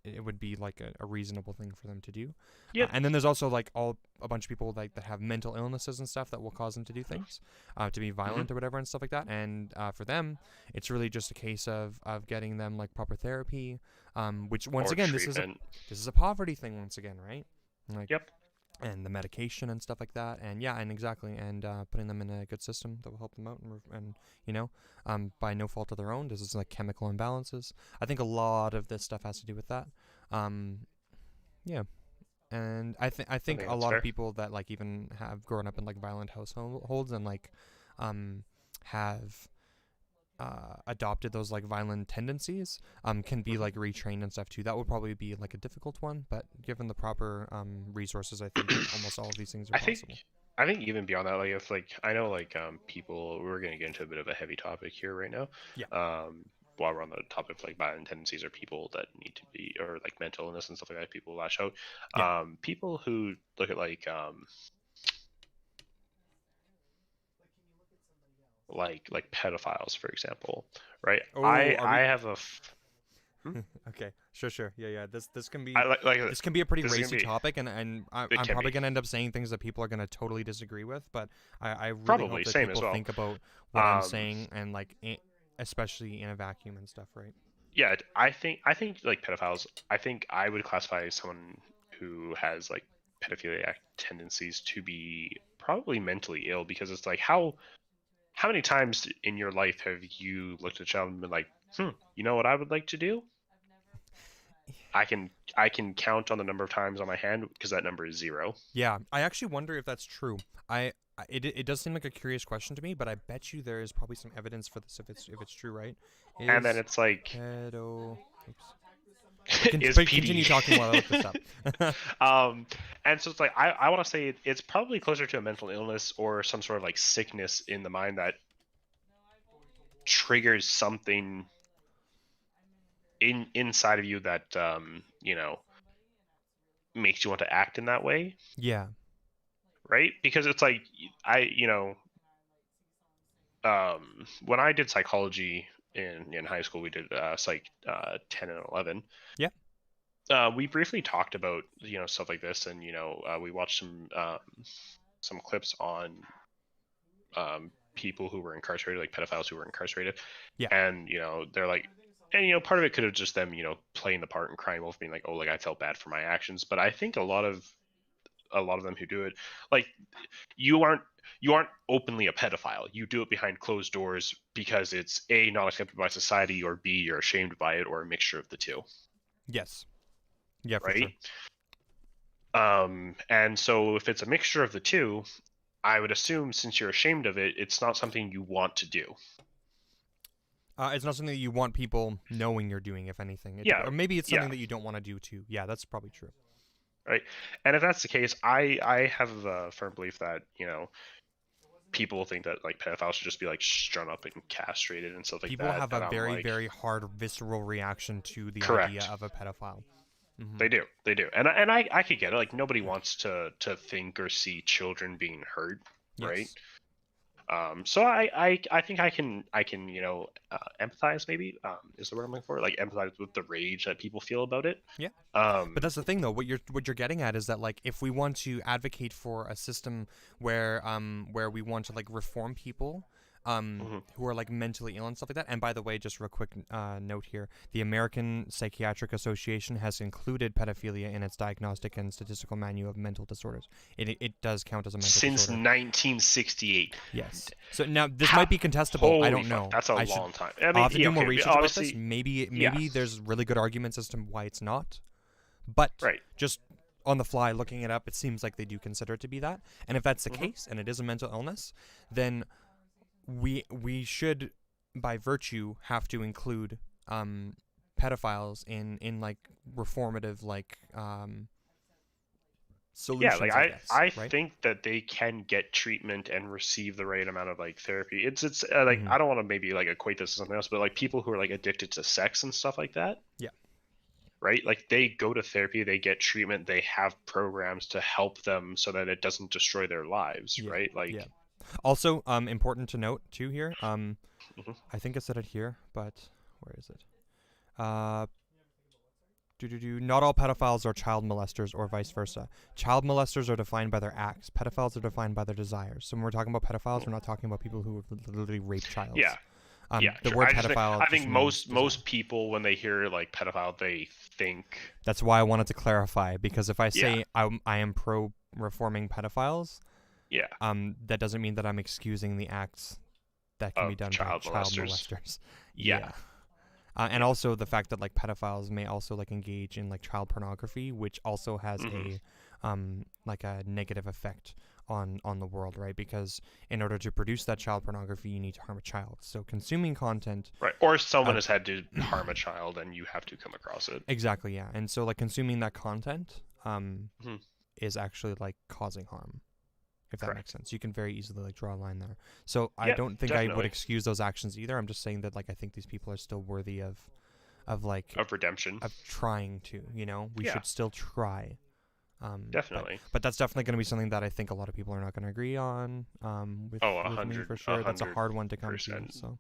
It would be like a reasonable thing for them to do. Yeah. And then there's also like a bunch of people like that have mental illnesses and stuff that will cause them to do things, to be violent or whatever and stuff like that. And for them, it's really just a case of getting them like proper therapy. Which once again, this is a poverty thing once again, right? Like, and the medication and stuff like that, and putting them in a good system that will help them out, and by no fault of their own. This is like chemical imbalances. I think a lot of this stuff has to do with that. And I think think a that's lot fair. of people that like even have grown up in like violent households and like have adopted those like violent tendencies can be like retrained and stuff too. That would probably be like a difficult one, but given the proper resources, I think almost all of these things are I think possible. I think even beyond that, like if like I know like people, we're gonna get into a bit of a heavy topic here right now. Yeah. While we're on the topic of like violent tendencies or people that need to be, or like mental illness and stuff like that, people lash out. Yeah. People who look at like pedophiles, for example, right? Oh, I are I we? have Okay, sure. Yeah. This can be I like this can be a pretty this is gonna racy be topic, and it I'm can probably be gonna end up saying things that people are gonna totally disagree with. But I really probably hope that same as people well. think about what I'm Um, saying and like especially in a vacuum and stuff, right? yeah, I think like pedophiles. I think I would classify someone who has like pedophiliac tendencies to be probably mentally ill, because it's like how many times in your life have you looked at a child and been like, you know what I would like to do? I can count on the number of times on my hand because that number is 0. Yeah, I actually wonder if that's true. It does seem like a curious question to me, but I bet you there is probably some evidence for this if it's true, right? And then Is it's like, pedo oops. is But PD. continue talking while I look this up. And so it's like I want to say it's probably closer to a mental illness or some sort of like sickness in the mind that triggers something inside of you that makes you want to act in that way, Yeah. right? Because it's like when I did psychology in high school, we did psych 10 and 11. Yeah. We briefly talked about stuff like this, and we watched some clips on people who were incarcerated, like pedophiles who were incarcerated. Yeah. And they're like, and part of it could have just them playing the part and crying wolf, being like, oh, like I felt bad for my actions. But I think a lot of them who do it, like, you aren't openly a pedophile. You do it behind closed doors because it's A, not accepted by society, or B, you're ashamed by it, or a mixture of the two. Yes. Yeah, for right? sure. And so if it's a mixture of the two, I would assume since you're ashamed of it, it's not something you want to do. It's not something that you want people knowing you're doing, if anything. Yeah. Or maybe it's something that you don't want to do too. Yeah, that's probably true. Right. And if that's the case, I have a firm belief that, people think that like pedophiles should just be like strung up and castrated and stuff like People that. have and a I'm very, like, very hard visceral reaction to the Correct. idea of a pedophile. Mm-hmm. They do. And I could get it. Like, nobody wants to think or see children being hurt, Yes. right? So I think I can empathize, maybe is the word I'm looking for, like empathize with the rage that people feel about it. Yeah. But that's the thing, though. What you're getting at is that, like, if we want to advocate for a system where we want to like reform people who are like mentally ill and stuff like that. And by the way, just real quick note here: the American Psychiatric Association has included pedophilia in its diagnostic and statistical manual of mental disorders. It does count as a mental Since disorder. 1968. Yes. So now this might be contestable. I don't know. That's a long time. I mean, I'll have to do more okay, research about obviously, this. Maybe there's really good arguments as to why it's not. But right. just on the fly looking it up, it seems like they do consider it to be that. And if that's the case, and it is a mental illness, then we should, by virtue, have to include pedophiles in like reformative like solutions. Yeah, like I right? think that they can get treatment and receive the right amount of like therapy. It's like I don't want to maybe like equate this to something else, but like people who are like addicted to sex and stuff like that. Yeah. Right? Like, they go to therapy, they get treatment, they have programs to help them so that it doesn't destroy their lives, right? Like, yeah. Also, important to note too here. I think I said it here, but where is it? Not all pedophiles are child molesters or vice versa. Child molesters are defined by their acts. Pedophiles are defined by their desires. So when we're talking about pedophiles, we're not talking about people who have literally raped child. Yeah. The sure. word pedophile. I think most people, when they hear like pedophile, they think. That's why I wanted to clarify, because if I say I am pro reforming pedophiles, that doesn't mean that I'm excusing the acts that can be done by child molesters. Yeah. And also the fact that like pedophiles may also like engage in like child pornography, which also has a like a negative effect on the world, right? Because in order to produce that child pornography, you need to harm a child. So consuming content, right, or someone has had to harm a child, and you have to come across it. exactly, yeah. And so like consuming that content Mhm. is actually like causing harm, if that Correct. makes sense. You can very easily like draw a line there. So I Yeah, don't think I would definitely. excuse those actions either. I'm just saying that like I think these people are still worthy of like Of redemption. of trying to, you know, we Yeah. should still try. Definitely. But that's definitely going to be something that I think a lot of people are not going to agree on. With me for sure. That's a hard one to come to. So.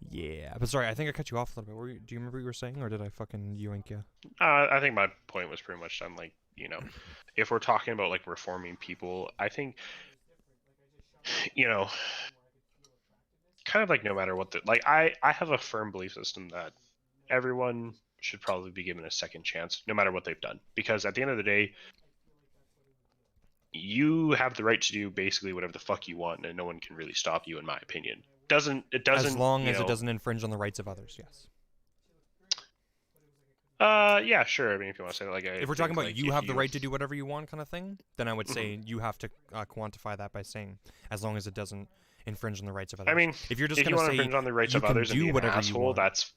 Yeah, but sorry, I think I cut you off a little bit. Do you remember what you were saying, or did I fucking yoink you? I think my point was pretty much done. Like, you know, if we're talking about like reforming people, I think, you know, kind of like no matter what the like, I have a firm belief system that everyone should probably be given a second chance, no matter what they've done, because at the end of the day, you have the right to do basically whatever the fuck you want, and no one can really stop you, in my opinion. It doesn't As long as it doesn't infringe on the rights of others, yes. Yeah, sure. I mean, if you want to say that, like, if we're talking about you have the right to do whatever you want kind of thing, then I would say you have to quantify that by saying as long as it doesn't infringe on the rights of others. I mean, if you're just going to say infringe on the rights of others and be an asshole, that's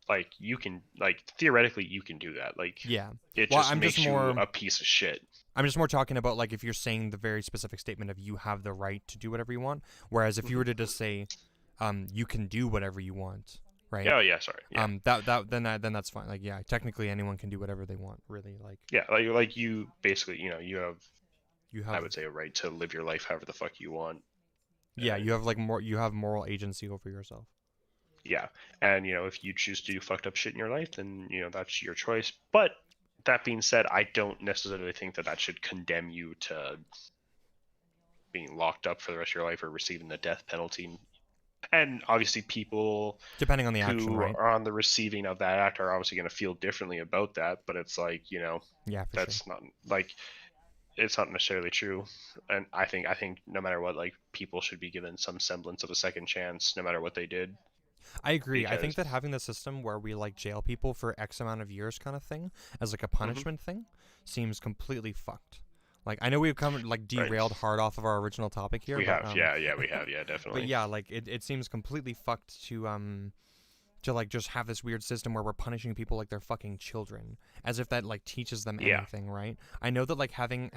like you can like theoretically you can do that. Like, yeah, it just makes you a piece of shit. I'm just more talking about like if you're saying the very specific statement of you have the right to do whatever you want, whereas if you were to just say you can do whatever you want. Right. Oh yeah, sorry. Yeah. Then that's fine. Like yeah, technically anyone can do whatever they want, really. Like yeah, like you basically, you know, you have I would say a right to live your life however the fuck you want. Yeah, you have like you have moral agency over yourself. Yeah, and you know if you choose to do fucked up shit in your life, then you know that's your choice. But that being said, I don't necessarily think that should condemn you to being locked up for the rest of your life or receiving the death penalty. And obviously people depending on the action, who right? are on the receiving of that act are obviously going to feel differently about that, but it's like, you know, that's not like it's not necessarily true. And I think no matter what, like people should be given some semblance of a second chance no matter what they did. I agree. I think that having the system where we like jail people for X amount of years kind of thing as like a punishment thing seems completely fucked. Like I know we've come like derailed hard off of our original topic here. We have, yeah, we have, yeah, definitely. But yeah, like it seems completely fucked to like just have this weird system where we're punishing people like they're fucking children, as if that like teaches them anything, right? I know that like having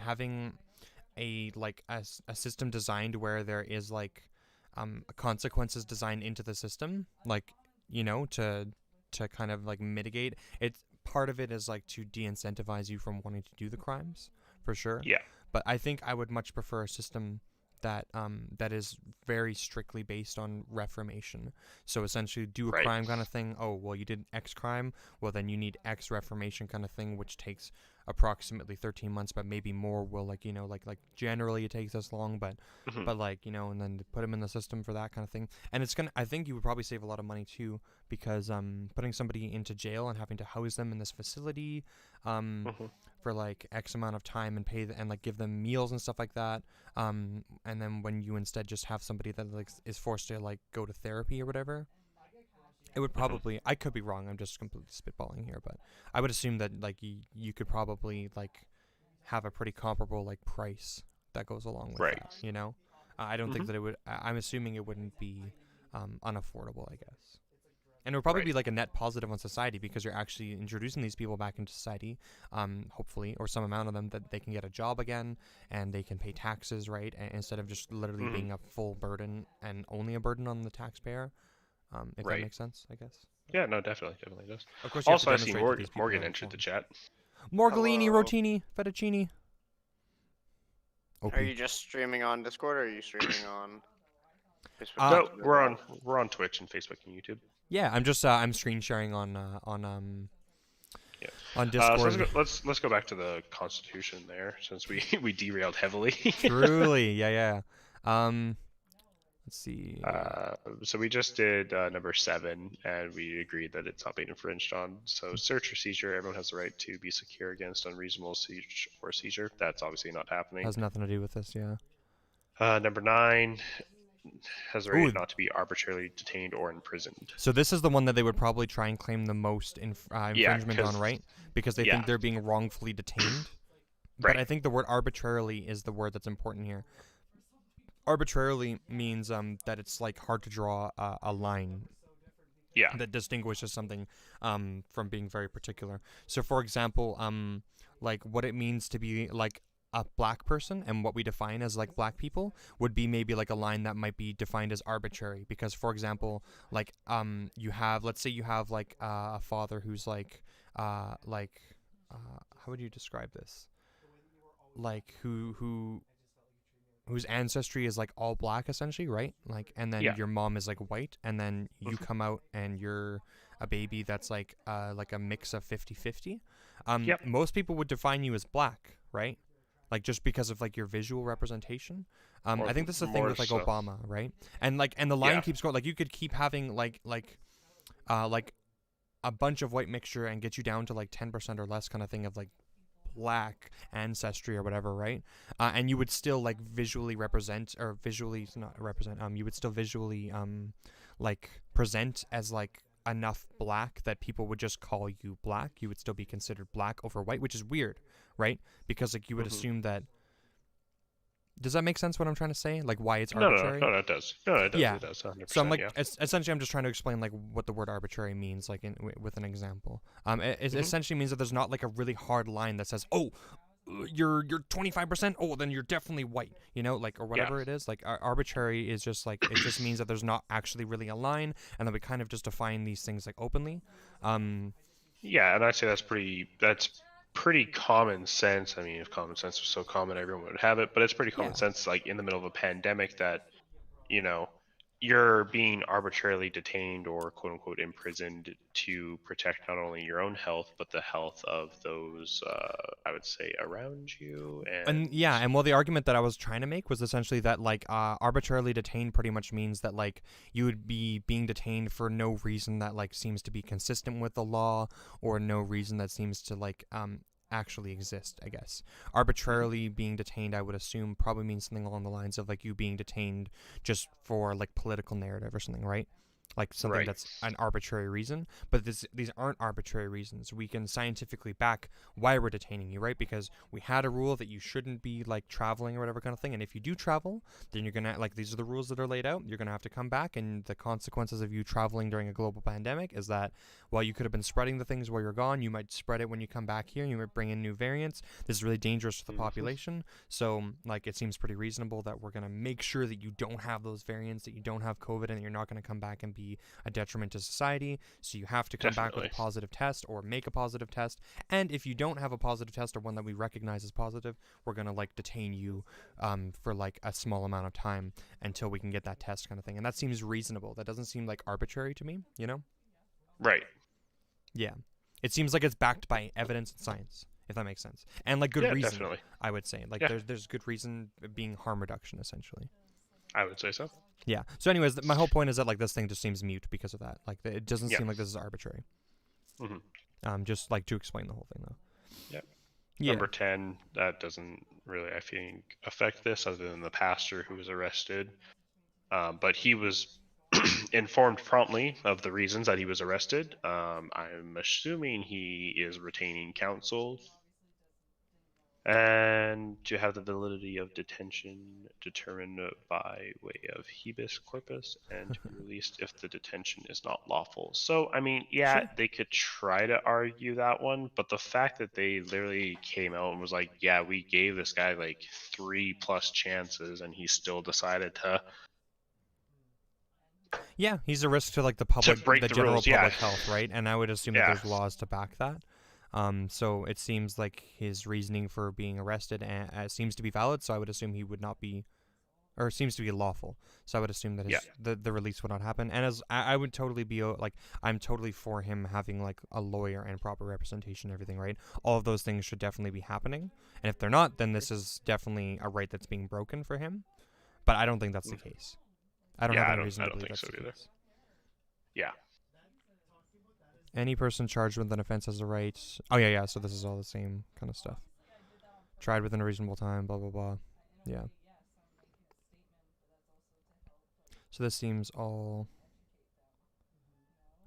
a like a system designed where there is like consequences designed into the system, like you know to kind of like mitigate it. Part of it is like to de-incentivize you from wanting to do the crimes. For sure. Yeah. But I think I would much prefer a system that that is very strictly based on reformation. So essentially do a crime kind of thing. Oh, well, you did X crime. Well, then you need X reformation kind of thing, which takes approximately 13 months, but maybe more will like, you know, like generally it takes this long, but like, you know, and then put them in the system for that kind of thing. And it's I think you would probably save a lot of money too, because putting somebody into jail and having to house them in this facility for like X amount of time and pay and like give them meals and stuff like that. And then when you instead just have somebody that like is forced to like go to therapy or whatever, it would probably, I could be wrong, I'm just completely spitballing here, but I would assume that like you could probably like have a pretty comparable like price that goes along with that, you know? I don't think that it would, I'm assuming it wouldn't be unaffordable, I guess. And it would probably be like a net positive on society because you're actually introducing these people back into society, hopefully, or some amount of them that they can get a job again and they can pay taxes, right? And instead of just literally being a full burden and only a burden on the taxpayer. If that makes sense, I guess. Yeah, no, definitely does. Of course, also, I see Morgan entered the chat. Morgellini, Rotini, Fettuccini. Are you just streaming on Discord, or are you streaming on Facebook? No, we're on Twitch and Facebook and YouTube. Yeah, I'm just I'm screen sharing on Discord. So let's go back to the Constitution there, since we derailed heavily. Truly, yeah. Let's see. So we just did number 7, and we agreed that it's not being infringed on. So search or seizure, everyone has the right to be secure against unreasonable search or seizure. That's obviously not happening. Has nothing to do with this, yeah. Number 9, has the Ooh. right not to be arbitrarily detained or imprisoned. So this is the one that they would probably try and claim the most infringement on, 'cause- right? Because they think they're being wrongfully detained. But I think the word arbitrarily is the word that's important here. Arbitrarily means that it's like hard to draw a line Yeah. that distinguishes something from being very particular. So, for example, like what it means to be like a black person and what we define as like black people would be maybe like a line that might be defined as arbitrary. Because, for example, like you have, let's say you have like a father who's like how would you describe this? Like whose ancestry is like all black essentially, right? Like, and then your mom is like white, and then you come out and you're a baby that's like a mix of 50-50. Most people would define you as black, right? Like just because of like your visual representation. I think this is the thing with like Obama, right? And the line keeps going. Like you could keep having like a bunch of white mixture and get you down to like 10% or less kind of thing of like black ancestry or whatever, right? And you would still like visually represent, or visually not represent, you would still visually like present as like enough black that people would just call you black. You would still be considered black over white, which is weird, right? Because like you would assume that. Does that make sense what I'm trying to say? Like why it's arbitrary? No, it does. No, it does. Yeah. It does. 100%, So I'm like, essentially, I'm just trying to explain like what the word arbitrary means, like with an example. It essentially means that there's not like a really hard line that says, oh, you're 25%. Oh, then you're definitely white. You know, like or whatever it is. Like arbitrary is just like it just means that there's not actually really a line, and that we kind of just define these things like openly. Yeah, and I'd say that's pretty common sense. I mean, if common sense was so common, everyone would have it. But it's pretty common sense, like in the middle of a pandemic, that you're being arbitrarily detained or quote unquote imprisoned to protect not only your own health but the health of those I would say around you. And well, the argument that I was trying to make was essentially that like arbitrarily detained pretty much means that like you would be being detained for no reason that like seems to be consistent with the law, or no reason that seems to like actually exist, I guess. Arbitrarily being detained, I would assume, probably means something along the lines of like you being detained just for like political narrative or something, right? Like something that's an arbitrary reason. But these aren't arbitrary reasons. We can scientifically back why we're detaining you, right? Because we had a rule that you shouldn't be like traveling or whatever kind of thing. And if you do travel, then you're gonna like, these are the rules that are laid out. You're gonna have to come back, and the consequences of you traveling during a global pandemic is that while you could have been spreading the things while you're gone, you might spread it when you come back here. You might bring in new variants. This is really dangerous to the population. So like it seems pretty reasonable that we're gonna make sure that you don't have those variants, that you don't have COVID, and that you're not gonna come back and be a detriment to society. So you have to come back with a positive test or make a positive test. And if you don't have a positive test, or one that we recognize as positive, we're gonna like detain you for like a small amount of time until we can get that test kind of thing. And that seems reasonable. That doesn't seem like arbitrary to me, you know? Right. Yeah. It seems like it's backed by evidence and science, if that makes sense. And like good reason, definitely. I would say. Like there's good reason being harm reduction, essentially. I would say so. Yeah. So anyways, my whole point is that like this thing just seems mute because of that. Like it doesn't seem like this is arbitrary. Just like to explain the whole thing though. Yep. Yeah. Number 10, that doesn't really, I think, affect this other than the pastor who was arrested. But he was informed promptly of the reasons that he was arrested. I'm assuming he is retaining counsel. And to have the validity of detention determined by way of habeas corpus, and to be released if the detention is not lawful. So, I mean, they could try to argue that one, but the fact that they literally came out and was like, yeah, we gave this guy like 3+ chances and he still decided to... Yeah, he's a risk to like the public, the general rules, public health, right? And I would assume that there's laws to back that. So it seems like his reasoning for being arrested seems to be valid. So I would assume he would not be, or seems to be lawful. So I would assume that the release would not happen. And as I would totally be like, I'm totally for him having like a lawyer and proper representation and everything, right? All of those things should definitely be happening. And if they're not, then this is definitely a right that's being broken for him. But I don't think that's the case. I don't have any reason to believe that's the case. Yeah. Any person charged with an offense has a right. Oh, yeah. So this is all the same kind of stuff. Tried within a reasonable time, blah, blah, blah. Yeah. So this seems all...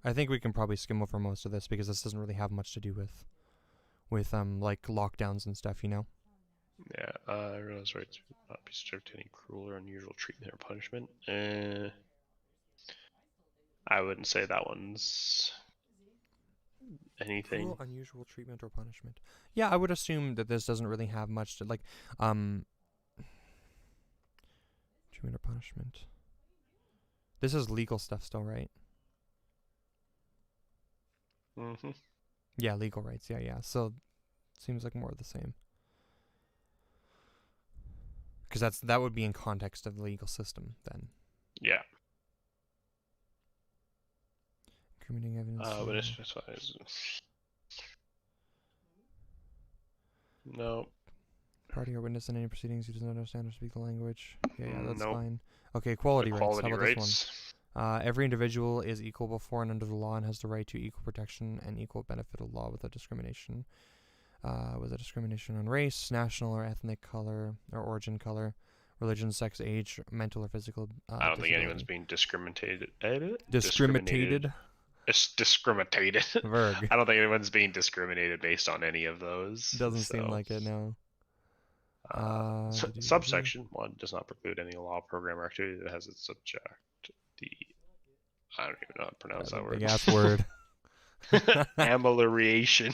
I think we can probably skim over most of this because this doesn't really have much to do with like lockdowns and stuff, you know? Yeah, I realize rights would not be subject to any cruel or unusual treatment or punishment. I wouldn't say that one's anything. Cruel, unusual treatment or punishment. Yeah, I would assume that this doesn't really have much to, like, treatment or punishment. This is legal stuff still, right? Mm-hmm. Yeah, legal rights. Yeah. So, seems like more of the same. Because that would be in context of the legal system then. Yeah. Incriminating evidence. But it specifies. No. Party or witness in any proceedings who does not understand or speak the language. Yeah, that's Nope. fine. Okay, equality rights. How Equality about this rights. one? Every individual is equal before and under the law and has the right to equal protection and equal benefit of law without discrimination. Without discrimination on race, national or ethnic color or origin color, religion, sex, age, mental or physical. I don't think anyone's being discriminated. Discriminated. It's discriminated. Verg. I don't think anyone's being discriminated based on any of those. Doesn't seem like it, no. Subsection 1 does not preclude any law, program, or activity that has its subject. I don't even know how to pronounce that word. Big ass word. Amelioration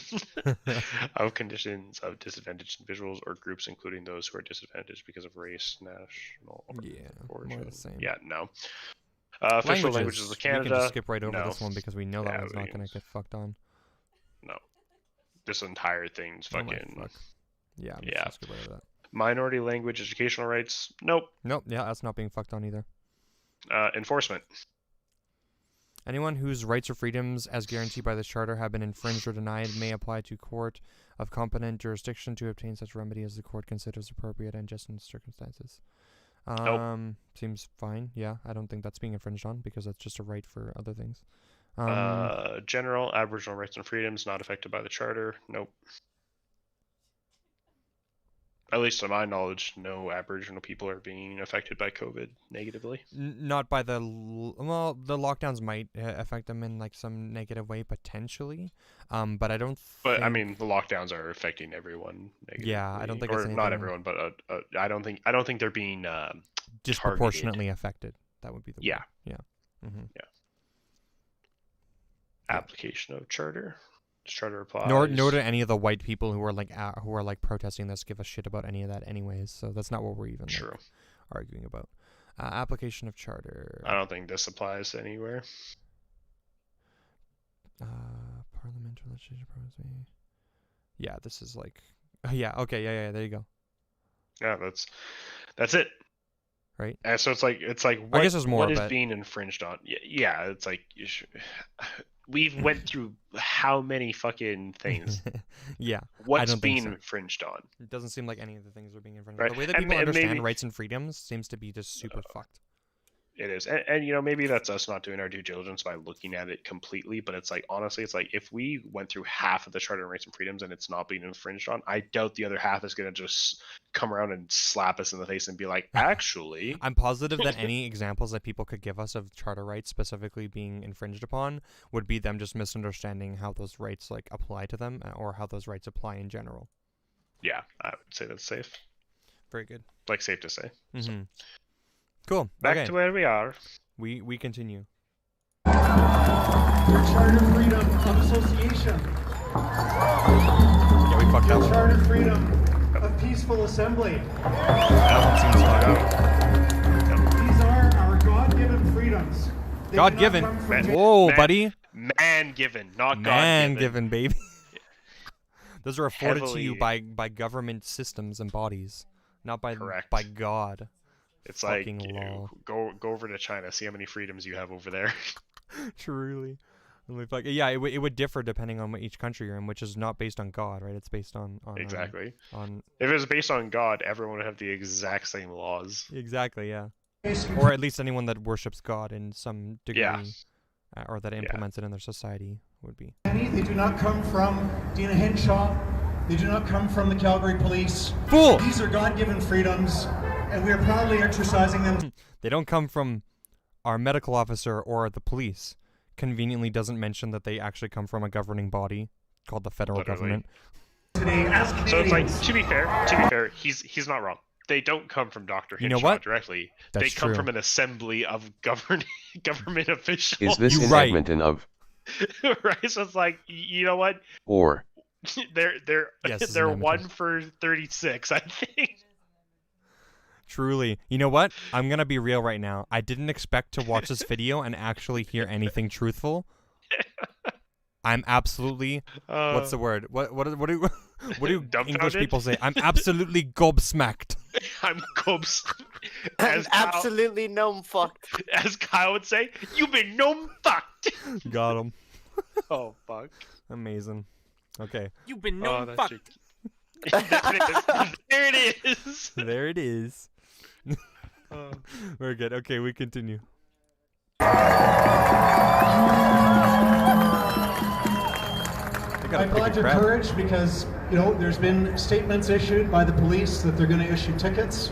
of conditions of disadvantaged individuals or groups, including those who are disadvantaged because of race, national origin. More the same. Yeah, no. Official languages of Canada. We can just skip right over no. this one because we know that one's not going to get fucked on. No. This entire thing's fucking... fuck. Yeah, I'm yeah. just skip right over that. Minority language educational rights. Nope. Nope, yeah, that's not being fucked on either. Enforcement. Anyone whose rights or freedoms, as guaranteed by this charter, have been infringed or denied may apply to court of competent jurisdiction to obtain such remedy as the court considers appropriate and just in circumstances. Nope. Seems fine. Yeah, I don't think that's being infringed on because that's just a right for other things. General Aboriginal rights and freedoms not affected by the charter. Nope. At least to my knowledge, no Aboriginal people are being affected by COVID negatively. Not by the the lockdowns might affect them in like some negative way potentially, but I don't. But I mean, the lockdowns are affecting everyone negatively. Yeah, I don't think or it's anything... not everyone, but I don't think they're being disproportionately affected. That would be the yeah word. Yeah. Mm-hmm. Yeah. Application of charter. Charter applies. Nor do any of the white people who are like protesting this give a shit about any of that anyways. So that's not what we're even like, arguing about. Application of charter. I don't think this applies anywhere. Parliament or legislature proposing. Yeah, this is like. Yeah. Okay. Yeah. There you go. Yeah, that's it. Right. And so it's like I guess there's more. What is being infringed on? Yeah. It's like we've went through how many fucking things. Yeah. What's being infringed on? It doesn't seem like any of the things are being infringed right. on. The way that people understand rights and freedoms seems to be just super fucked. It is. And you know, maybe that's us not doing our due diligence by looking at it completely, but it's like, honestly, it's like if we went through half of the Charter of Rights and Freedoms and it's not being infringed on, I doubt the other half is going to just come around and slap us in the face and be like, actually. I'm positive that any examples that people could give us of charter rights specifically being infringed upon would be them just misunderstanding how those rights like apply to them or how those rights apply in general. Yeah, I would say that's safe. Very good. Like, safe to say. Mm-hmm. So. Cool. Back to where we are. We continue. Your charter freedom of association. Yeah, we fucked Your up. charter freedom of peaceful assembly. That one seems fucked. These are our God-given freedoms. God-given? Whoa, buddy. Man-given, not God-given. Man-given, baby. Those are afforded to you Heavily... by government systems and bodies, not by God. It's like, go over to China, see how many freedoms you have over there. Truly. Yeah, it would differ depending on each country you're in, which is not based on God, right? It's based on exactly. On if it was based on God, everyone would have the exact same laws. Exactly, yeah. Or at least anyone that worships God in some degree, or that implements it in their society would be. They do not come from Dina Hinshaw. They do not come from the Calgary Police. Fool! These are God-given freedoms, and we are proudly exercising them. They don't come from our medical officer or the police conveniently doesn't mention that they actually come from a governing body called the federal government. Today, as So it's like, Canadians, to be fair, he's not wrong. They don't come from Dr. You know Hinshaw what? directly. That's they come true. from an assembly of government officials. Is this in right. Edmonton of, Right? So it's like, you know what? or, They're Yes, it's in they're Edmonton. 1 for 36, I think. Truly. You know what? I'm going to be real right now. I didn't expect to watch this video and actually hear anything truthful. I'm absolutely... what's the word? What do English Dumbfounded? people say? I'm absolutely gobsmacked. I'm gobs. I'm As Kyle, absolutely gnome fucked. as Kyle would say, you've been gnome fucked. Got him. Oh fuck. Amazing. Okay. You've been Oh, no that's fuck. There it is. There it is. Oh. Very good. Okay, we continue. I applaud your courage because, you know, there's been statements issued by the police that they're going to issue tickets.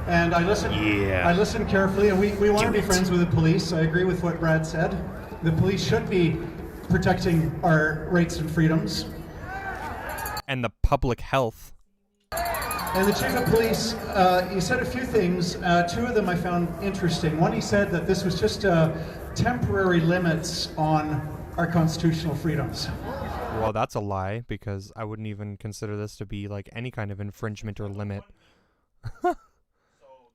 And I listened carefully, and we want to be friends with the police. I agree with what Brad said. The police should be protecting our rights and freedoms. And the public health. And the chief of police, he said a few things. Two of them I found interesting. One, he said that this was just temporary limits on our constitutional freedoms. Well, that's a lie, because I wouldn't even consider this to be like any kind of infringement or limit.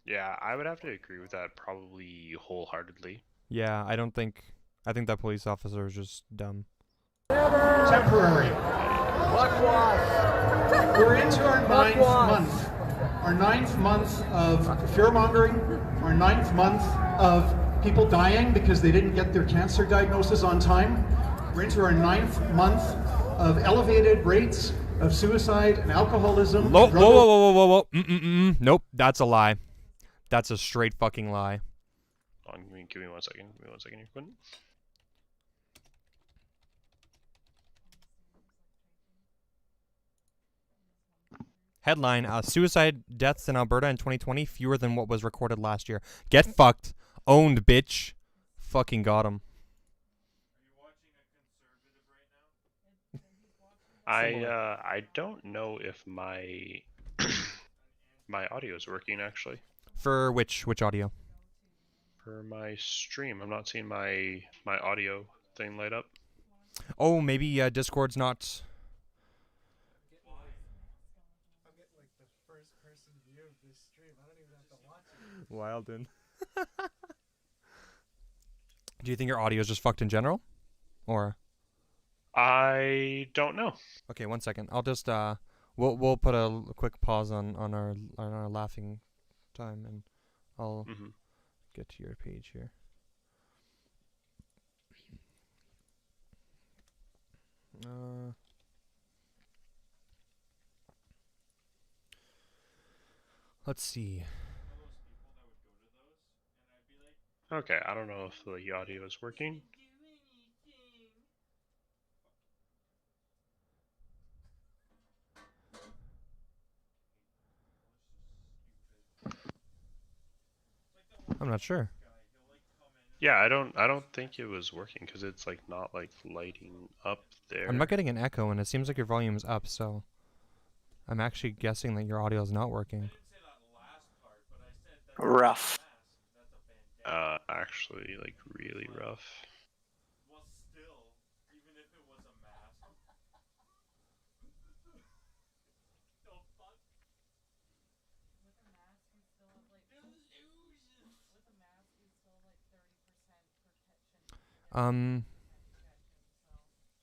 Yeah, I would have to agree with that probably wholeheartedly. Yeah, I think that police officer is just dumb. Temporary. We're into our ninth month. Our ninth month of fear-mongering. Our ninth month of people dying because they didn't get their cancer diagnosis on time. We're into our ninth month of elevated rates of suicide and alcoholism. Whoa. Nope, that's a lie. That's a straight fucking lie. Give me 1 second. Give me 1 second here, Quentin. Headline, suicide deaths in Alberta in 2020, fewer than what was recorded last year. Get fucked. Owned, bitch. Fucking got him. I don't know if my my audio is working actually. For which audio? For my stream, I'm not seeing my audio thing light up. Oh, maybe Discord's not... Wilden. Do you think your audio is just fucked in general? Or... I don't know. Okay, 1 second. I'll just we'll put a quick pause on our laughing time, and I'll get to your page here. Let's see. Okay, I don't know if the audio is working. I'm not sure. Yeah, I don't think it was working because it's like not like lighting up there. I'm not getting an echo, and it seems like your volume is up, so I'm actually guessing that your audio is not working. Rough. Actually, like really rough.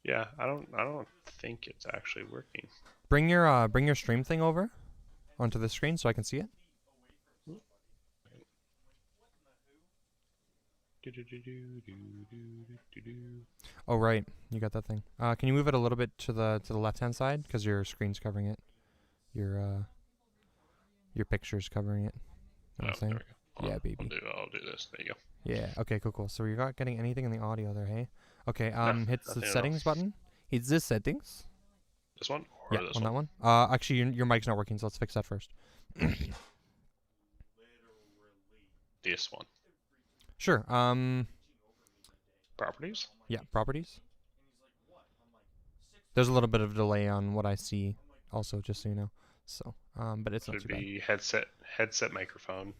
Yeah, I don't think it's actually working. Bring your stream thing over onto the screen so I can see it. Oh right, you got that thing. Can you move it a little bit to the left-hand side, because your screen's covering it. Your picture's covering it. You know what I'm saying? Yeah, baby. I'll do this. There you go. Yeah. Okay. Cool. So you're not getting anything in the audio there, hey? Okay. Hit the nothing at settings button. Hit the settings. This one or Yeah, this on one? that one. Actually, your mic's not working, so let's fix that first. This one. Sure. Properties? Yeah, properties. There's a little bit of delay on what I see, also, just so you know. So, but it's not Should too bad. be headset microphone.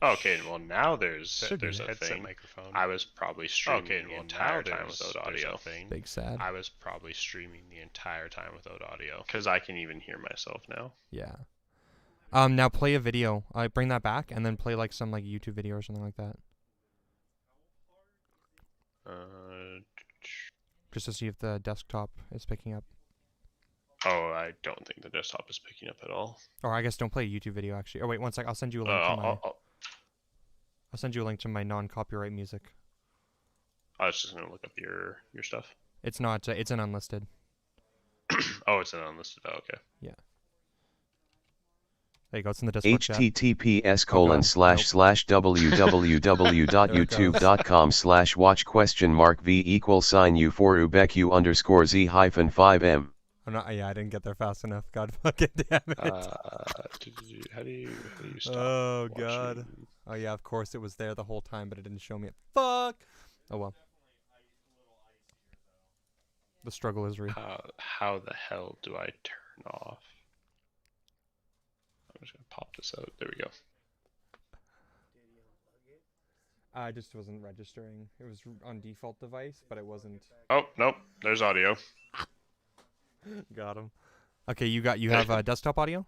Okay, well now there's a headset thing. Microphone. I was probably streaming the entire time without audio. Big sad. I was probably streaming the entire time without audio because I can even hear myself now. Yeah. Now play a video. Bring that back and then play like some like YouTube video or something like that. Just to see if the desktop is picking up. Oh, I don't think the desktop is picking up at all. Or I guess don't play a YouTube video actually. Oh wait, one sec. I'll send you a link to my. I'll send you a link to my non-copyright music. I was just gonna look up your stuff. It's not. It's an unlisted. Oh, it's an unlisted. Oh, okay. Yeah. There you go. It's in the Discord chat. https://www.youtube.com/watch?v=u4ubq_z-5m. I'm not. Yeah, I didn't get there fast enough. God fucking damn it. How do you stop? Oh watching? God. Oh yeah, of course it was there the whole time, but it didn't show me it. Fuck. Oh well. The struggle is real. How the hell do I turn off? I'm just gonna pop this out. There we go. I just wasn't registering. It was on default device, but it wasn't. Oh nope, there's audio. Got him. Okay, you have desktop audio?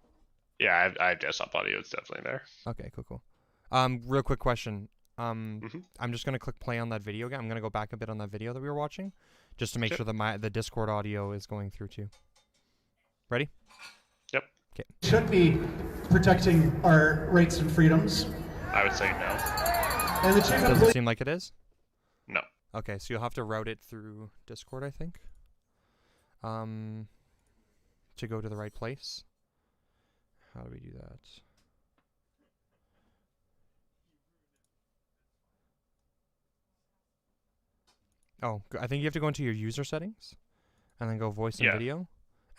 Yeah, I have desktop audio. It's definitely there. Okay, cool. Real quick question. I'm just gonna click play on that video again. I'm gonna go back a bit on that video that we were watching, just to make sure that the Discord audio is going through too. Ready? Yep. Okay. Should be protecting our rights and freedoms. I would say no. And the chief of Does it police. seem like it is? No. Okay, so you'll have to route it through Discord, I think. To go to the right place. How do we do that? Oh, I think you have to go into your user settings, and then go voice and video,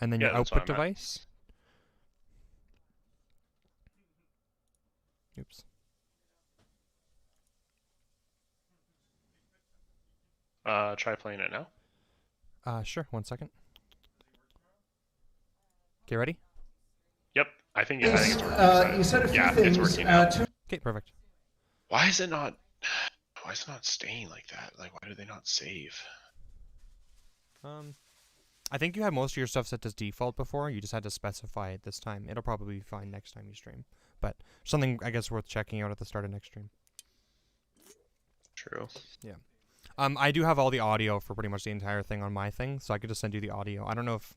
and then your output device. Oops. Try playing it now. Sure. 1 second. Okay, ready? Yep. I think it's working. You said a few yeah, things. It's working now. Okay, perfect. Why is it not staying like that? Like, why do they not save? I think you had most of your stuff set as default before. You just had to specify it this time. It'll probably be fine next time you stream. But something, I guess, worth checking out at the start of next stream. True. Yeah. I do have all the audio for pretty much the entire thing on my thing, so I could just send you the audio. I don't know if...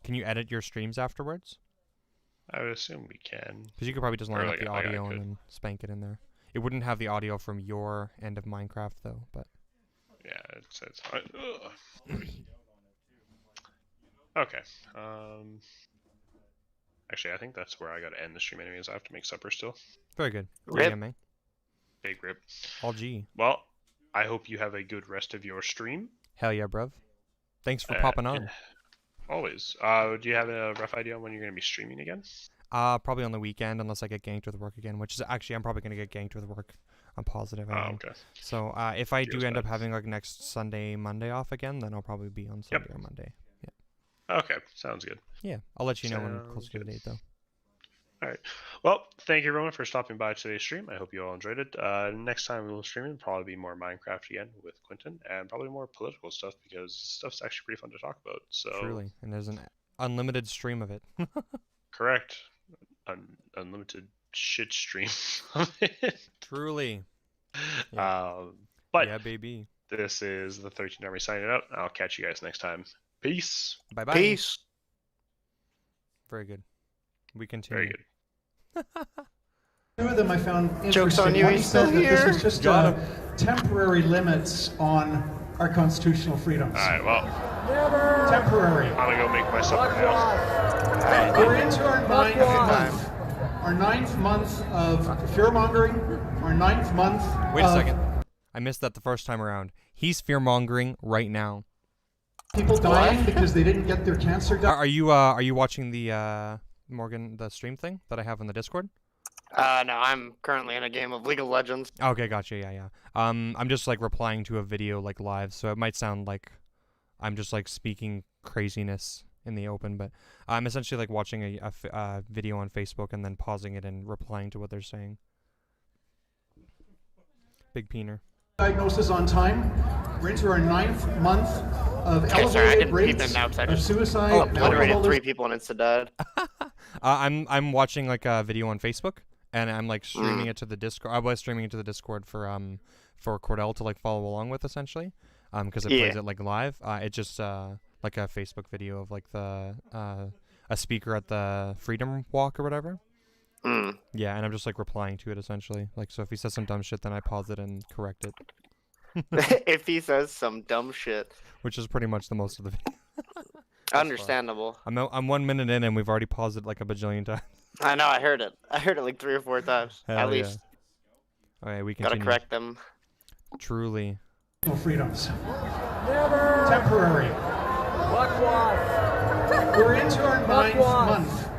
Can you edit your streams afterwards? I would assume we can. Because you could probably just line up the audio and then spank it in there. It wouldn't have the audio from your end of Minecraft, though, but... Yeah, it's fine. Okay. Actually, I think that's where I gotta end the stream anyways. I have to make supper still. Very good. Rip. Yeah, man. Big rip. All G. Well, I hope you have a good rest of your stream. Hell yeah, bruv. Thanks for popping on. Always. Do you have a rough idea on when you're gonna be streaming again? Probably on the weekend, unless I get ganked with work again, which is actually, I'm probably gonna get ganked with work. I'm positive. Oh, okay. So, if I do end up having like next Sunday, Monday off again, then I'll probably be on Sunday or Monday. Yeah. Okay, sounds good. Yeah, I'll let you know when close to the date, though. All right. Well, thank you everyone for stopping by today's stream. I hope you all enjoyed it. Next time we will stream, it'll probably be more Minecraft again with Quentin, and probably more political stuff because stuff's actually pretty fun to talk about. So truly, and there's an unlimited stream of it. Correct. Unlimited shit stream. Truly. Yeah. But yeah, baby. This is the 13Army signing out. I'll catch you guys next time. Peace. Bye bye. Peace. Very good. We continue. Very good. Two of them I found interesting. Joke's on you, One he's said still that here. This was just temporary limits on our constitutional freedoms. All right. Well, temporary. I'm gonna go make my supper now. We're into our ninth month. Our ninth month of fear-mongering. Our ninth month Wait a second. I missed that the first time around. He's fear-mongering right now. People dying because they didn't get their cancer done. Are you watching the Morgan the stream thing that I have on the Discord? No, I'm currently in a game of League of Legends. Okay, gotcha. Yeah. I'm just like replying to a video like live, so it might sound like I'm just like speaking craziness in the open, but I'm essentially like watching a video on Facebook and then pausing it and replying to what they're saying. Big peener. Diagnosis on time. We're into our 9th month of elevated rates of suicide. I obliterated 3 people and insta died. I'm watching like a video on Facebook and I'm like streaming it to the Discord. I was streaming it to the Discord for Cordell to like follow along with essentially, because it plays it like live. It's just like a Facebook video of like the a speaker at the Freedom Walk or whatever. Yeah, and I'm just like replying to it essentially. Like, so if he says some dumb shit, then I pause it and correct it. If he says some dumb shit, which is pretty much the most of the video. Understandable. I'm 1 minute in and we've already paused it like a bajillion times. I know. I heard it like 3 or 4 times at least. All right, we continue. Gotta correct them. Truly. Freedoms. Never. Temporary. We're into our 9th month.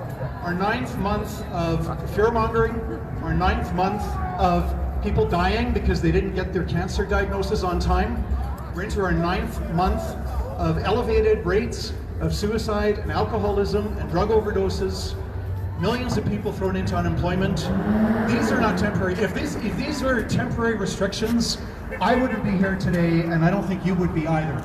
Our 9th month of fear-mongering, our 9th month of people dying because they didn't get their cancer diagnosis on time. We're into our 9th month of elevated rates of suicide and alcoholism and drug overdoses. Millions of people thrown into unemployment. These are not temporary. If these were temporary restrictions, I wouldn't be here today, and I don't think you would be either.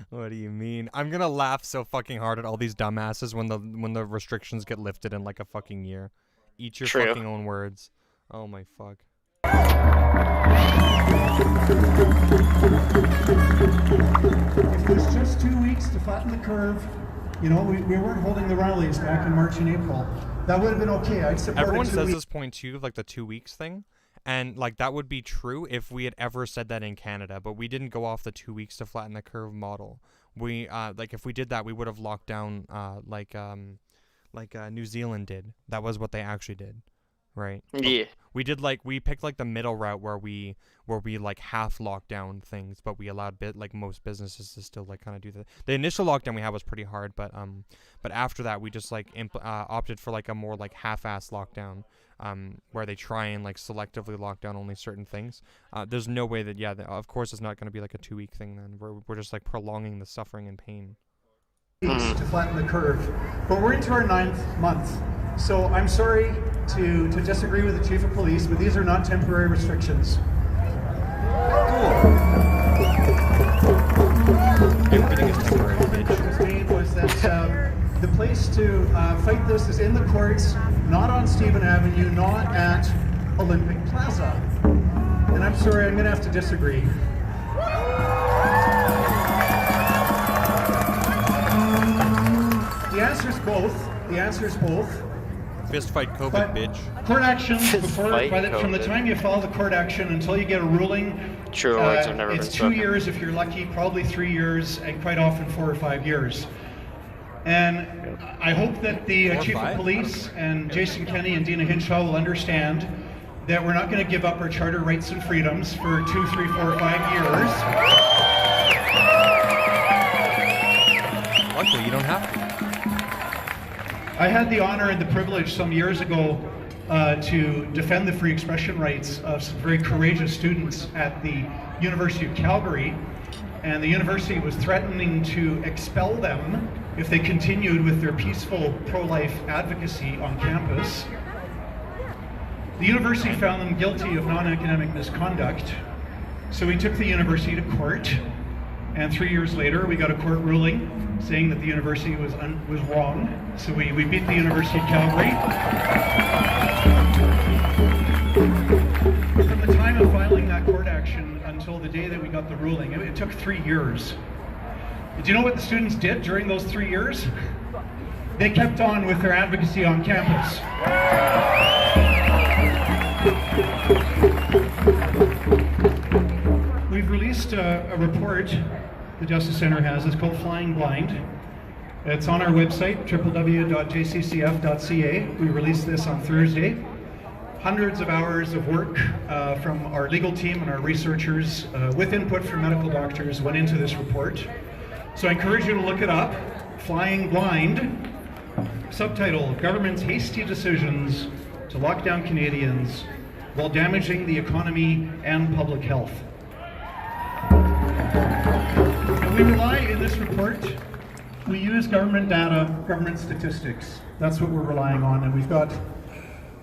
What do you mean? I'm gonna laugh so fucking hard at all these dumbasses when the restrictions get lifted in like a fucking year. Eat your fucking own words. Oh my fuck. If there's just 2 weeks to flatten the curve, you know, we weren't holding the rallies back in March and April. That would have been okay. I'd support Everyone it 2 says weeks. this point too, like the 2 weeks thing. And like that would be true if we had ever said that in Canada, but we didn't go off the 2 weeks to flatten the curve model. We like if we did that, we would have locked down like New Zealand did. That was what they actually did, right? Yeah. We did we picked like the middle route where we like half locked down things, but we allowed most businesses to still like kind of do the initial lockdown we had was pretty hard, but after that we just like opted for like a more like half-ass lockdown. Where they try and like selectively lock down only certain things. There's no way that of course it's not going to be like a 2 week thing then. We're just like prolonging the suffering and pain. To flatten the curve, but we're into our 9th month. So I'm sorry to disagree with the Chief of Police, but these are not temporary restrictions. Everything is temporary, bitch. That was made was that the place to fight this is in the courts, not on Stephen Avenue, not at Olympic Plaza. And I'm sorry, I'm going to have to disagree. The answer is both. Fist fight COVID, bitch. Court action, from the time you file the court action until you get a ruling, true words have never been it's 2 spoken. years if you're lucky, probably 3 years, and quite often 4 or 5 years. And I hope that the Chief of Police and Jason Kenney and Dina Hinshaw will understand that we're not going to give up our charter rights and freedoms for 2, 3, 4, 5 years. Luckily, you don't have to. I had the honor and the privilege some years ago to defend the free expression rights of some very courageous students at the University of Calgary, and the university was threatening to expel them if they continued with their peaceful pro-life advocacy on campus. The university found them guilty of non-academic misconduct, so we took the university to court, and 3 years later we got a court ruling saying that the university was wrong, so we beat the University of Calgary. From the time of filing that court action until the day that we got the ruling, it took 3 years. Do you know what the students did during those 3 years? They kept on with their advocacy on campus. We've released a report the Justice Center has. It's called Flying Blind. It's on our website, www.jccf.ca. We released this on Thursday. Hundreds of hours of work from our legal team and our researchers with input from medical doctors went into this report. So I encourage you to look it up, Flying Blind. Subtitle: Government's hasty decisions to lock down Canadians while damaging the economy and public health. We rely in this report, we use government data, government statistics. That's what we're relying on, and we've got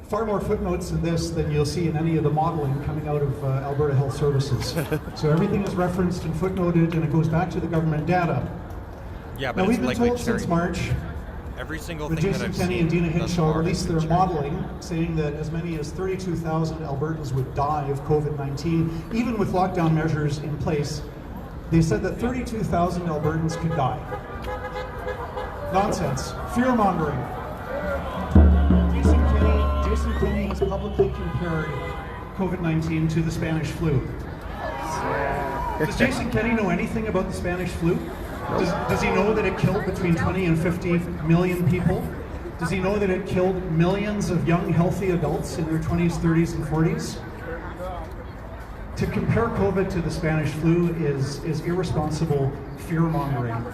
far more footnotes in this than you'll see in any of the modeling coming out of Alberta Health Services. So everything is referenced and footnoted, and it goes back to the government data. Yeah, but now, we've been told since March, every single when thing Jason Kenney and Dina Hinshaw released their modeling, saying that as many as 32,000 Albertans would die of COVID-19, even with lockdown measures in place. They said that 32,000 Albertans could die. Nonsense. Fear-mongering. Jason Kenney has publicly compared COVID-19 to the Spanish flu. Does Jason Kenney know anything about the Spanish flu? Does he know that it killed between 20 and 50 million people? Does he know that it killed millions of young, healthy adults in their 20s, 30s, and 40s? To compare COVID to the Spanish flu is irresponsible fear-mongering.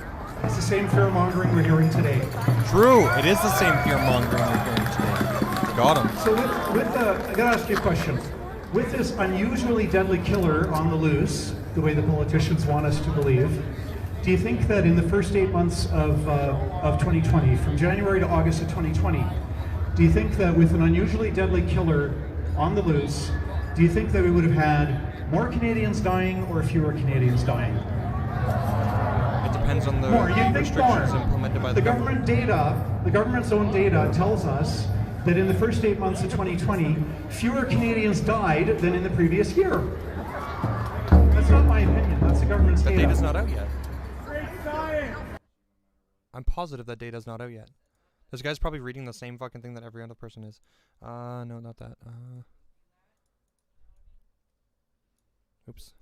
It's the same fear-mongering we're hearing today. True, it is the same fear-mongering we're hearing today. Got him. So I gotta ask you a question. With this unusually deadly killer on the loose, the way the politicians want us to believe, do you think that in the first 8 months of 2020, from January to August of 2020, do you think that with an unusually deadly killer on the loose, do you think that we would have had more Canadians dying or fewer Canadians dying? It depends on the restrictions implemented by the government. The government's own data tells us that in the first 8 months of 2020, fewer Canadians died than in the previous year. That's not my opinion, that's the government's data. That data's not out yet. I'm positive that data's not out yet. This guy's probably reading the same fucking thing that every other person is. No, not that. Oops.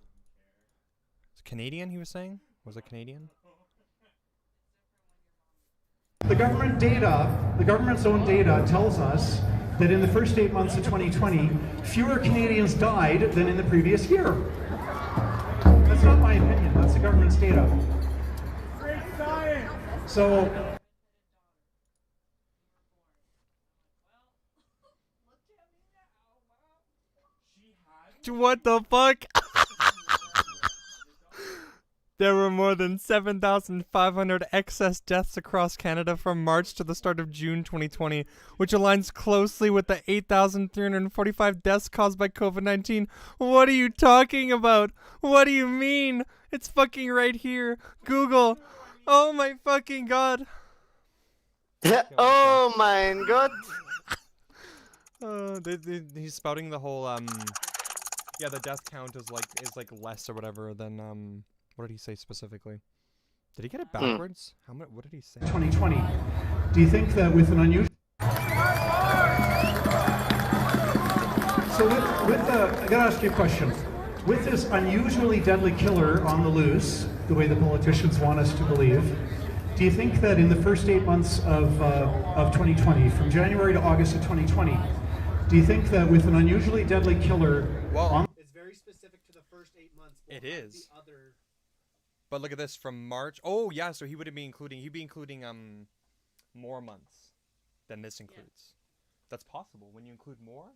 It's Canadian, he was saying? Was it Canadian? The government's own data tells us that in the first 8 months of 2020, fewer Canadians died than in the previous year. That's not my opinion, that's the government's data. So, what the fuck? There were more than 7,500 excess deaths across Canada from March to the start of June 2020, which aligns closely with the 8,345 deaths caused by COVID-19. What are you talking about? What do you mean? It's fucking right here. Google. Oh my fucking god. Oh my god. He's spouting the whole yeah, the death count is like less or whatever than what did he say specifically? Did he get it backwards? How much? What did he say? 2020. Do you think that with an unusual? So I gotta ask you a question. With this unusually deadly killer on the loose, the way the politicians want us to believe, do you think that in the first 8 months of 2020, from January to August of 2020, do you think that with an unusually deadly killer on... It's very specific to the first 8 months. It is. But look at this, from March. Oh yeah, so he'd be including more months than this includes. Yeah. That's possible. When you include more,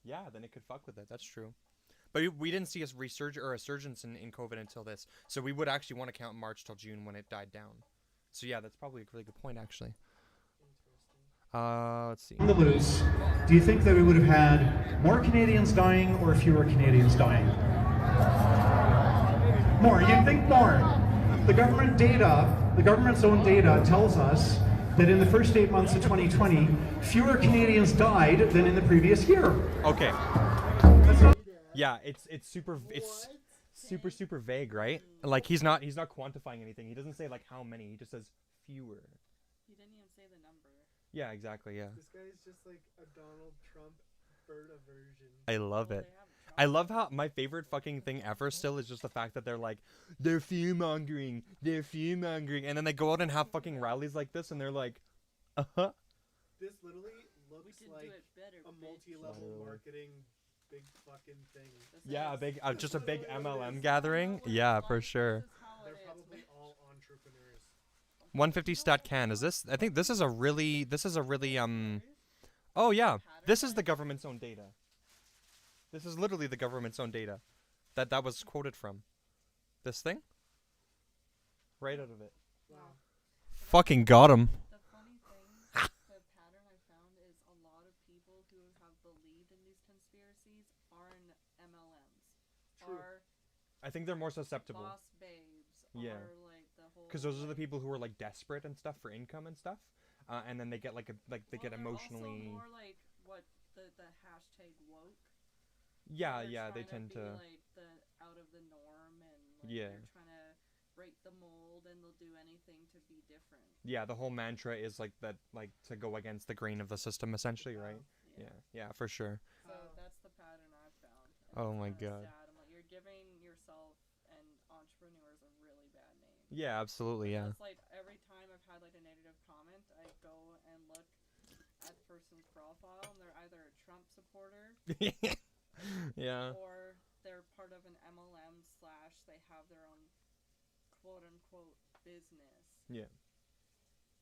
yeah, then it could fuck with it. That's true. But we didn't see a resurgence in COVID until this. So we would actually want to count March till June when it died down. So yeah, that's probably a really good point actually. Let's see. On the loose, do you think that we would have had more Canadians dying or fewer Canadians dying? More. You think more. The government's own data tells us that in the first 8 months of 2020, fewer Canadians died than in the previous year. Okay. Yeah, it's super vague, right? Like he's not quantifying anything. He doesn't say like how many. He just says fewer. He didn't even say the number. Yeah, exactly. Yeah. This guy's just like a Donald Trump Berta version. I love it. I love how my favorite fucking thing ever still is just the fact that they're like, they're fear-mongering, and then they go out and have fucking rallies like this, and they're like, This literally looks like a multi-level marketing big fucking thing. Yeah, just a big MLM gathering. Yeah, for sure. They're probably all entrepreneurs. 150 stat can. Is this? I think this is a really. Oh yeah, this is the government's own data. This is literally the government's own data, that was quoted from. This thing. Right out of it. Wow. Fucking got him. The funny thing, the pattern I found is a lot of people who have believed in these conspiracies are in MLMs. True. I think they're more susceptible. Boss babes. Yeah. Are like the whole. Because those are the people who are like desperate and stuff for income and stuff, and then they get they get emotionally. Also more like what the hashtag woke. Yeah, They're yeah, they trying tend to. to. Be like the out of the norm and like Yeah. they're trying to break the mold and they'll do anything to be different. Yeah, the whole mantra is like that, like to go against the grain of the system, essentially, right? Yeah, for sure. So that's the pattern I've found. Oh It's my kinda God. sad. I'm like, you're giving yourself and entrepreneurs a really bad name. Yeah, absolutely, yeah. It's like every time I've had like a negative comment, I go and look at the person's profile and they're either a Trump supporter Yeah. or they're part of an MLM / they have their own quote unquote business. Yeah.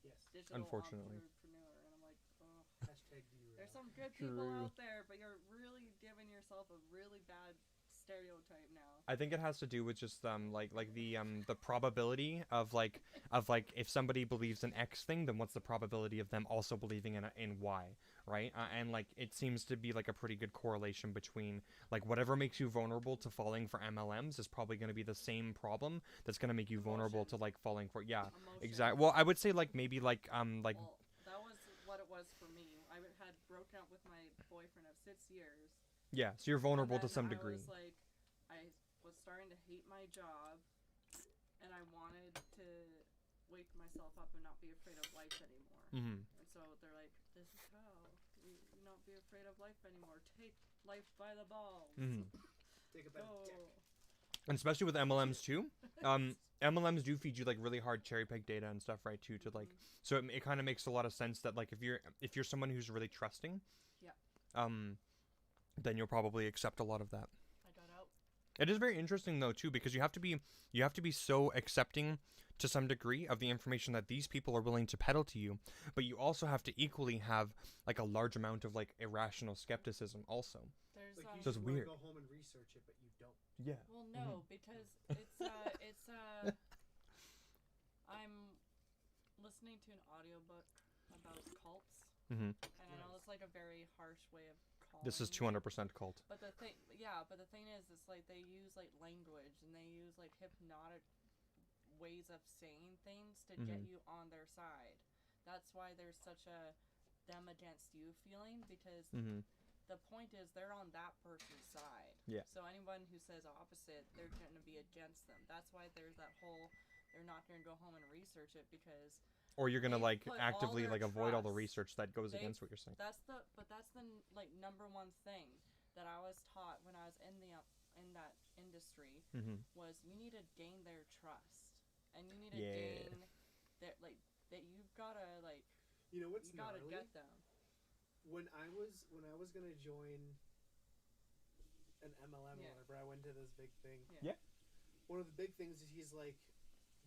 Yes. Digital Unfortunately. entrepreneur, and I'm like, oh. Hashtag derail. There's some good people True. out there, but you're really giving yourself a really bad stereotype now. I think it has to do with just like the probability of like if somebody believes in X thing, then what's the probability of them also believing in Y, right? And like it seems to be like a pretty good correlation between like whatever makes you vulnerable to falling for MLMs is probably going to be the same problem that's going to make you vulnerable to like falling for exactly. Well, I would say like maybe like Well, that was what it was for me. I had broken up with my boyfriend of 6 years. yeah, so you're vulnerable And to then some degree. I was starting to hate my job, and I wanted to wake myself up and not be afraid of life anymore. Mm-hmm. And so they're like, "This is how you not be afraid of life anymore. Take life by the balls. Mm-hmm. Take a better dick. And especially with MLMs too. MLMs do feed you like really hard cherry pick data and stuff, right? Too to like, so it kind of makes a lot of sense that like if you're someone who's really trusting, then you'll probably accept a lot of that. I got out. It is very interesting though too, because you have to be so accepting to some degree of the information that these people are willing to peddle to you, but you also have to equally have like a large amount of like irrational skepticism also. There's Like you So it's just wanna weird. go home and research it, but you don't. Yeah. well, no, because I'm listening to an audiobook about cults, Mm-hmm. and I know it's like a very harsh way of calling. This is 200% cult. But the thing is, it's like they use like language and they use like hypnotic ways of saying things to get you on their side. That's why there's such a them against you feeling, because the point is they're on that person's side. Yeah. So anyone who says opposite, they're going to be against them. That's why there's that whole, they're not going to go home and research it because. Or you're gonna They like put actively all their like avoid all the trust. research that goes They- against what you're saying. That's the like number one thing that I was taught when I was in that industry was you need to gain their trust, and you need to gain their that you've gotta like. You know what's You gotta gnarly? get them. When I was gonna join an MLM or whatever, I went to this big thing. Yeah. One of the big things is he's like,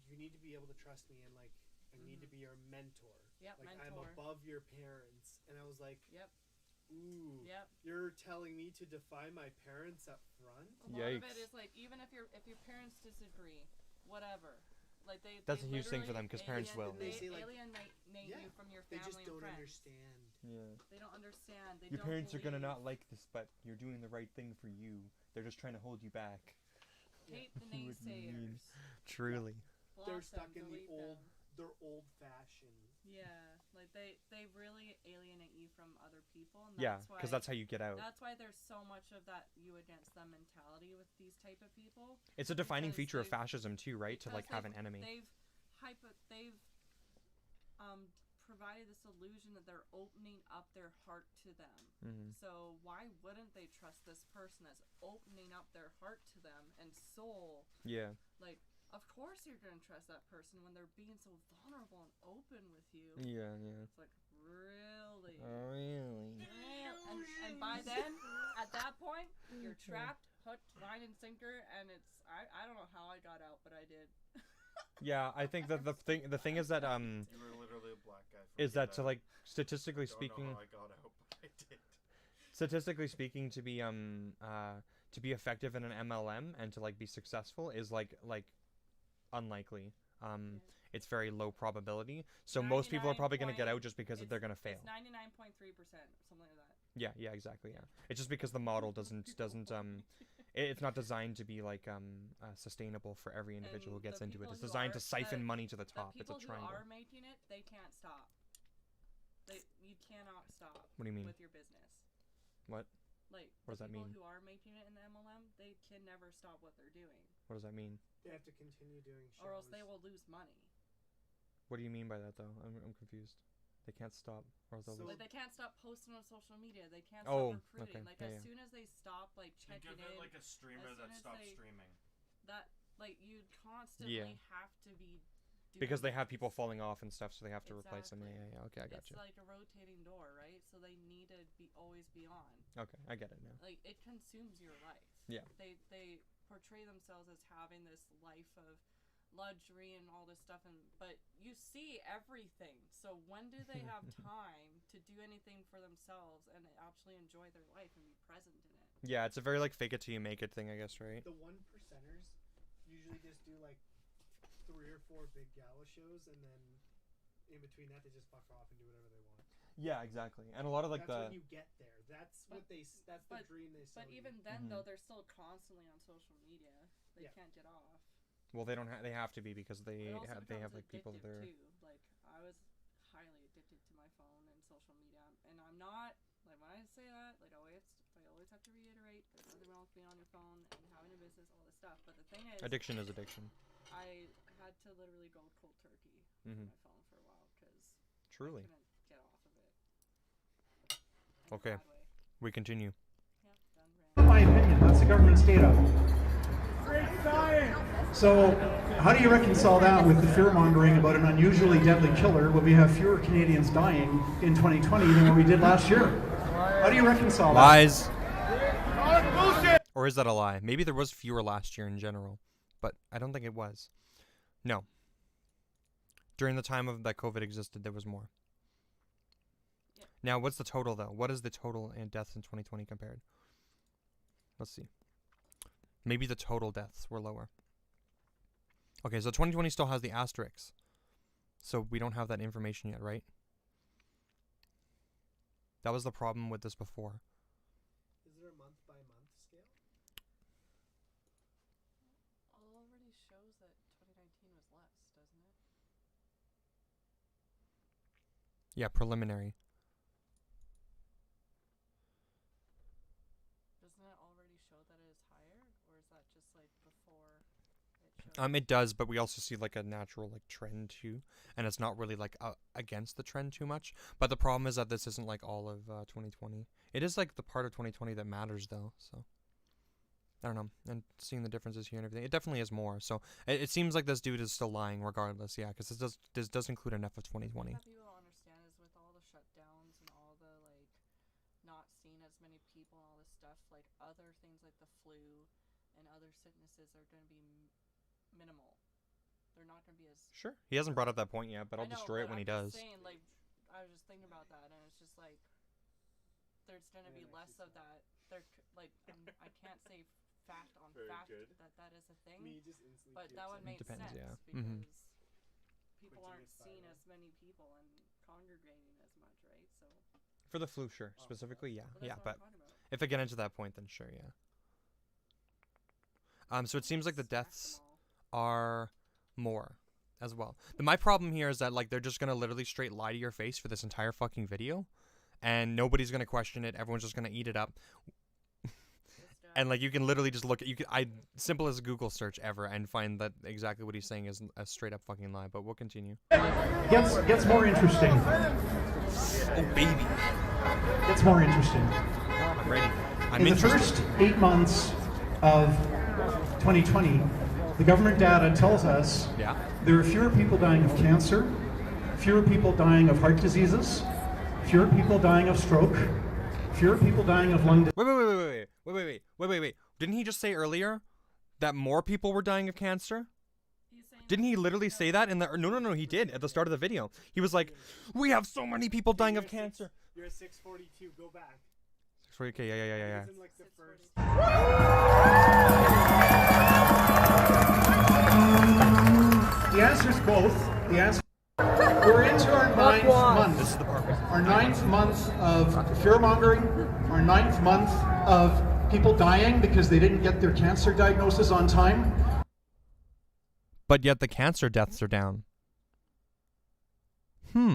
you need to be able to trust me, and like I need to be your mentor. Yep, like mentor. I'm above your parents, and I was like, Yep. Ooh. Yep. You're telling me to defy my parents up front? A lot of it is like even if your parents disagree, whatever. Like That's they a huge thing for them, literally 'cause parents will. They They say, like, alienate you from your family They just and don't friends. understand. Yeah. They don't understand. They Your don't parents are gonna believe. not like this, but you're doing the right thing for you. They're just trying to hold you back. Hate the What do you mean? naysayers. Truly. Block They're them, stuck in the delete old. them. They're old-fashioned. Yeah, like they really alienate you from other people, and Yeah, that's why. because that's how you get out. That's why there's so much of that you against them mentality with these type of people. It's a defining because feature of they've- fascism too, right? To like because have an enemy. They've provided this illusion that they're opening up their heart to them. So why wouldn't they trust this person that's opening up their heart to them and soul? Yeah. Like, of course you're gonna trust that person when they're being so vulnerable and open with you. Yeah, yeah. It's like, really? Really? And by then, at that point, you're trapped, hooked, line and sinker, and it's I don't know how I got out, but I did. Yeah, I think that the thing is that You were literally a black guy. is that to like statistically speaking. Don't know how I got out, but I did. Statistically speaking, to be effective in an MLM and to like be successful is like unlikely. It's very low probability. So most people are probably going to get out just because they're going to fail. It's 99.3%, something like that. Yeah, exactly. Yeah, it's just because the model doesn't it's not designed to be like sustainable for every individual who gets into it. It's designed to siphon money to the top. It's a triangle. People who are making it, they can't stop. You cannot stop. What do you mean? With your business. What? Like, what does that mean? People who are making it in the MLM, they can never stop what they're doing. What does that mean? They have to continue doing shows. Or else they will lose money. What do you mean by that, though? I'm confused. They can't stop, or else they'll lose. Like, they can't stop posting on social media. They can't stop recruiting. Okay. Like, as soon as they stop, like, checking Think of it like a streamer that stops streaming. That, like, you constantly have to be because they have people falling off and stuff, so they have to replace them. Yeah. Okay, I got you. It's like a rotating door, right? So they need to always be on. Okay, I get it now. Like, it consumes your life. Yeah. They portray themselves as having this life of luxury and all this stuff, but you see everything. So when do they have time to do anything for themselves and actually enjoy their life and be present in it? Yeah, it's a very like fake it till you make it thing, I guess, right? The 1%ers usually just do like 3 or 4 big gala shows, and then in between that they just fuck off and do whatever they want. Yeah, exactly. And a lot of like that's when you get there. That's the dream they sell. But even then, though, they're still constantly on social media. They can't get off. Well, they don't. They have to be because they have like people there. Too. Like, I was highly addicted to my phone and social media, and I'm not like when I say that. Like, I always have to reiterate: there's nothing wrong with being on your phone and having a business, all this stuff. But the thing is, addiction is addiction. I had to literally go cold turkey with my phone for a while because truly. I couldn't get off of it. Okay, we continue. In my opinion, that's the government's data. So, how do you reconcile that with the fear-mongering about an unusually deadly killer when we have fewer Canadians dying in 2020 than what we did last year? How do you reconcile that? Lies. Or is that a lie? Maybe there was fewer last year in general, but I don't think it was. No. During the time of that COVID existed, there was more. Yeah. Now, what's the total, though? What is the total in deaths in 2020 compared? Let's see. Maybe the total deaths were lower. Okay, so 2020 still has the asterisks. So we don't have that information yet, right? That was the problem with this before. Is there a month-by-month scale? Already shows that 2019 was less, doesn't it? Yeah, preliminary. Doesn't it already show that it is higher, or is that just like before it shows? It does, but we also see like a natural like trend too, and it's not really like against the trend too much. But the problem is that this isn't like all of 2020. It is like the part of 2020 that matters though. So I don't know, and seeing the differences here and everything, it definitely is more. So it seems like this dude is still lying regardless. Yeah, because this does include enough of 2020. What people don't understand is with all the shutdowns and all the like not seeing as many people and all this stuff, like other things like the flu and other sicknesses are going to be minimal. They're not going to be as... Sure. He hasn't brought up that point yet, but I'll destroy it when he does. Saying, like, I was just thinking about that, and it's just like there's going to be less of that. There, like, I can't say fact on fact that is a thing, but that would make sense because people aren't seeing as many people and congregating as much, right? So for the flu, sure. Specifically, yeah. Yeah, but if I get into that point, then sure, yeah. So it seems like the deaths are more as well. My problem here is that like they're just gonna literally straight lie to your face for this entire fucking video, and nobody's gonna question it. Everyone's just gonna eat it up. And like you can literally just look at simple as a Google search ever and find that exactly what he's saying is a straight up fucking lie. But we'll continue. Gets more interesting. Oh baby. Gets more interesting. I'm ready. I'm interested. In the first 8 months of 2020, the government data tells us there are fewer people dying of cancer, fewer people dying of heart diseases, fewer people dying of stroke, fewer people dying of lung disease. Wait. Wait. Didn't he just say earlier that more people were dying of cancer? Didn't he literally say that in the? No, he did at the start of the video. He was like, "We have so many people dying of cancer." You're at 642. Go back. 640. Okay, yeah. It's in, like, the first. The answer's both. The answer. We're into our 9th month. This is the part. Our 9th month of fear mongering. Our 9th month of people dying because they didn't get their cancer diagnosis on time. But yet the cancer deaths are down. That's not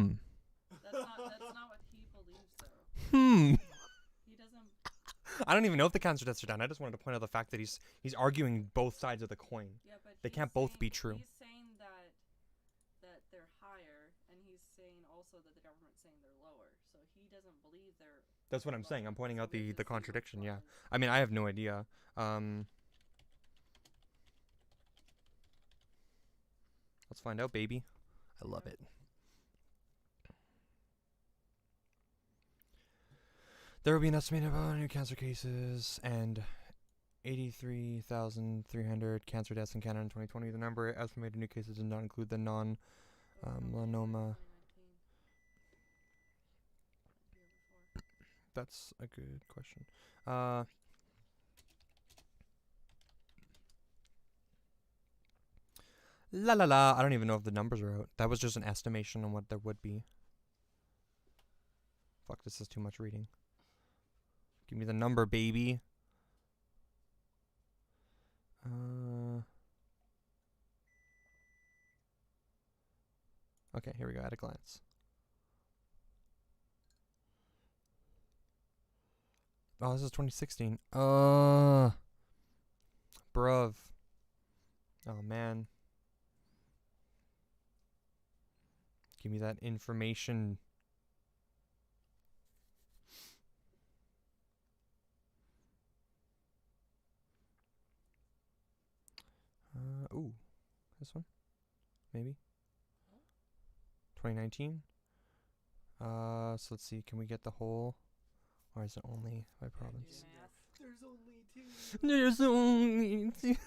what he believes, though. He doesn't. I don't even know if the cancer deaths are down. I just wanted to point out the fact that he's arguing both sides of the coin. Yeah, but they can't both be true. He's saying that they're higher, and he's saying also that the government's saying they're lower. So he doesn't believe they're. That's what I'm saying. I'm pointing out the contradiction. Yeah. I mean, I have no idea. Let's find out, baby. I love it. There will be an estimated amount of new cancer cases and 83,300 cancer deaths in Canada in 2020. The number of estimated new cases did not include the non-melanoma. That's a good question. La la la. I don't even know if the numbers are out. That was just an estimation on what there would be. Fuck, this is too much reading. Give me the number, baby. Okay, here we go. At a glance. Oh, this is 2016. Bruv. Oh, man. Give me that information. Ooh. This one? Maybe? 2019? So let's see. Can we get the whole? Or is it only by province? There's only 2. There's only 2.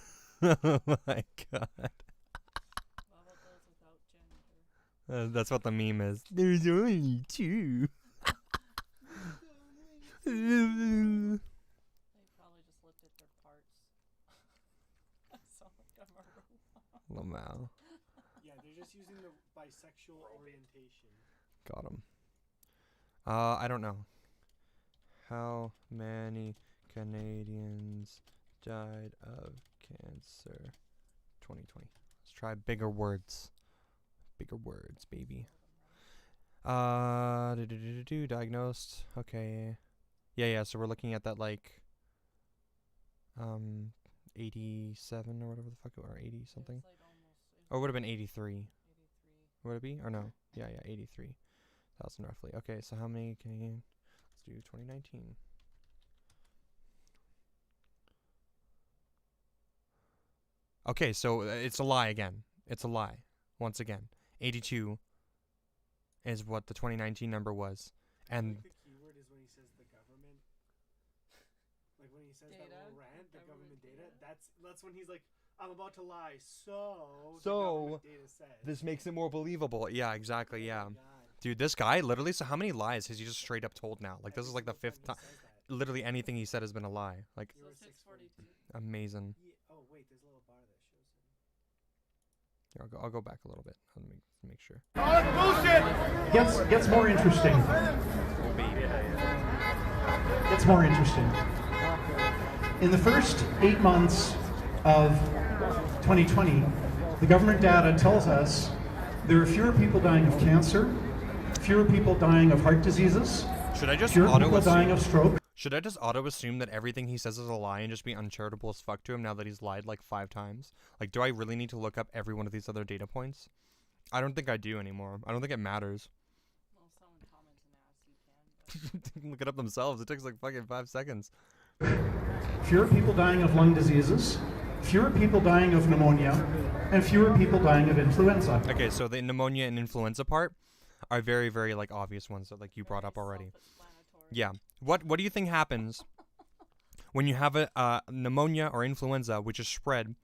Oh my god. That's what the meme is. There's only 2. They probably just looked at their parts. I sound like I'm a robot. Lamau. Yeah, they're just using the bisexual orientation. Got him. I don't know. How many Canadians died of cancer 2020? Let's try bigger words. Bigger words, baby. Diagnosed. Okay. Yeah, so we're looking at that, like, 87 or whatever the fuck, or 80 something. Or it would have been 83. Would it be? Or no? Yeah, 83,000 roughly. Okay, so how many Canadian? Let's do 2019. Okay, so it's a lie again. It's a lie. Once again. 82 is what the 2019 number was. And the keyword is when he says the government. Like when he says data, that little rant, the government data, that's when he's like, I'm about to lie, so the government data says. This makes it more believable. Yeah, exactly, yeah. Dude, this guy, literally, so how many lies has he just straight up told now? Like, this is like the 5th time. Literally anything he said has been a lie. Like, amazing. Yeah. Oh, wait, there's a little bar that shows him. Here, I'll go back a little bit. Let me make sure. Bullshit! Gets more interesting. Gets more interesting. In the first 8 months of 2020, the government data tells us there are fewer people dying of cancer, fewer people dying of heart diseases, should I just fewer people dying of stroke. Should I just auto-assume that everything he says is a lie and just be uncharitable as fuck to him now that he's lied like 5 times? Like, do I really need to look up every one of these other data points? I don't think I do anymore. I don't think it matters. Well, if someone comments and asks, you can. Look it up themselves. It takes like fucking 5 seconds. Fewer people dying of lung diseases, fewer people dying of pneumonia, and fewer people dying of influenza. Okay, so the pneumonia and influenza part are very, very, like, obvious ones that, like, you brought up already. Yeah. What do you think happens when you have a pneumonia or influenza which is spread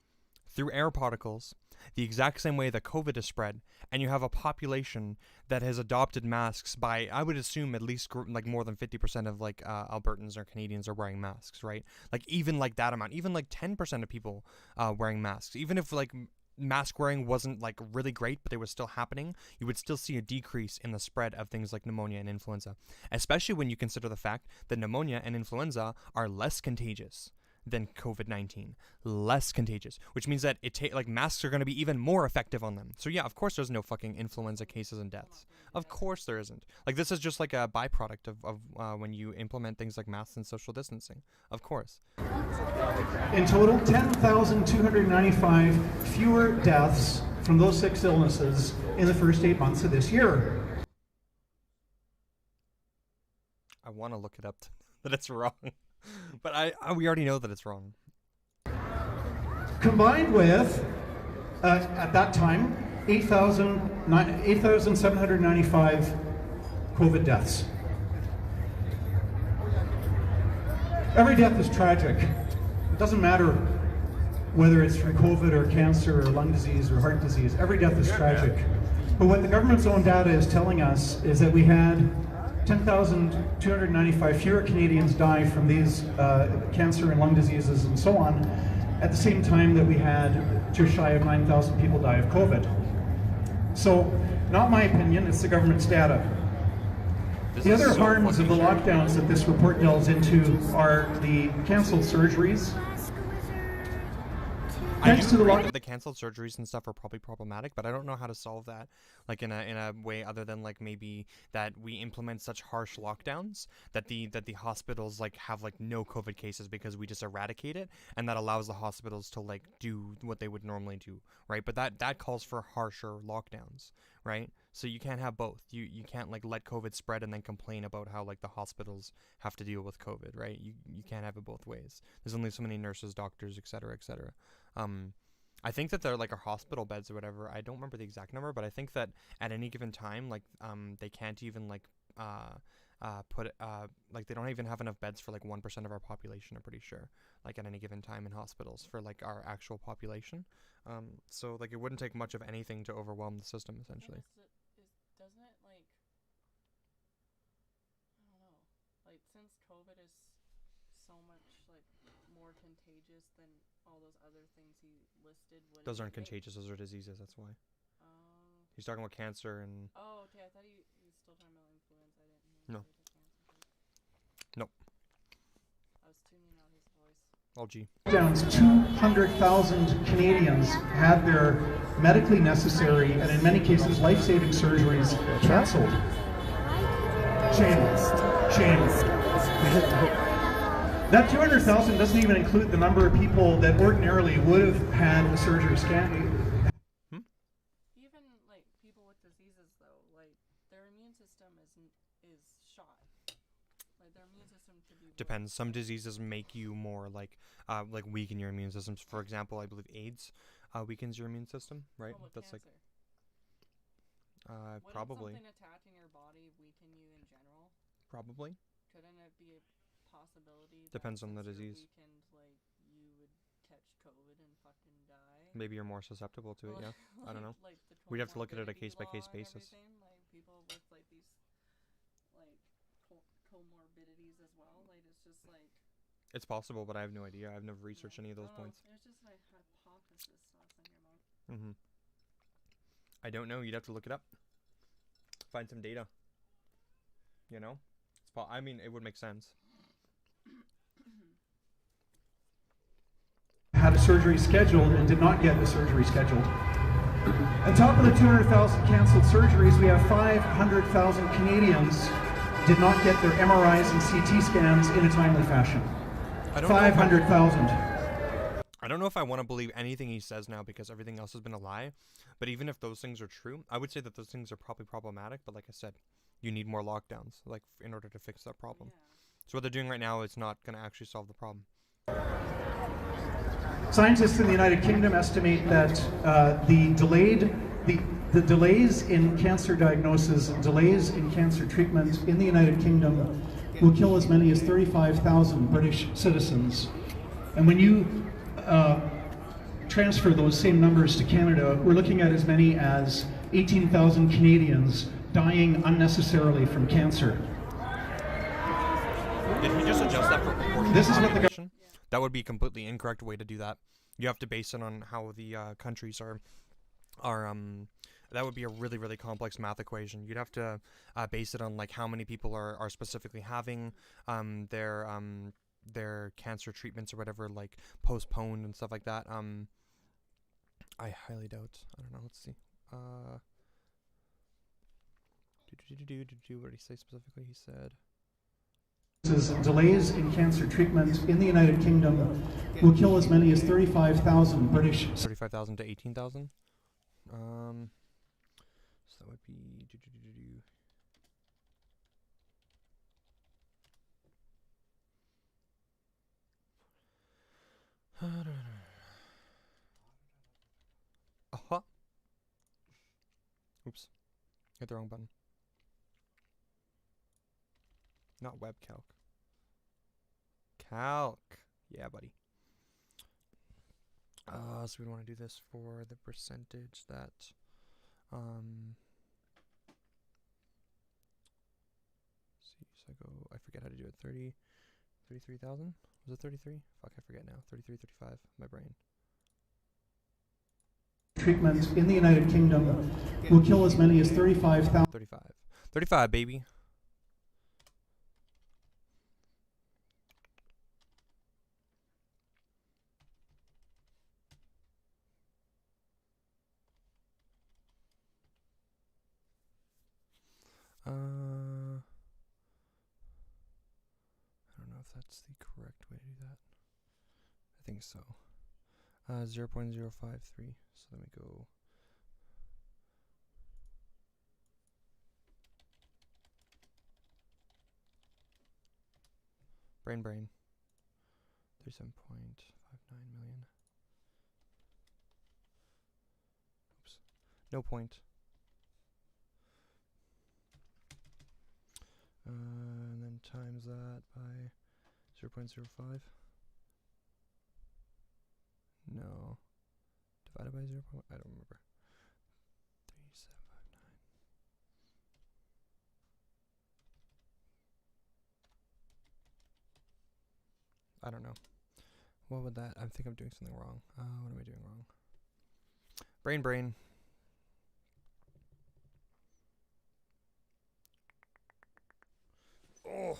through air particles, the exact same way that COVID is spread, and you have a population that has adopted masks by, I would assume, at least like more than 50% of like Albertans or Canadians are wearing masks, right? Like even like that amount, even like 10% of people wearing masks, even if like mask wearing wasn't like really great, but they were still happening, you would still see a decrease in the spread of things like pneumonia and influenza, especially when you consider the fact that pneumonia and influenza are less contagious than COVID-19, less contagious, which means that like masks are going to be even more effective on them. So yeah, of course there's no fucking influenza cases and deaths. Of course there isn't. Like this is just like a byproduct of when you implement things like masks and social distancing. Of course. In total, 10,295 fewer deaths from those 6 illnesses in the first 8 months of this year. I want to look it up that it's wrong. But we already know that it's wrong. Combined with, at that time, 8,795 COVID deaths. Every death is tragic. It doesn't matter whether it's from COVID or cancer or lung disease or heart disease. Every death is tragic. But what the government's own data is telling us is that we had 10,295 fewer Canadians die from these cancer and lung diseases and so on, at the same time that we had just shy of 9,000 people die of COVID. So, not my opinion, it's the government's data. The other harms of the lockdowns that this report delves into are the cancelled surgeries. Thanks to the canceled surgeries and stuff are probably problematic, but I don't know how to solve that, like in a way other than like maybe that we implement such harsh lockdowns that the hospitals like have like no COVID cases because we just eradicate it, and that allows the hospitals to like do what they would normally do, right? But that calls for harsher lockdowns, right? So you can't have both. You can't like let COVID spread and then complain about how like the hospitals have to deal with COVID, right? You can't have it both ways. There's only so many nurses, doctors, etc., etc. I think that they're like our hospital beds or whatever. I don't remember the exact number, but I think that at any given time, like they can't even like put like they don't even have enough beds for like 1% of our population. I'm pretty sure, like at any given time in hospitals for like our actual population. So like it wouldn't take much of anything to overwhelm the system essentially. Doesn't it like, I don't know, like since COVID is so much like more contagious than all those other things he listed. Those aren't contagious, those are diseases, that's why. He's talking about cancer and... Oh, okay, I thought he was still talking about influenza. I didn't No. know. Nope. I was tuning out his voice. Oh, gee. 200,000 Canadians had their medically necessary and in many cases life-saving surgeries cancelled. Shame. That 200,000 doesn't even include the number of people that ordinarily would have had a surgery scan. Even like people with diseases though, like their immune system is shot. Like their immune system could be depends. Some diseases make you more like weaken your immune systems. For example, I believe AIDS weakens your immune system, right? That's cancer? Like probably. Wouldn't something attacking your body weaken you in general? Probably. Couldn't it be a possibility? Depends on the disease. Weakened, like you would catch COVID and fucking die. Maybe you're more susceptible to it. Yeah, I don't know. We'd have to look at it a case-by-case basis. Like people with like these like comorbidities as well. Like it's just like. It's possible, but I have no idea. I've never researched any of those points. It's just like hypothesis sauce in your mouth. I don't know. You'd have to look it up. Find some data. You know, I mean, it would make sense. Had a surgery scheduled and did not get the surgery scheduled. On top of the 200,000 cancelled surgeries, we have 500,000 Canadians did not get their MRIs and CT scans in a timely fashion. 500,000. I don't know if I want to believe anything he says now because everything else has been a lie. But even if those things are true, I would say that those things are probably problematic. But like I said, you need more lockdowns, like in order to fix that problem. So what they're doing right now is not going to actually solve the problem. Scientists in the United Kingdom estimate that the delays in cancer diagnosis, delays in cancer treatment in the United Kingdom will kill as many as 35,000 British citizens. And when you transfer those same numbers to Canada, we're looking at as many as 18,000 Canadians dying unnecessarily from cancer. Did he just adjust that for proportion? This is what the that would be a completely incorrect way to do that. You have to base it on how the countries are. That would be a really, really complex math equation. You'd have to base it on like how many people are specifically having their cancer treatments or whatever, like postponed and stuff like that. I highly doubt. I don't know. Let's see. What did he say specifically? He said delays in cancer treatment in the United Kingdom will kill as many as 35,000 British. 35,000 to 18,000. So that would be Oops. Hit the wrong button. Not web calc. Calc. Yeah, buddy. So we want to do this for the percentage that see, so I forget how to do it. 33,000? Was it 33? Fuck, I forget now. 33, 35. My brain. Treatment in the United Kingdom will kill as many as 35,000. 35. 35, baby. I don't know if that's the correct way to do that. I think so. 0.053. So let me go. Brain. 37.59 million. Oops. No point. And then times that by 0.05. No. Divided by 0. I don't remember. 3759. I don't know. What would that? I think I'm doing something wrong. What am I doing wrong? Brain. Oh.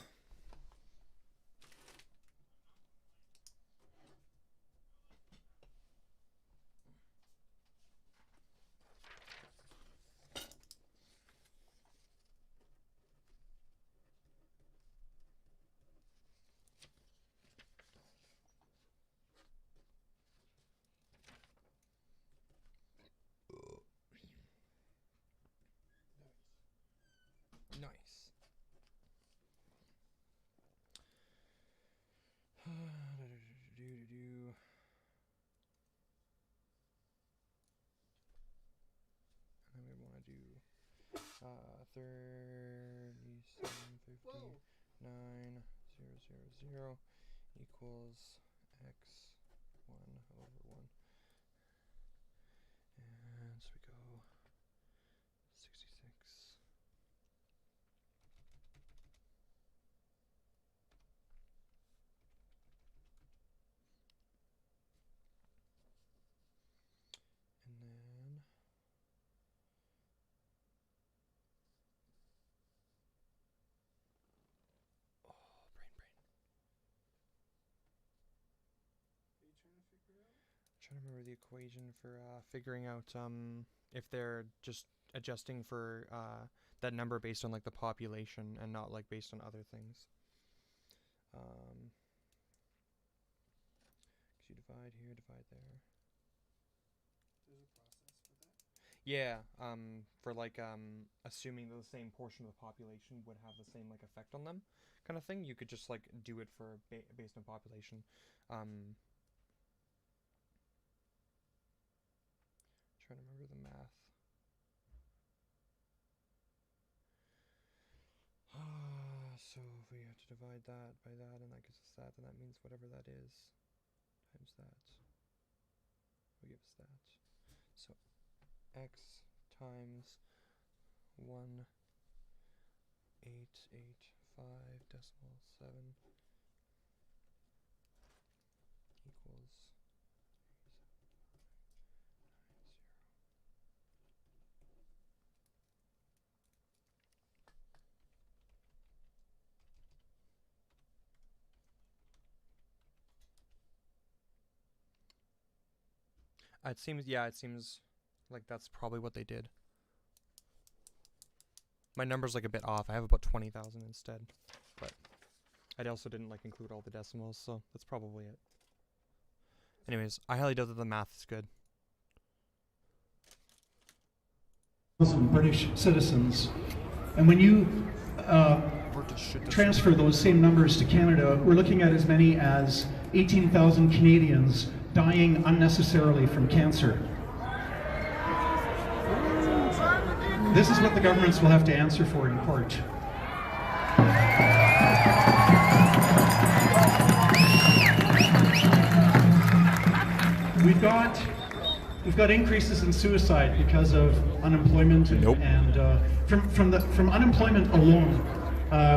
Nice. And we want to do 3759,000 equals x1 over 1. And so we go 66. And then trying to remember the equation for figuring out if they're just adjusting for that number based on like the population and not like based on other things. You divide here, divide there. There's a process for that? Yeah, for like assuming the same portion of the population would have the same like effect on them, kind of thing. You could just like do it for based on population. Trying to remember the math. So if we have to divide that by that, and that gives us that, then that means whatever that is times that. will give us that. So x times 1.885.7 equals it seems like that's probably what they did. My number's like a bit off. I have about 20,000 instead, but I also didn't like include all the decimals, so that's probably it. Anyways, I highly doubt that the math is good. British citizens, and when you transfer those same numbers to Canada, we're looking at as many as 18,000 Canadians dying unnecessarily from cancer. This is what the governments will have to answer for in court. We've got increases in suicide because of unemployment, and from unemployment alone,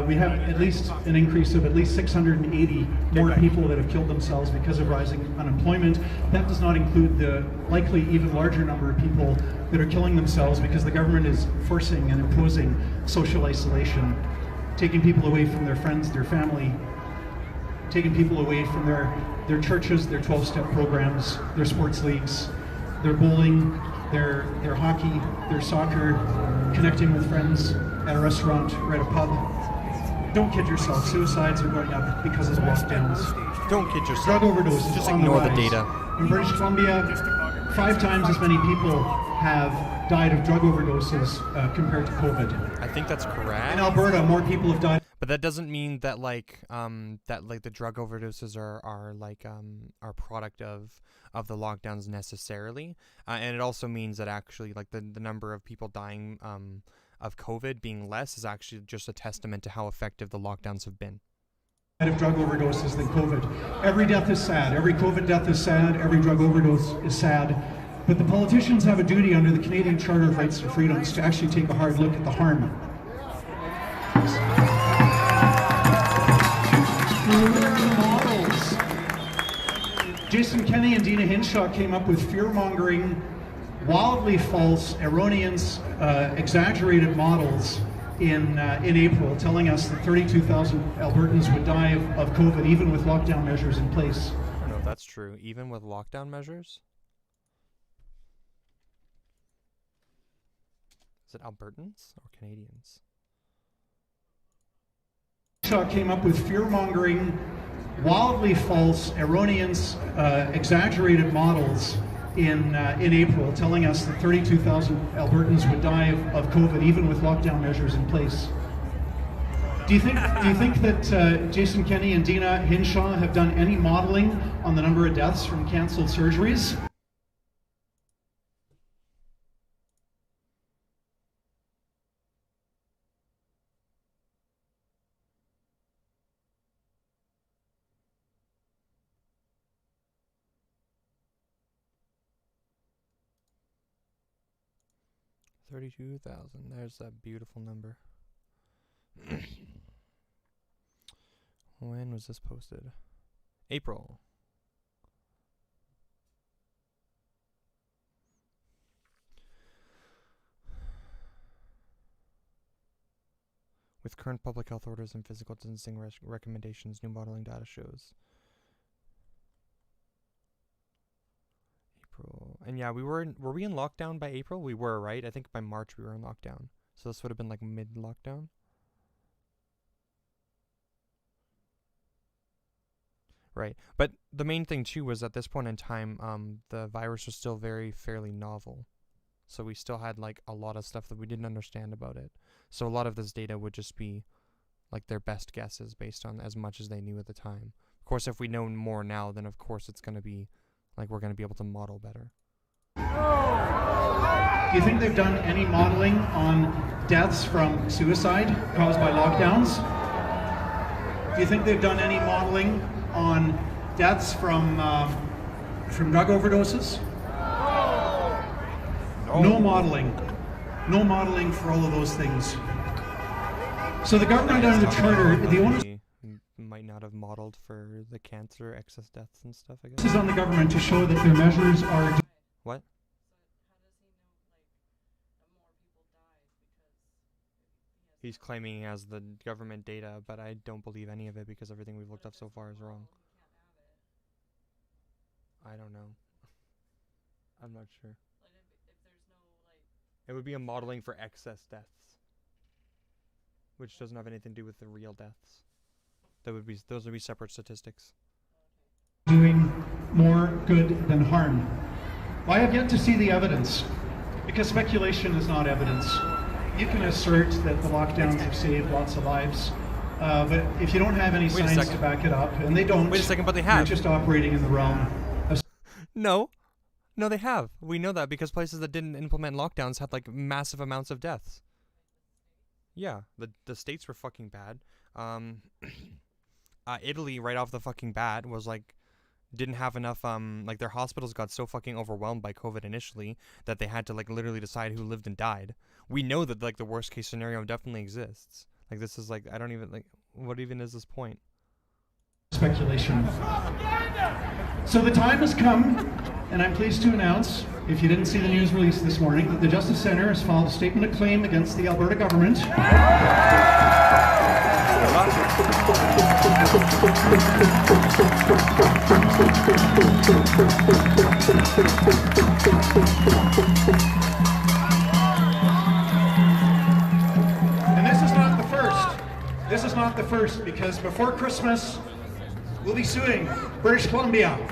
we have at least an increase of at least 680 more people that have killed themselves because of rising unemployment. That does not include the likely even larger number of people that are killing themselves because the government is forcing and imposing social isolation, taking people away from their friends, their family, taking people away from their churches, their 12-step programs, their sports leagues, their bowling, their hockey, their soccer, connecting with friends at a restaurant or at a pub. Don't kid yourself, suicides are going up because of the lockdowns. Don't kid yourself. Drug overdoses. Just ignore the data. In British Columbia, 5 times as many people have died of drug overdoses compared to COVID. I think that's correct. In Alberta, more people have died. But that doesn't mean that the drug overdoses are product of the lockdowns necessarily, and it also means that actually like the number of people dying of COVID being less is actually just a testament to how effective the lockdowns have been. Of drug overdoses than COVID. Every death is sad. Every COVID death is sad. Every drug overdose is sad. But the politicians have a duty under the Canadian Charter of Rights and Freedoms to actually take a hard look at the harm. Jason Kenney and Dina Hinshaw came up with fear-mongering, wildly false, erroneous, exaggerated models in April, telling us that 32,000 Albertans would die of COVID, even with lockdown measures in place. I don't know if that's true, even with lockdown measures. Is it Albertans or Canadians? Hinshaw came up with fear-mongering, wildly false, erroneous, exaggerated models in April, telling us that 32,000 Albertans would die of COVID, even with lockdown measures in place. Do you think that Jason Kenney and Dina Hinshaw have done any modeling on the number of deaths from cancelled surgeries? $32,000. There's that beautiful number. When was this posted? April. With current public health orders and physical distancing recommendations, new modeling data shows. And yeah, were we in lockdown by April? We were, right? I think by March we were in lockdown. So this would have been like mid-lockdown. Right. But the main thing too was at this point in time, the virus was still fairly novel. So we still had like a lot of stuff that we didn't understand about it. So a lot of this data would just be like their best guesses based on as much as they knew at the time. Of course, if we know more now, then of course it's going to be like we're going to be able to model better. Do you think they've done any modeling on deaths from suicide caused by lockdowns? Do you think they've done any modeling on deaths from drug overdoses? No modeling. No modeling for all of those things. So the government under the charter, the onus might not have modeled for the cancer, excess deaths and stuff, I guess. This is on the government to show that their measures are... What? He's claiming he has the government data, but I don't believe any of it because everything we've looked up so far is wrong. I don't know. I'm not sure. It would be a modeling for excess deaths, which doesn't have anything to do with the real deaths. Those would be separate statistics. Doing more good than harm. Well, I have yet to see the evidence, because speculation is not evidence. You can assert that the lockdowns have saved lots of lives, but if you don't have any science to back it up, and they don't, wait a second, but they have. You're just operating in the realm of... No, they have. We know that because places that didn't implement lockdowns had like massive amounts of deaths. Yeah, the states were fucking bad. Italy right off the fucking bat was like didn't have enough like their hospitals got so fucking overwhelmed by COVID initially that they had to like literally decide who lived and died. We know that like the worst case scenario definitely exists. Like this is like I don't even like what even is this point? Speculation. So the time has come, and I'm pleased to announce, if you didn't see the news release this morning, that the Justice Centre has filed a statement of claim against the Alberta government. And this is not the first. This is not the first, because before Christmas, we'll be suing British Columbia. We'll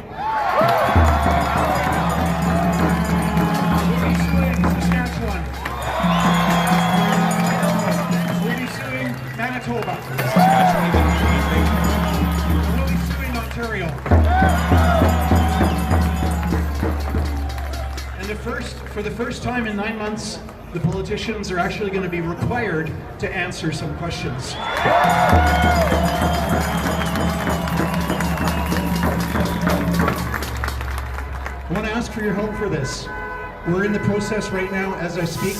be suing Saskatchewan. We'll be suing Manitoba. We'll be suing Ontario. And for the first time in 9 months, the politicians are actually going to be required to answer some questions. I want to ask for your help for this. We're in the process right now as I speak.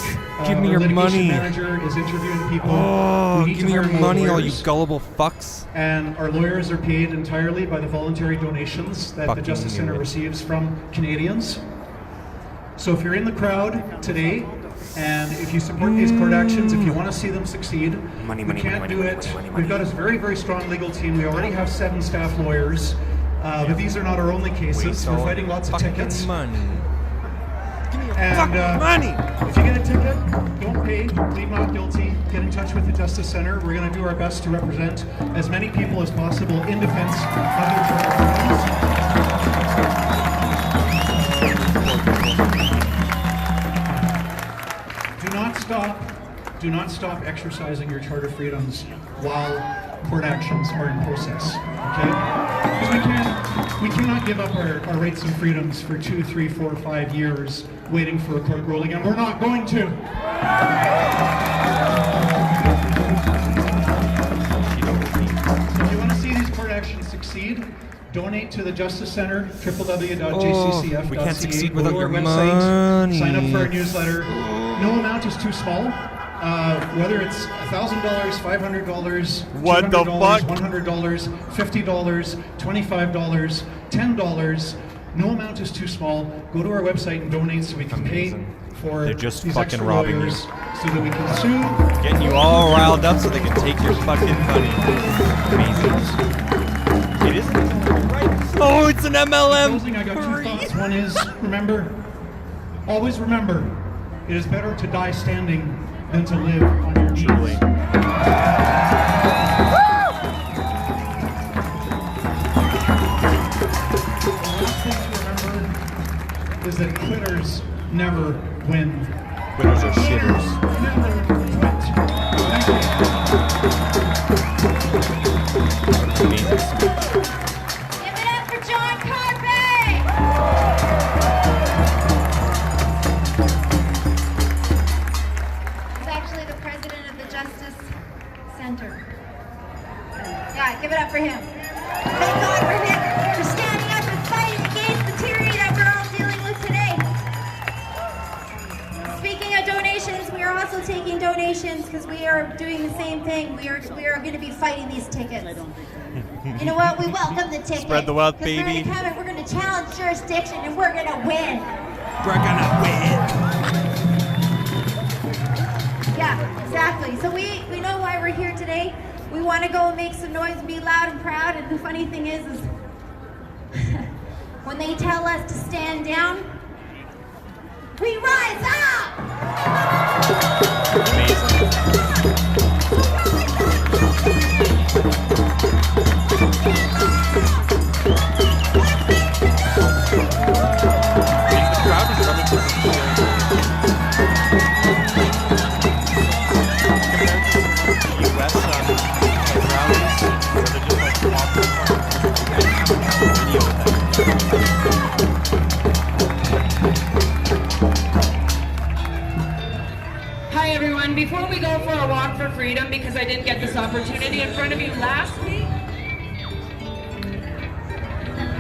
Give me your money. Manager is interviewing people. Oh, we need give to me your hire more money, all you lawyers. gullible fucks. And our lawyers are paid entirely by the voluntary donations that the Justice Centre receives from Canadians. So if you're in the crowd today, and if you support these court actions, if you want to see them succeed, we can't do it. We've got a very, very strong legal team. We already have 7 staff lawyers, but these are not our only cases. We're fighting lots of tickets. Money. Give me your And fucking money. if you get a ticket, don't pay, plead not guilty, get in touch with the Justice Centre. We're going to do our best to represent as many people as possible in defense of their freedoms. Do not stop exercising your charter freedoms while court actions are in process, okay? Because we cannot give up our rights and freedoms for 2, 3, 4, 5 years waiting for a court ruling, and we're not going to. So if you want to see these court actions succeed, donate to the Justice Centre, www.jccf.ca. We can't succeed Go to without our your website, money. sign up for our newsletter. No amount is too small. Whether it's $1,000, $500, What the $200, fuck? $100, $50, $25, $10, no amount is too small. Go to our website and donate so we can pay for They're just these fucking extra robbing you. lawyers so that we can sue. Getting you all riled up so they can take your fucking money. Amazing. It isn't right. Oh, it's an MLM. Closing, I got 2 thoughts. One is, always remember, it is better to die standing than to live on your knees. Truly. The last thing to remember is that quitters never win. Quitters are shitters. Never quit. Amazing. Give it up for John Carpay! He's actually the president of the Justice Center. Yeah, give it up for him. Thank God for him for standing up and fighting against the tyranny that we're all dealing with today. collecting donations because we are doing the same thing. We are going to be fighting these tickets. You know what? We welcome the ticket. Spread the wealth, baby. We're going to challenge jurisdiction and we're going to win. We're going to win. Yeah, exactly. So we know why we're here today. We want to go and make some noise and be loud and proud. And the funny thing is when they tell us to stand down, we rise up! Amazing. The crowd is relatively US rallies, where they're just like video with Hi everyone, before we go for a walk for freedom, because I didn't get this opportunity in front of you last week.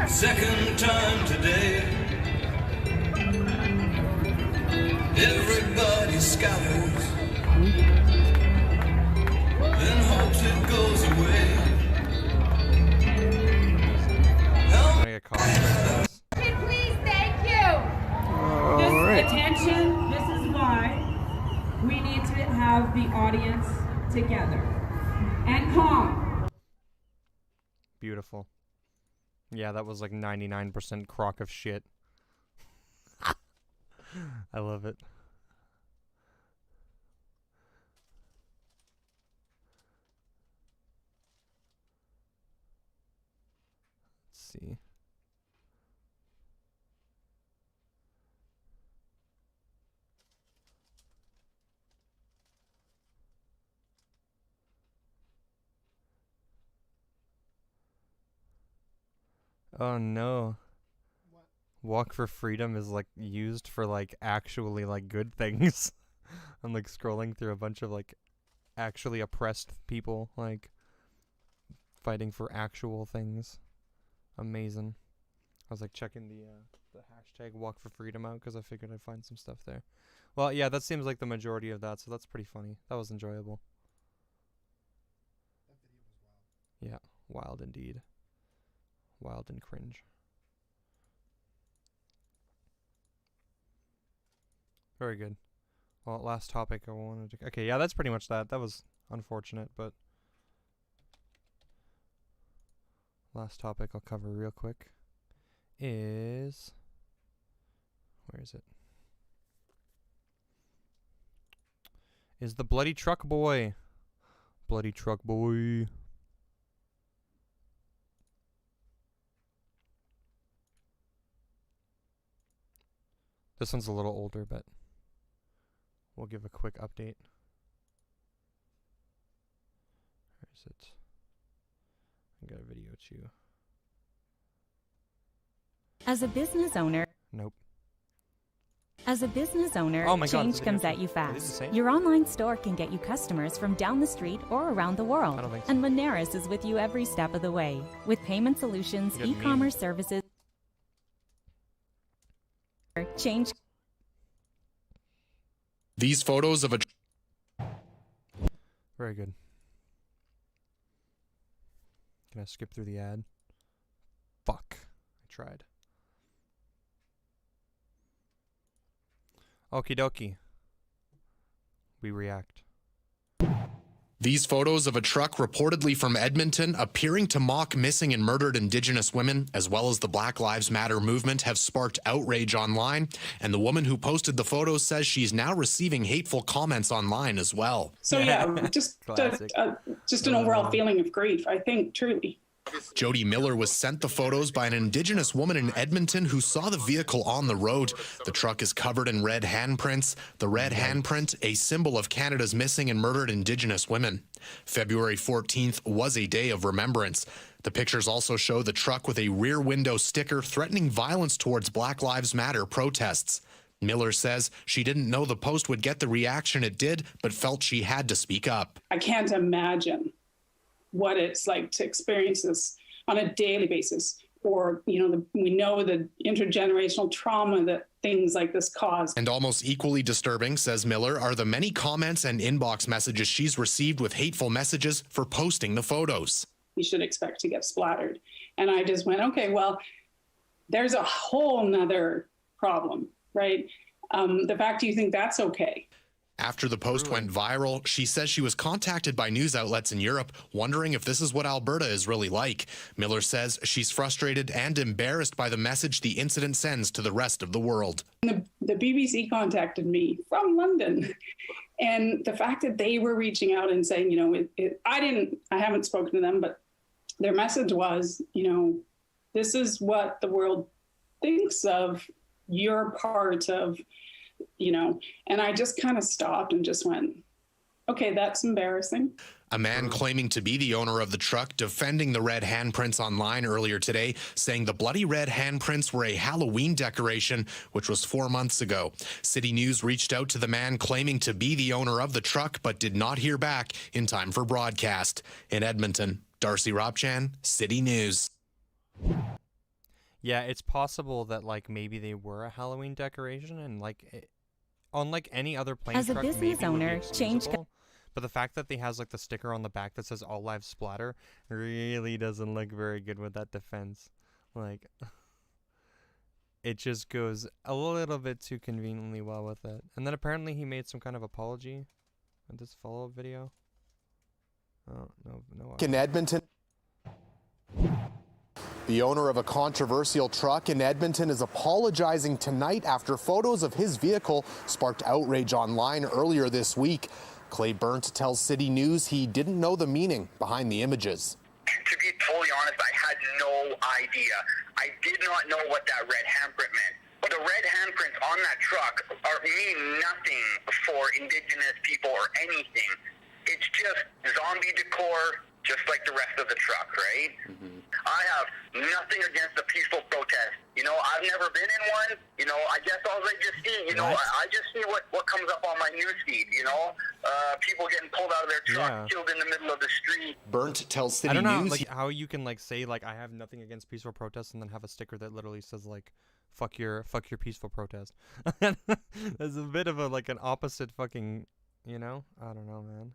Second time today, everybody scatters and hopes it goes away. Please, thank you. Attention, this is why we need to have the audience together and calm. Beautiful. Yeah, that was like 99% crock of shit. I love it. Let's see. Oh no. What? Walk for Freedom is like used for like actually like good things. I'm like scrolling through a bunch of like actually oppressed people like fighting for actual things. Amazing. I was like checking the hashtag Walk for Freedom out because I figured I'd find some stuff there. Well, yeah, that seems like the majority of that, so that's pretty funny. That was enjoyable. That video was wild. Yeah, wild indeed. Wild and cringe. Very good. Well, last topic I wanted to... Okay, yeah, that's pretty much that. That was unfortunate, but... Last topic I'll cover real quick is... Where is it? Is the bloody truck boy. Bloody truck boy. This one's a little older, but we'll give a quick update. Where is it? I got a video too. As a business owner. Nope. As a business owner, oh my God, change comes at you fast. Your online store can get you customers from down the street or around the world. And Moneris is with you every step of the way. With payment solutions, e-commerce services, change. These photos of a... Very good. Can I skip through the ad? Fuck. I tried. Okie dokie. We react. These photos of a truck reportedly from Edmonton appearing to mock missing and murdered Indigenous women, as well as the Black Lives Matter movement, have sparked outrage online. And the woman who posted the photos says she's now receiving hateful comments online as well. So yeah, just an overall feeling of grief, I think, truly. Jody Miller was sent the photos by an Indigenous woman in Edmonton who saw the vehicle on the road. The truck is covered in red handprints. The red handprint, a symbol of Canada's missing and murdered Indigenous women. February 14th was a day of remembrance. The pictures also show the truck with a rear window sticker threatening violence towards Black Lives Matter protests. Miller says she didn't know the post would get the reaction it did, but felt she had to speak up. I can't imagine what it's like to experience this on a daily basis, or we know the intergenerational trauma that things like this cause. And almost equally disturbing, says Miller, are the many comments and inbox messages she's received with hateful messages for posting the photos. You should expect to get splattered. And I just went, okay, well, there's a whole nother problem, right? The fact you think that's okay. After the post went viral, she says she was contacted by news outlets in Europe wondering if this is what Alberta is really like. Miller says she's frustrated and embarrassed by the message the incident sends to the rest of the world. The BBC contacted me from London, and the fact that they were reaching out and saying, you know, I haven't spoken to them, but their message was, you know, this is what the world thinks of your part of, you know, and I just kind of stopped and just went, okay, that's embarrassing. A man claiming to be the owner of the truck defending the red handprints online earlier today, saying the bloody red handprints were a Halloween decoration, which was 4 months ago. City News reached out to the man claiming to be the owner of the truck, but did not hear back in time for broadcast. In Edmonton, Darcy Ropchan, City News. Yeah, it's possible that like maybe they were a Halloween decoration and like unlike any other plane As a truck, business maybe it would be owner, change excusable, but the fact that they has like the sticker on the back that says "All Lives Splatter" really doesn't look very good with that defense. Like, it just goes a little bit too conveniently well with it. And then apparently he made some kind of apology in this follow-up video. Oh no. In Edmonton. The owner of a controversial truck in Edmonton is apologizing tonight after photos of his vehicle sparked outrage online earlier this week. Clay Burnt tells City News he didn't know the meaning behind the images. To be totally honest, I had no idea. I did not know what that red handprint meant. But the red handprints on that truck mean nothing for Indigenous people or anything. It's just zombie decor, just like the rest of the truck, right? I have nothing against the peaceful protest. You know, I've never been in one. You know, I guess all I just see, you know, I just see what comes up on my newsfeed, you know? People getting pulled out of their truck, killed in the middle of the street. Burnt tells City I don't know, News. like how you can like say like I have nothing against peaceful protests and then have a sticker that literally says like fuck your peaceful protest. There's a bit of a like an opposite fucking, you know? I don't know, man.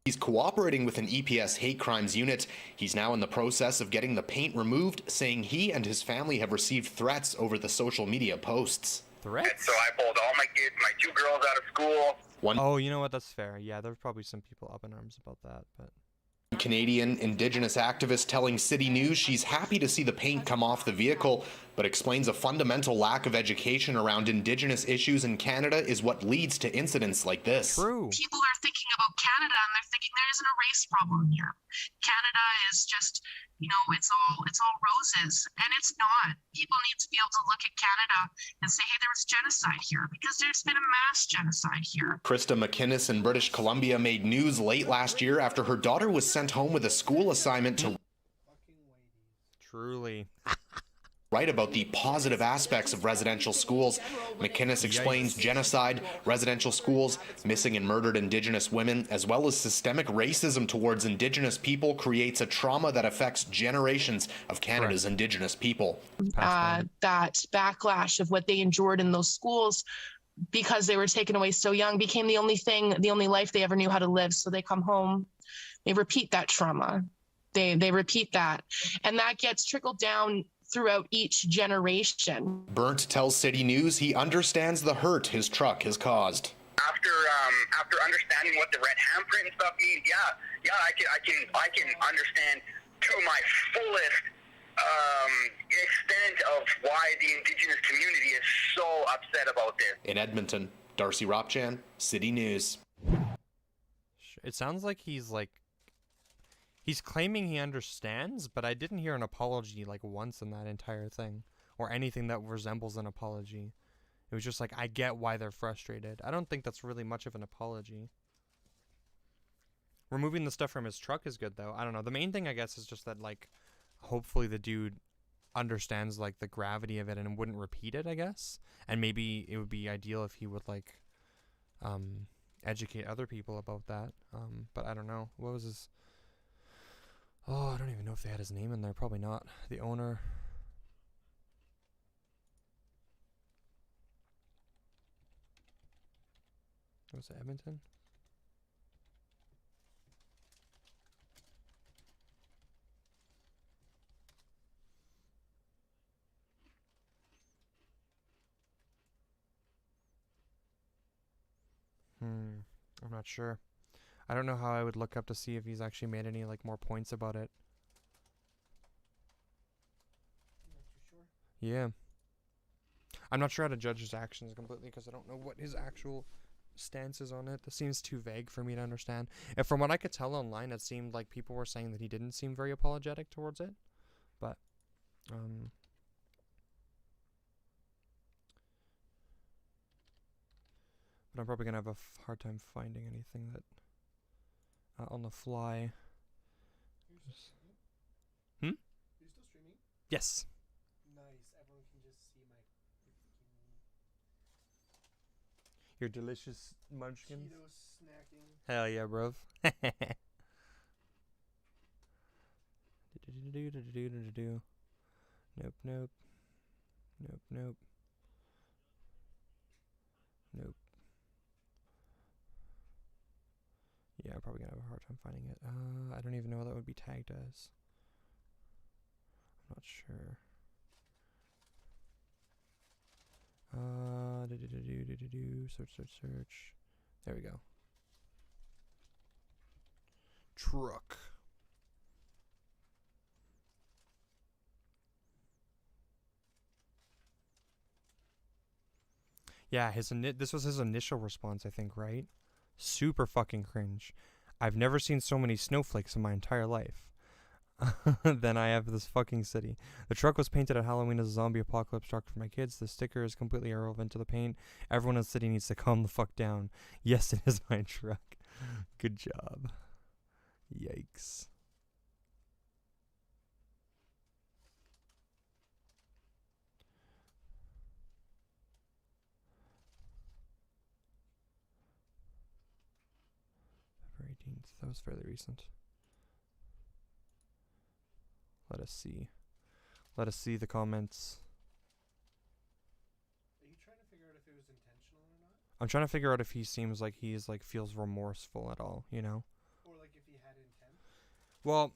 He's cooperating with an EPS hate crimes unit. He's now in the process of getting the paint removed, saying he and his family have received threats over the social media posts. Threats? And so I pulled all my kids, my 2 girls out of school. Oh, you know what? That's fair. Yeah, there's probably some people up in arms about that, but... Canadian Indigenous activist telling City News she's happy to see the paint come off the vehicle, but explains a fundamental lack of education around Indigenous issues in Canada is what leads to incidents like this. True. People are thinking about Canada and they're thinking there isn't a race problem here. Canada is just, you know, it's all roses, and it's not. People need to be able to look at Canada and say, hey, there was genocide here, because there's been a mass genocide here. Krista McInnes in British Columbia made news late last year after her daughter was sent home with a school assignment to Truly. write about the positive aspects of residential schools. McInnes explains genocide, residential schools, missing and murdered Indigenous women, as well as systemic racism towards Indigenous people creates a trauma that affects generations of Canada's Indigenous people. That backlash of what they endured in those schools because they were taken away so young became the only life they ever knew how to live. So they come home, they repeat that trauma. They repeat that. And that gets trickled down throughout each generation. Burnt tells City News he understands the hurt his truck has caused. After understanding what the red handprint and stuff means, I can understand to my fullest extent of why the Indigenous community is so upset about this. In Edmonton, Darcy Ropchan, City News. It sounds like he's claiming he understands, but I didn't hear an apology like once in that entire thing, or anything that resembles an apology. It was just like, I get why they're frustrated. I don't think that's really much of an apology. Removing the stuff from his truck is good, though. I don't know. The main thing, I guess, is just that, like, hopefully the dude understands, like, the gravity of it and wouldn't repeat it, I guess. And maybe it would be ideal if he would, like, educate other people about that. But I don't know. What was his... Oh, I don't even know if they had his name in there. Probably not. The owner. Was it Edmonton? I'm not sure. I don't know how I would look up to see if he's actually made any like more points about it. Not too sure. Yeah. I'm not sure how to judge his actions completely because I don't know what his actual stance is on it. That seems too vague for me to understand. And from what I could tell online, it seemed like people were saying that he didn't seem very apologetic towards it. But I'm probably gonna have a hard time finding anything that on the fly. Are you still streaming? Yes. Nice. Everyone can just see my freaking Your delicious munchkins. Cheetos snacking. Hell yeah, bruv. Nope, nope. Nope, nope. Nope. Yeah, I'm probably gonna have a hard time finding it. I don't even know what that would be tagged as. I'm not sure. Search. There we go. Truck. Yeah, this was his initial response, I think, right? Super fucking cringe. I've never seen so many snowflakes in my entire life. Then I have this fucking city. The truck was painted at Halloween as a zombie apocalypse truck for my kids. The sticker is completely irrelevant to the paint. Everyone in the city needs to calm the fuck down. Yes, it is my truck. Good job. Yikes. February 18th. That was fairly recent. Let us see. Let us see the comments. Are you trying to figure out if it was intentional or not? I'm trying to figure out if he seems like he's like feels remorseful at all, you know? Or like if he had intent? Well,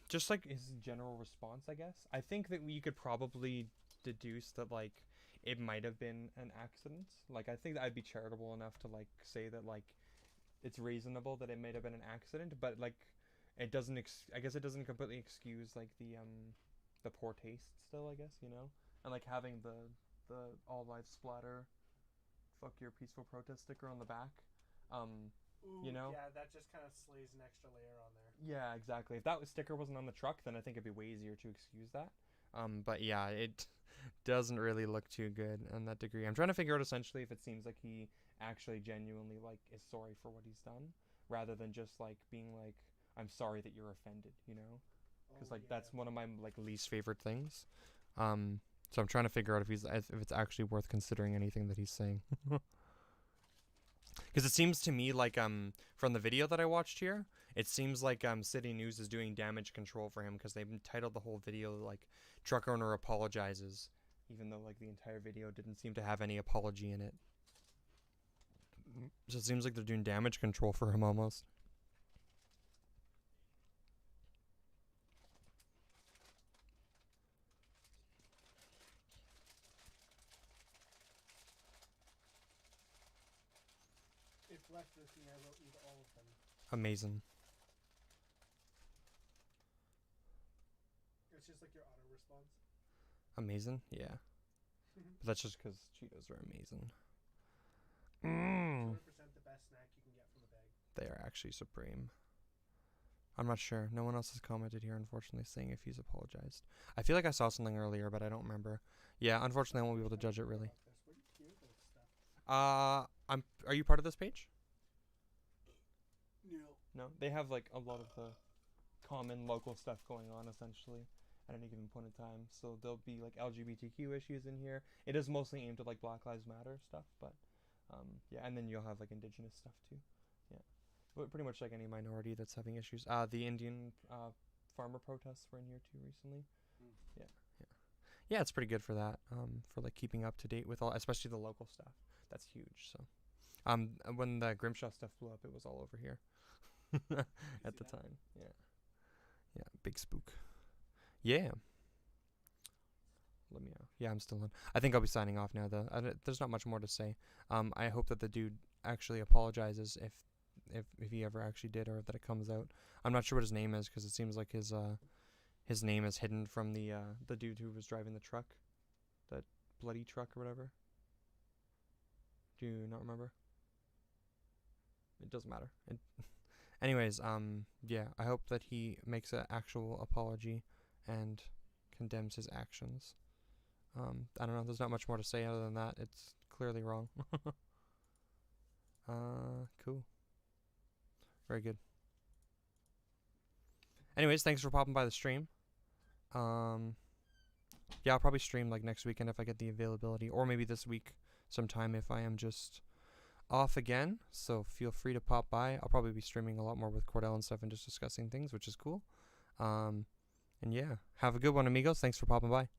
just like his general response, I guess. I think that we could probably deduce that like it might have been an accident. Like I think that I'd be charitable enough to like say that like it's reasonable that it might have been an accident, but like it doesn't I guess it doesn't completely excuse like the poor taste still, I guess, you know? And like having the all lives splatter fuck your peaceful protest sticker on the back. Ooh, you know? Yeah, that just kind of slays an extra layer on there. Yeah, exactly. If that sticker wasn't on the truck, then I think it'd be way easier to excuse that. But yeah, it doesn't really look too good on that degree. I'm trying to figure out essentially if it seems like he actually genuinely like is sorry for what he's done, rather than just like being like, I'm sorry that you're offended, you know? Because like that's one of my like least favorite things. So I'm trying to figure out if it's actually worth considering anything that he's saying. Because it seems to me like from the video that I watched here, it seems like City News is doing damage control for him because they've titled the whole video like truck owner apologizes, even though like the entire video didn't seem to have any apology in it. So it seems like they're doing damage control for him almost. If left with me, I wrote read all of them. Amazing. It's just like your auto response. Amazing? Yeah. But that's just because Cheetos are amazing. 100% the best snack you can get from a bag. They are actually supreme. I'm not sure. No one else has commented here, unfortunately, saying if he's apologized. I feel like I saw something earlier, but I don't remember. Yeah, unfortunately, I won't be able to judge it really. Where do you hear this stuff? Are you part of this page? No. No? They have like a lot of the common local stuff going on essentially at any given point in time. So there'll be like LGBTQ issues in here. It is mostly aimed at like Black Lives Matter stuff, but yeah, and then you'll have like indigenous stuff too. Yeah. But pretty much like any minority that's having issues. The Indian farmer protests were in here too recently. Yeah. Yeah, it's pretty good for that. For like keeping up to date with all, especially the local stuff. That's huge. So When the Grimshaw stuff blew up, it was all over here at the time. Yeah, big spook. Yeah. Let me know. Yeah, I'm still on. I think I'll be signing off now, though. There's not much more to say. I hope that the dude actually apologizes if he ever actually did, or that it comes out. I'm not sure what his name is, because it seems like his name is hidden from the dude who was driving the truck, that bloody truck or whatever. Do you not remember? It doesn't matter. Anyways, yeah, I hope that he makes an actual apology and condemns his actions. I don't know, there's not much more to say other than that. It's clearly wrong. Cool. Very good. Anyways, thanks for popping by the stream. Yeah, I'll probably stream like next weekend if I get the availability, or maybe this week sometime if I am just off again. So feel free to pop by. I'll probably be streaming a lot more with Cordell and stuff and just discussing things, which is cool. And yeah, have a good one, amigos. Thanks for popping by.